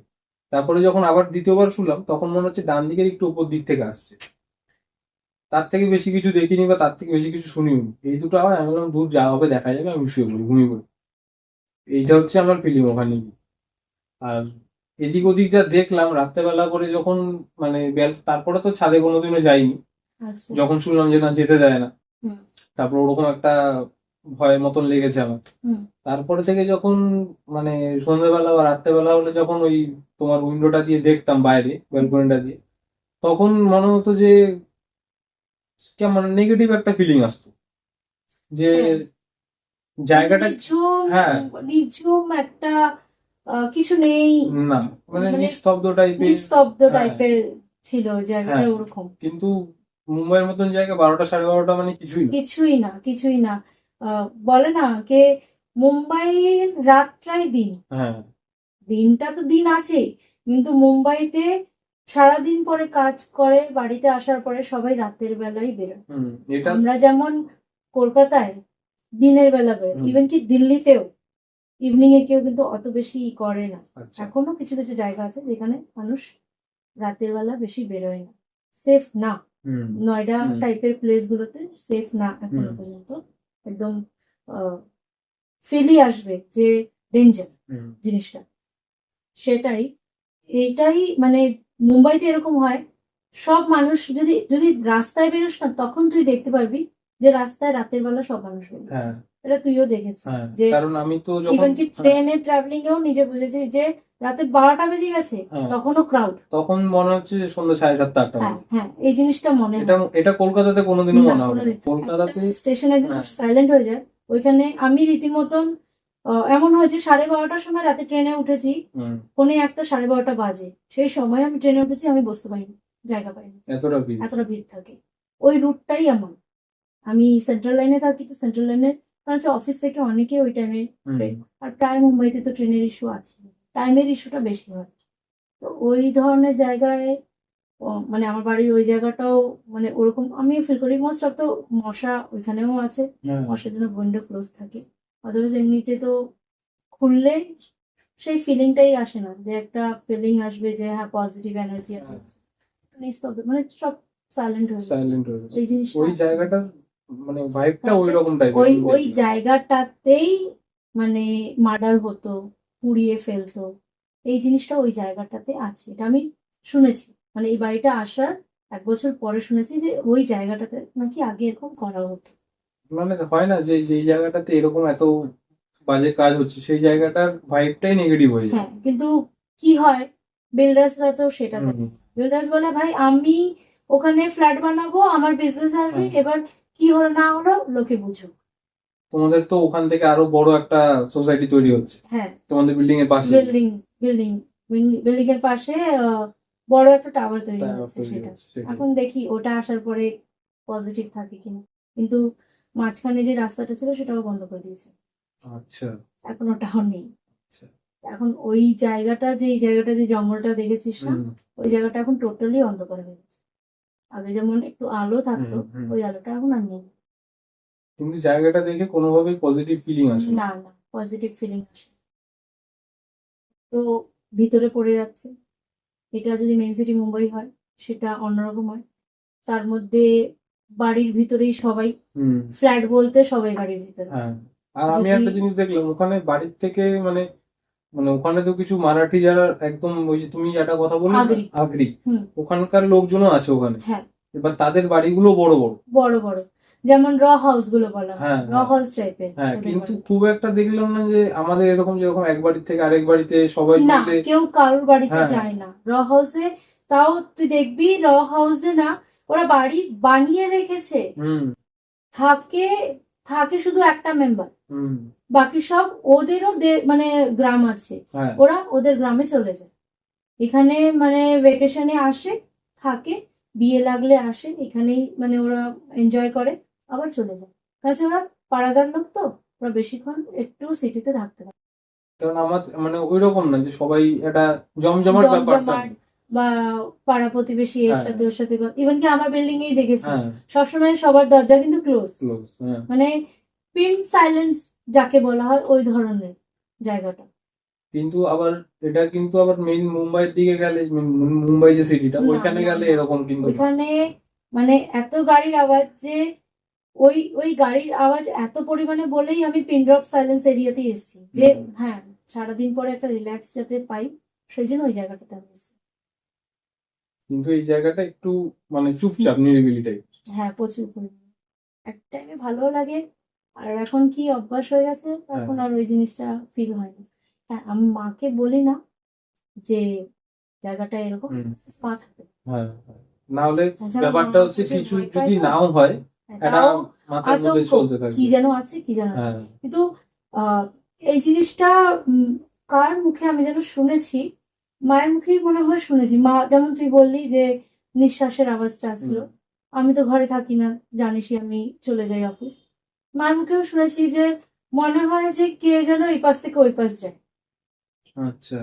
তারপরে যখন আবার দ্বিতীয়বার শুনলাম, তখন মনে হচ্ছে ডান দিকের একটু ওপর দিক থেকে আসছে। তার থেকে বেশি কিছু দেখিনি বা তার থেকে বেশি কিছু শুনিনি। এই দুটো আবার আমি বললাম দূর যা হবে দেখা যাবে, আমি শুয়ে পড়ি, ঘুমিয়ে পড়ি। এইটা হচ্ছে আমার ফিলিং ওখানে গিয়ে। আর এদিক ওদিক যা দেখলাম রাত্রেবেলা করে যখন, মানে তারপরে তো ছাদে কোনোদিনও যাইনি। আচ্ছা। যখন শুনলাম যে না যেতে দেয় না, হুম। তারপর ওরকম একটা ভয়ের মতন লেগেছে আমার। হুম। তারপরে থেকে যখন মানে সন্ধ্যেবেলা বা রাত্রেবেলা হলে যখন ওই তোমার উইন্ডোটা দিয়ে দেখতাম বাইরে, ব্যালকনিটা দিয়ে, তখন মনে হতো যে কেমন নেগেটিভ একটা ফিলিং আসতো, যে হ্যাঁ। জায়গাটা নিঝুম, হ্যাঁ নিঝুম একটা কিছু নেই, না, মানে মানে নিস্তব্ধ টাইপের। নিস্তব্ধ হ্যাঁ টাইপের ছিল জায়গাটা, হ্যাঁ, ওরকম। কিন্তু মুম্বাইয়ের মতন জায়গা 12টা 12:30 মানে কিছুই না। কিছুই না, কিছুই না। বলে না কে, মুম্বাইয়ের রাতটাই দিন। হ্যাঁ দিনটা তো দিন আছেই, কিন্তু মুম্বাইতে সারাদিন পরে কাজ করে বাড়িতে আসার পরে সবাই রাতের বেলায় বেরোয়। এটা আমরা যেমন কলকাতায় দিনের বেলা বেরোয়, হুম। ইভেন কি দিল্লিতেও ইভিনিং এ কেউ কিন্তু অত বেশি করে না। আচ্ছা। এখনো কিছু কিছু জায়গা আছে যেখানে মানুষ রাতের বেলা বেশি বেরোয় না, সেফ না। হুম নয়ডা হুম টাইপের প্লেস গুলোতে সেফ না এখনো হুম পর্যন্ত। একদম ফিলই আসবে যে ডেঞ্জার হুম জিনিসটা। সেটাই, এইটাই মানে মুম্বাইতে এরকম হয়। সব মানুষ যদি যদি রাস্তায় বেরোস না, তখন তুই দেখতে পারবি যে রাস্তায় রাতের বেলা সব মানুষ বেরোচ্ছে। হ্যাঁ এটা তুইও দেখেছিস হ্যাঁ, যে কারণ আমি তো যখন ইভেন কি ট্রেনে ট্রাভেলিং এও নিজে বুঝেছি যে রাতে 12টা বেজে গেছে, হ্যাঁ, তখনও ক্রাউড। তখন মনে হচ্ছে যে সন্ধ্যা 7:30 8টা হ্যাঁ বাজে। হ্যাঁ, এই জিনিসটা মনে এটা হয় এটা কলকাতাতে কোনোদিনও না মনে হবে না। কোনোদিন। কলকাতাতে স্টেশন একদম হ্যাঁ সাইলেন্ট হয়ে যায় ওইখানে। আমি রীতিমতন এমন হয়েছে 12:30টার সময় রাতে ট্রেনে উঠেছি, হুম, পৌনে 1টা 12:30 বাজে, সেই সময় আমি ট্রেনে উঠেছি, আমি বসতে পারিনি, জায়গা পাইনি, এতটা ভিড়। এতটা ভিড় থাকে। ওই রুটটাই এমন। আমি সেন্ট্রাল লাইনে থাকি, তো সেন্ট্রাল লাইনে কারণ হচ্ছে অফিস থেকে অনেকে ওই টাইমে হুম, ট্রেন, আর প্রায় মুম্বাইতে তো ট্রেনের ইস্যু আছে, টাইমের ইস্যুটা বেশি হয়। তো ওই ধরনের জায়গায় মানে আমার বাড়ির ওই জায়গাটাও মানে ওরকম আমি ফিল করি। মোস্ট অফ তো মশা ওইখানেও আছে, হ্যাঁ মশার জন্য উইন্ডো ক্লোজ থাকে। আদারওয়াইজ এমনিতে তো খুললে সেই ফিলিংটাই আসে না, যে একটা ফিলিং আসবে যে হ্যাঁ পজিটিভ এনার্জি আছে। নিস্তব্ধ, মানে সব সাইলেন্ট হয়ে যায়। সাইলেন্ট হয়ে গেছে। এই জিনিসটা ওই আছে। জায়গাটার মানে ভাইবটা হচ্ছে ওই রকম টাইপের। ওই ওই জায়গাটাতেই মানে মার্ডার হতো, পুড়িয়ে ফেলতো, এই জিনিসটা ওই জায়গাটাতে আছে। এটা আমি শুনেছি, মানে এই বাড়িটা আসার 1 বছর পরে শুনেছি যে ওই জায়গাটাতে নাকি আগে এরকম করা হতো। মানে হয় না যে যেই জায়গাটাতে এরকম এত বাজে কাজ হচ্ছে, সেই জায়গাটার ভাইবটাই নেগেটিভ হয়ে যায়। হ্যাঁ, কিন্তু কি হয়, বিল্ডার্সরা তো সেটা হুম, দেখে। বিল্ডার্স বলে ভাই আমি ওখানে ফ্ল্যাট বানাবো, আমার বিজনেস আসবে, হ্যাঁ। এবার কি হলো না হলো লোকে বুঝুক। তোমাদের তো ওখান থেকে আরো বড় একটা সোসাইটি তৈরি হচ্ছে হ্যাঁ, তোমাদের বিল্ডিং এর পাশে। বিল্ডিং বিল্ডিং বিল্ডিং এর পাশে বড় একটা টাওয়ার তৈরি হচ্ছে। সেটা এখন দেখি ওটা আসার পরে পজিটিভ থাকে কিনা। কিন্তু মাঝখানে যে রাস্তাটা ছিল সেটাও বন্ধ করে দিয়েছে, আচ্ছা এখন ওটাও নেই। আচ্ছা। এখন ওই জায়গাটা, যে এই জায়গাটা যে জঙ্গলটা দেখেছিস না, হুম, ওই জায়গাটা এখন টোটালি অন্ধকার হয়ে গেছে। আগে যেমন একটু আলো থাকতো, হুম, হুম। ওই আলোটা এখন আর নেই। কিন্তু জায়গাটা দেখে কোনোভাবেই পজিটিভ ফিলিং আসে না। না না, পজিটিভ ফিলিং আসে না। তো ভিতরে পড়ে যাচ্ছে। এটা যদি মেন সিটি মুম্বাই হয় সেটা অন্যরকম হয়। তার মধ্যে বাড়ির ভিতরেই সবাই, হুম, ফ্ল্যাট বলতে সবাই বাড়ির ভিতরে। হ্যাঁ। আর আমি যদি একটা জিনিস দেখলাম ওখানে বাড়ির থেকে মানে মানে ওখানে তো কিছু মারাঠি যারা একদম ওই যে তুমি একটা কথা বললে না, আগ্রি। আগ্রি, হুম। ওখানকার লোকজনও আছে ওখানে। হ্যাঁ, এবার তাদের বাড়িগুলো বড় বড়। বড় বড়, যেমন র হাউস গুলো বলা হয়, হ্যাঁ র হ্যাঁ হাউস টাইপের। হ্যাঁ, কিন্তু খুব একটা দেখলাম না যে আমাদের এরকম যেরকম এক বাড়ি থেকে আরেক বাড়িতে সবাই না, মিলে। কেউ কারোর বাড়িতে হ্যাঁ যায় না র হাউসে। তাও তুই দেখবি র হাউসে না, ওরা বাড়ি বানিয়ে রেখেছে, হুম থাকে থাকে শুধু একটা মেম্বার, হুম বাকি সব ওদেরও মানে গ্রাম আছে, হ্যাঁ ওরা ওদের গ্রামে চলে যায়। এখানে মানে ভেকেশনে আসে, থাকে, বিয়ে লাগলে আসে, এখানেই মানে ওরা এনজয় করে, আবার চলে যায়। কাছে ওরা পাড়াগার লোক তো, ওরা বেশিক্ষণ একটু সিটিতে থাকতে পারে। কারণ আমার মানে ওই রকম না যে সবাই একটা জমজমাট ব্যাপারটা জমজমাট বা পাড়া প্রতিবেশী এর হ্যাঁ সাথে ওর সাথে, ইভেন কি আমার বিল্ডিং এই দেখেছি হ্যাঁ সবসময় সবার দরজা কিন্তু ক্লোজ, ক্লোজ হ্যাঁ। মানে পিন সাইলেন্স যাকে বলা হয় ওই ধরনের জায়গাটা। কিন্তু আবার এটা কিন্তু আবার মেইন মুম্বাইয়ের দিকে গেলে মুম্বাই যে সিটিটা না, ওইখানে না, গেলে না। এরকম কিন্তু না। ওইখানে মানে এত গাড়ির আওয়াজ যে ওই ওই গাড়ির আওয়াজ এত পরিমাণে বলেই আমি পিন ড্রপ সাইলেন্স এরিয়াতে এসেছি, যে হ্যাঁ সারাদিন পরে একটা রিল্যাক্স যাতে পাই, সেই জন্য ওই জায়গাটাতে আমি এসেছি। কিন্তু এই জায়গাটা একটু মানে চুপচাপ নিরিবিলি টাইপ। হ্যাঁ, প্রচুর পরিমাণে এক টাইমে ভালো লাগে, আর এখন কি অভ্যাস হয়ে গেছে, এখন আর ওই জিনিসটা ফিল হয় না। হ্যাঁ, আমি মাকে বলি না যে জায়গাটা এরকম, মা থাকে। হ্যাঁ হ্যাঁ। না হলে তাছাড়া ব্যাপারটা মা হচ্ছে প্রচুর কিছু ভয় পায় যদি তো। নাও হয় হ্যাঁ, এটা তাও মাথার মধ্যে আতঙ্ক, চলতে কি থাকবে। যেন আছে কি যেন আছে। হ্যাঁ কিন্তু আহ, এই জিনিসটা কার মুখে আমি যেন শুনেছি, মায়ের মুখেই মনে হয় শুনেছি। মা যেমন তুই বললি যে নিঃশ্বাসের আওয়াজটা আসলো, হুম, আমি তো ঘরে থাকি না, জানিসই আমি চলে যাই অফিস। মার মুখেও শুনেছি যে মনে হয় যে কে যেন এই পাশ থেকে ওই পাশ যায়। আচ্ছা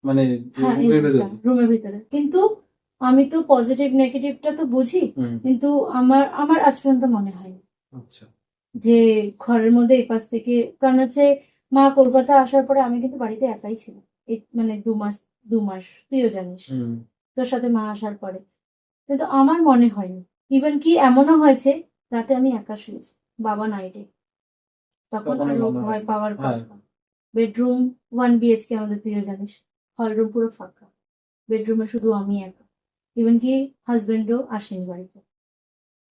মানে হ্যাঁ, এই রুমের জিনিসটা ভেতরে। রুমের ভিতরে, কিন্তু আমি তো পজিটিভ নেগেটিভটা তো বুঝি, হুম কিন্তু আমার আমার আজ পর্যন্ত মনে হয়নি আচ্ছা যে ঘরের মধ্যে এপাশ থেকে, কারণ হচ্ছে মা কলকাতা আসার পরে আমি কিন্তু বাড়িতে একাই ছিলাম, এই মানে 2 মাস তুইও জানিস, হুম তোর সাথে মা আসার পরে। কিন্তু আমার মনে হয়নি, ইভেন কি এমনও হয়েছে রাতে আমি একা শুয়েছি, বাবা নাইটে, তখন তখনও আরো মনে হয় ভয় পাওয়ার হ্যাঁ কথা। বেডরুম 1 BHK আমাদের, তুইও জানিস, হলরুম পুরো ফাঁকা, বেডরুমে শুধু আমি একা, ইভেন কি হাজবেন্ডও আসেনি বাড়িতে।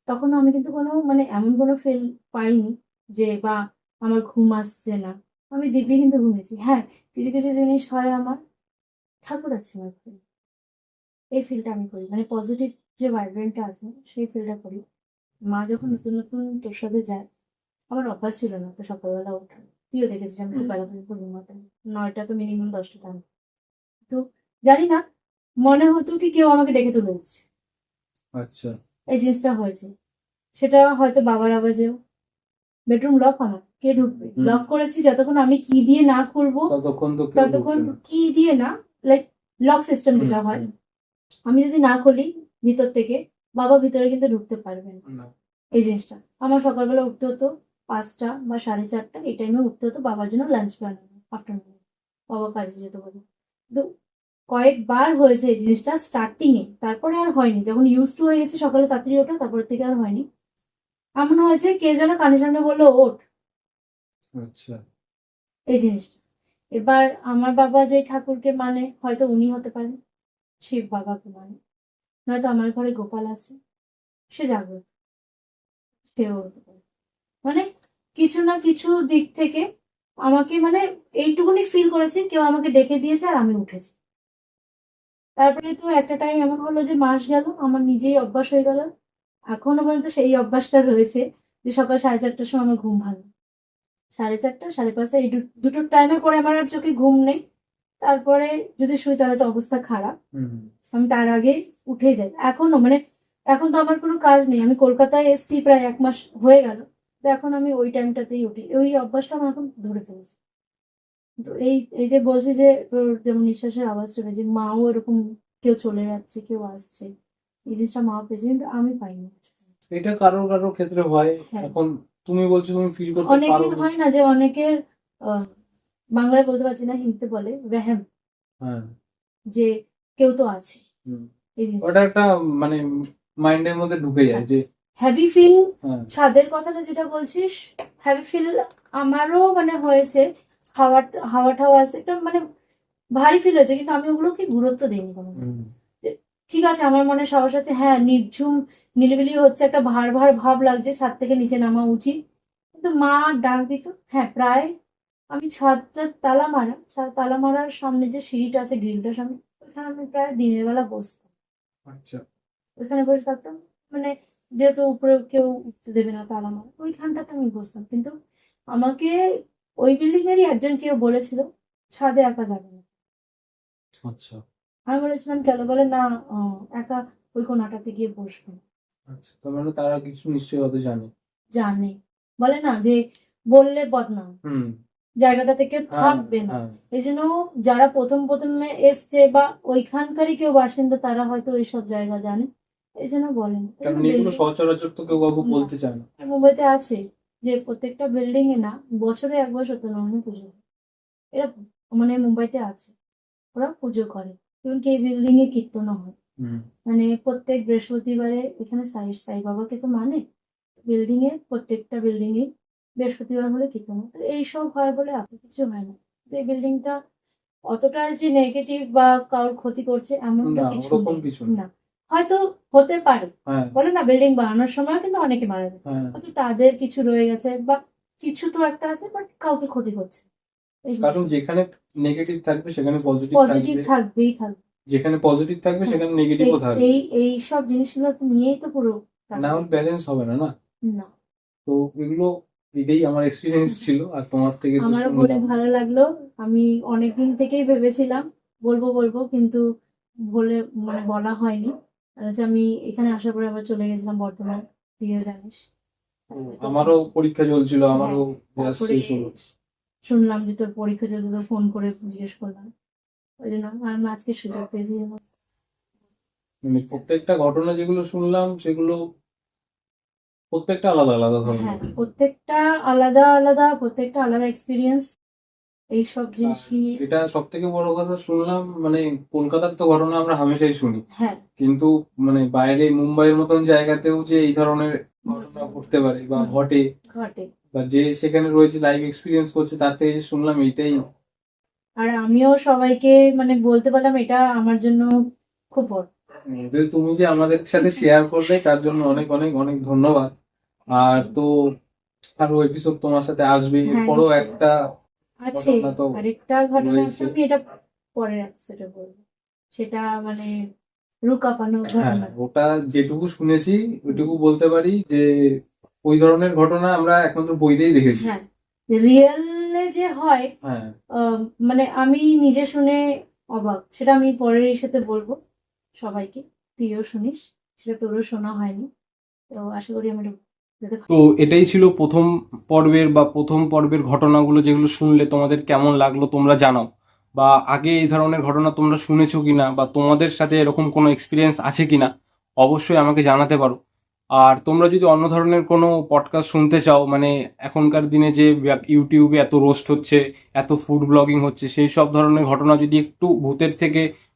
তখন আমি কিন্তু কোনো মানে এমন কোনো ফিল পাইনি যে বা আমার ঘুম আসছে না, আমি দিব্যি কিন্তু ঘুমিয়েছি। হ্যাঁ, কিছু কিছু জিনিস হয় আমার, ঠাকুর আছে আমার ঘরে, এই ফিলটা আমি করি, মানে পজিটিভ যে ভাইব্রেন্টটা আছে সেই ফিলটা করি। মা যখন নতুন নতুন তোর সাথে যায়, আমার অভ্যাস ছিল না তো সকালবেলা ওঠা, তুইও দেখেছিস আমি খুব বেলা পর্যন্ত ঘুমাতাম, 9টা তো মিনিমাম 10টা টাইম। তো জানি না, মনে হতো কি কেউ আমাকে ডেকে তুলে দিচ্ছে, আচ্ছা এই জিনিসটা হয়েছে। সেটা হয়তো বাবার আওয়াজেও। বেডরুম লক, আমার কে ঢুকবে, হুম। লক করেছি যতক্ষণ আমি কি দিয়ে না খুলবো, ততক্ষণ তো কেউ ততক্ষণ ঢুকবে না। কি দিয়ে না, লাইক লক সিস্টেম হুম, যেটা হয়, হুম, আমি যদি না খুলি ভিতর থেকে, বাবা ভিতরে কিন্তু ঢুকতে পারবে না। না। এই জিনিসটা আমার সকালবেলা উঠতে হতো 5টা বা 4:30, এই টাইমে উঠতে হতো বাবার জন্য লাঞ্চ বানানো, আফটারনুন বাবা কাজে যেতে বলে। তো কয়েকবার হয়েছে এই জিনিসটা স্টার্টিং এ, তারপরে আর হয়নি, যখন ইউজ টু হয়ে গেছে সকালে তাড়াতাড়ি ওঠা, তারপর থেকে আর হয়নি। এমন হয়েছে কে যেন কানের সামনে বললো ওঠ, আচ্ছা এই জিনিসটা। এবার আমার বাবা যে ঠাকুরকে মানে, হয়তো উনি হতে পারেন, শিব বাবাকে মানে, নয়তো আমার ঘরে গোপাল আছে, সে জাগ্রত, সেও হতে পারে। মানে কিছু না কিছু দিক থেকে আমাকে মানে এইটুকুনি ফিল করেছি কেউ আমাকে ডেকে দিয়েছে আর আমি উঠেছি। তারপরে তো একটা টাইম এমন হলো যে মাস গেল, আমার নিজেই অভ্যাস হয়ে গেল, এখনো পর্যন্ত সেই অভ্যাসটা রয়েছে যে সকাল 4:30টার সময় আমার ঘুম ভাঙে, 4:30 5:30 এই দুটো টাইমের পরে আমার আর চোখে ঘুম নেই। তারপরে যদি শুই তাহলে তো অবস্থা খারাপ, হুম আমি তার আগে উঠে যাই এখনো, মানে এখন তো আমার কোনো কাজ নেই, আমি কলকাতায় এসেছি প্রায় 1 মাস হয়ে গেল, তো এখন আমি ওই টাইমটাতেই উঠি, ওই অভ্যাসটা আমার এখন ধরে ফেলেছি। তো এই এই যে বলছি যে তোর যেমন নিঃশ্বাসের আওয়াজ শুনে যে মাও এরকম কেউ চলে যাচ্ছে কেউ আসছে, এই জিনিসটা মা পেয়েছে কিন্তু আমি পাইনি। এটা কারোর কারোর ক্ষেত্রে হয়। হ্যাঁ, এখন তুমি বলছো তুমি ফিল করতে পারো অনেকের না। হয় না যে অনেকের আহ, বাংলায় বলতে পারছি না, হিন্দিতে বলে ওয়াহম, হ্যাঁ যে কেউ তো আছে, হুম। এই জিনিস। ওটা একটা মানে মাইন্ডের মধ্যে ঢুকে যায় যে হ্যাভি ফিল, হ্যাঁ ছাদের কথাটা যেটা বলছিস, হ্যাভি ফিল আমারও মানে হয়েছে, হাওয়া হাওয়া টাওয়া আছে একটা মানে ভারী ফিল হয়েছে, কিন্তু আমি ওগুলোকে গুরুত্ব দিইনি কোনো। হুম, ঠিক আছে, আমার মনে সাহস আছে, হ্যাঁ নির্ঝুম নিরিবিলি হচ্ছে, একটা ভার ভার ভাব লাগছে, ছাদ থেকে নিচে নামা উচিত, কিন্তু মা ডাক দিত। হ্যাঁ, প্রায় আমি ছাদটার তালা মারার সামনে যে সিঁড়িটা আছে গ্রিলটার সামনে, ওইখানে আমি প্রায় দিনের বেলা বসতাম, আচ্ছা ওইখানে বসে থাকতাম, মানে যেহেতু উপরে কেউ উঠতে দেবে না তালা মারা, ওইখানটাতে আমি বসতাম। কিন্তু আমাকে ওই বিল্ডিং এরই একজন কেউ বলেছিল ছাদে একা যাবে না। আচ্ছা আমি বলেছিলাম কেন? বলে না, একা ওই কোনাটাতে গিয়ে বসবে। আচ্ছা, তার মানে তারা কিছু নিশ্চয়ই হয়তো জানে। জানে, বলে না যে বললে বদনাম, হুম। জায়গাটাতে কেউ হ্যাঁ, থাকবে না। হ্যাঁ। এই জন্য যারা প্রথমে এসছে বা ওইখানকারই কেউ বাসিন্দা, তারা হয়তো ওইসব জায়গা জানে, এই জন্য বলেন। কারণ এগুলো সচরাচর তো কেউ কাউকে বলতে চায় না। আর মুম্বাইতে আছে যে প্রত্যেকটা বিল্ডিং এ না বছরে একবার সত্যনারায়ণ পুজো হয়। এরা মানে মুম্বাইতে আছে, ওরা পুজো করে। এবং এই বিল্ডিং এ কীর্তনও হয়। হুম। মানে প্রত্যেক বৃহস্পতিবারে এখানে সাই বাবাকে তো মানে, বিল্ডিং এ প্রত্যেকটা বিল্ডিং এ বৃহস্পতিবার হলে কীর্তন হয়। তো এইসব হয় বলে এত কিছু হয় না। তো এই বিল্ডিংটা অতটা যে নেগেটিভ বা কারোর ক্ষতি করছে এমনটা না, কিছু ওরকম নেই। কিছু না। না, হয়তো হতে পারে, হ্যাঁ, বলে না বিল্ডিং বানানোর সময় কিন্তু অনেকে মারা যায়, হ্যাঁ। হয়তো তাদের কিছু রয়ে গেছে বা কিছু তো একটা আছে, বাট কাউকে ক্ষতি করছে। কারণ যেখানে নেগেটিভ থাকবে সেখানে পজিটিভ পজিটিভ থাকবে, থাকবেই থাকবে। যেখানে পজিটিভ থাকবে সেখানে নেগেটিভও থাকবে। এই সব জিনিসগুলো তো নিয়েই তো পুরো না হলে ব্যালেন্স হবে না, না? না। তো এগুলো, এটাই আমার এক্সপিরিয়েন্স ছিল। আর তোমার থেকে তো আমারও শুনলাম। অনেক ভালো লাগলো। আমি অনেকদিন থেকেই ভেবেছিলাম বলবো কিন্তু বলে মানে বলা হয়নি। আর হচ্ছে আমি এখানে আসার পরে আবার চলে গেছিলাম বর্ধমান, তুইও জানিস। আমারও পরীক্ষা চলছিল, হ্যাঁ, আমারও জাস্ট তারপরে শেষ হলো। শুনলাম যে তোর পরীক্ষা চলছে, তো ফোন করে জিজ্ঞেস করলাম। ওই জন্য আমি আজকে সুযোগ পেয়েছি। মানে প্রত্যেকটা ঘটনা যেগুলো শুনলাম সেগুলো প্রত্যেকটা আলাদা আলাদা হ্যাঁ, ধরনের। প্রত্যেকটা প্রত্যেকটা আলাদা এক্সপিরিয়েন্স এইসব জিনিস নিয়ে। এটা সব থেকে বড় কথা শুনলাম, মানে কলকাতার তো ঘটনা আমরা হামেশাই শুনি, হ্যাঁ, কিন্তু মানে বাইরে মুম্বাইয়ের মতন জায়গাতেও যে এই ধরনের ঘটনা ঘটতে পারে বা ঘটে, ঘটে। বা যে সেখানে রয়েছে লাইভ এক্সপিরিয়েন্স করছে তার থেকে যে শুনলাম, এটাই। আর আমিও সবাইকে মানে বলতে পারলাম, এটা আমার জন্য খুব বড়। তুমি যে আমাদের সাথে শেয়ার করলে তার জন্য অনেক অনেক অনেক ধন্যবাদ। আর তো আরো এপিসোড তোমার সাথে আসবে, হ্যাঁ, এরপরও নিশ্চয়ই। একটা আছে ঘটনা তো আরেকটা ঘটনা আছে, রয়েছে। আমি এটা পরের এপিসোডে বলবো। সেটা মানে রুকাপানো হ্যাঁ, ঘটনা। ওটা যেটুকু শুনেছি ওইটুকু বলতে পারি যে ওই ধরনের ঘটনা আমরা একমাত্র বইতেই দেখেছি। হ্যাঁ, রিয়েলে যে হয়, হ্যাঁ, মানে আমি নিজে শুনে অবাক। সেটা আমি পরের সাথে বলবো সবাইকে, তুইও শুনিস, সেটা তোরও শোনা হয়নি। তো আশা করি আমি যাতে তো এটাই ছিল প্রথম পর্বের ঘটনাগুলো, যেগুলো শুনলে তোমাদের কেমন লাগলো তোমরা জানাও। বা আগে এই ধরনের ঘটনা তোমরা শুনেছো কিনা, বা তোমাদের সাথে এরকম কোনো এক্সপিরিয়েন্স আছে কিনা, অবশ্যই আমাকে জানাতে পারো। আর তোমরা যদি অন্য ধরনের কোনো পডকাস্ট শুনতে চাও, মানে এখনকার দিনে যে ইউটিউবে এত রোস্ট হচ্ছে, এত ফুড ব্লগিং হচ্ছে, সেই সব ধরনের ঘটনা যদি একটু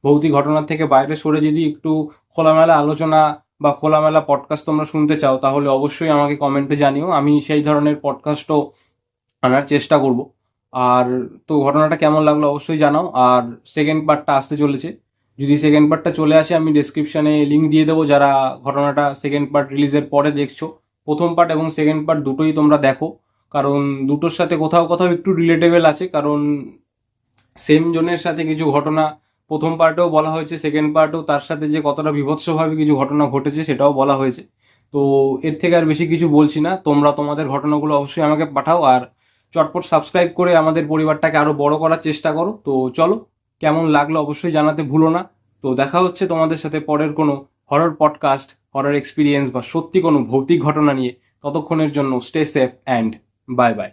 ভৌতিক ঘটনার থেকে বাইরে সরে যদি একটু খোলামেলা আলোচনা বা খোলামেলা পডকাস্ট তোমরা শুনতে চাও, তাহলে অবশ্যই আমাকে কমেন্টে জানিও, আমি সেই ধরনের পডকাস্টও আনার চেষ্টা করব। আর তো ঘটনাটা কেমন লাগলো অবশ্যই জানাও। আর সেকেন্ড পার্টটা আসতে চলেছে, যদি সেকেন্ড পার্টটা চলে আসে আমি ডেসক্রিপশানে লিঙ্ক দিয়ে দেবো, যারা ঘটনাটা সেকেন্ড পার্ট রিলিজের পরে দেখছো। প্রথম পার্ট এবং সেকেন্ড পার্ট দুটোই তোমরা দেখো, কারণ দুটোর সাথে কোথাও কোথাও একটু রিলেটেবল আছে, কারণ সেম জনের সাথে কিছু ঘটনা প্রথম পার্টেও বলা হয়েছে, সেকেন্ড পার্টেও তার সাথে যে কতটা বিভৎসভাবে কিছু ঘটনা ঘটেছে সেটাও বলা হয়েছে। তো এর থেকে আর বেশি কিছু বলছি না, তোমরা তোমাদের ঘটনাগুলো অবশ্যই আমাকে পাঠাও। আর চটপট সাবস্ক্রাইব করে আমাদের পরিবারটাকে আরো বড় করার চেষ্টা করো। তো চলো, কেমন লাগলো অবশ্যই জানাতে ভুলো না। তো দেখা হচ্ছে তোমাদের সাথে পরের কোনো হরর পডকাস্ট, হরর এক্সপিরিয়েন্স বা সত্যি কোনো ভৌতিক ঘটনা নিয়ে। ততক্ষণের জন্য stay safe and bye bye.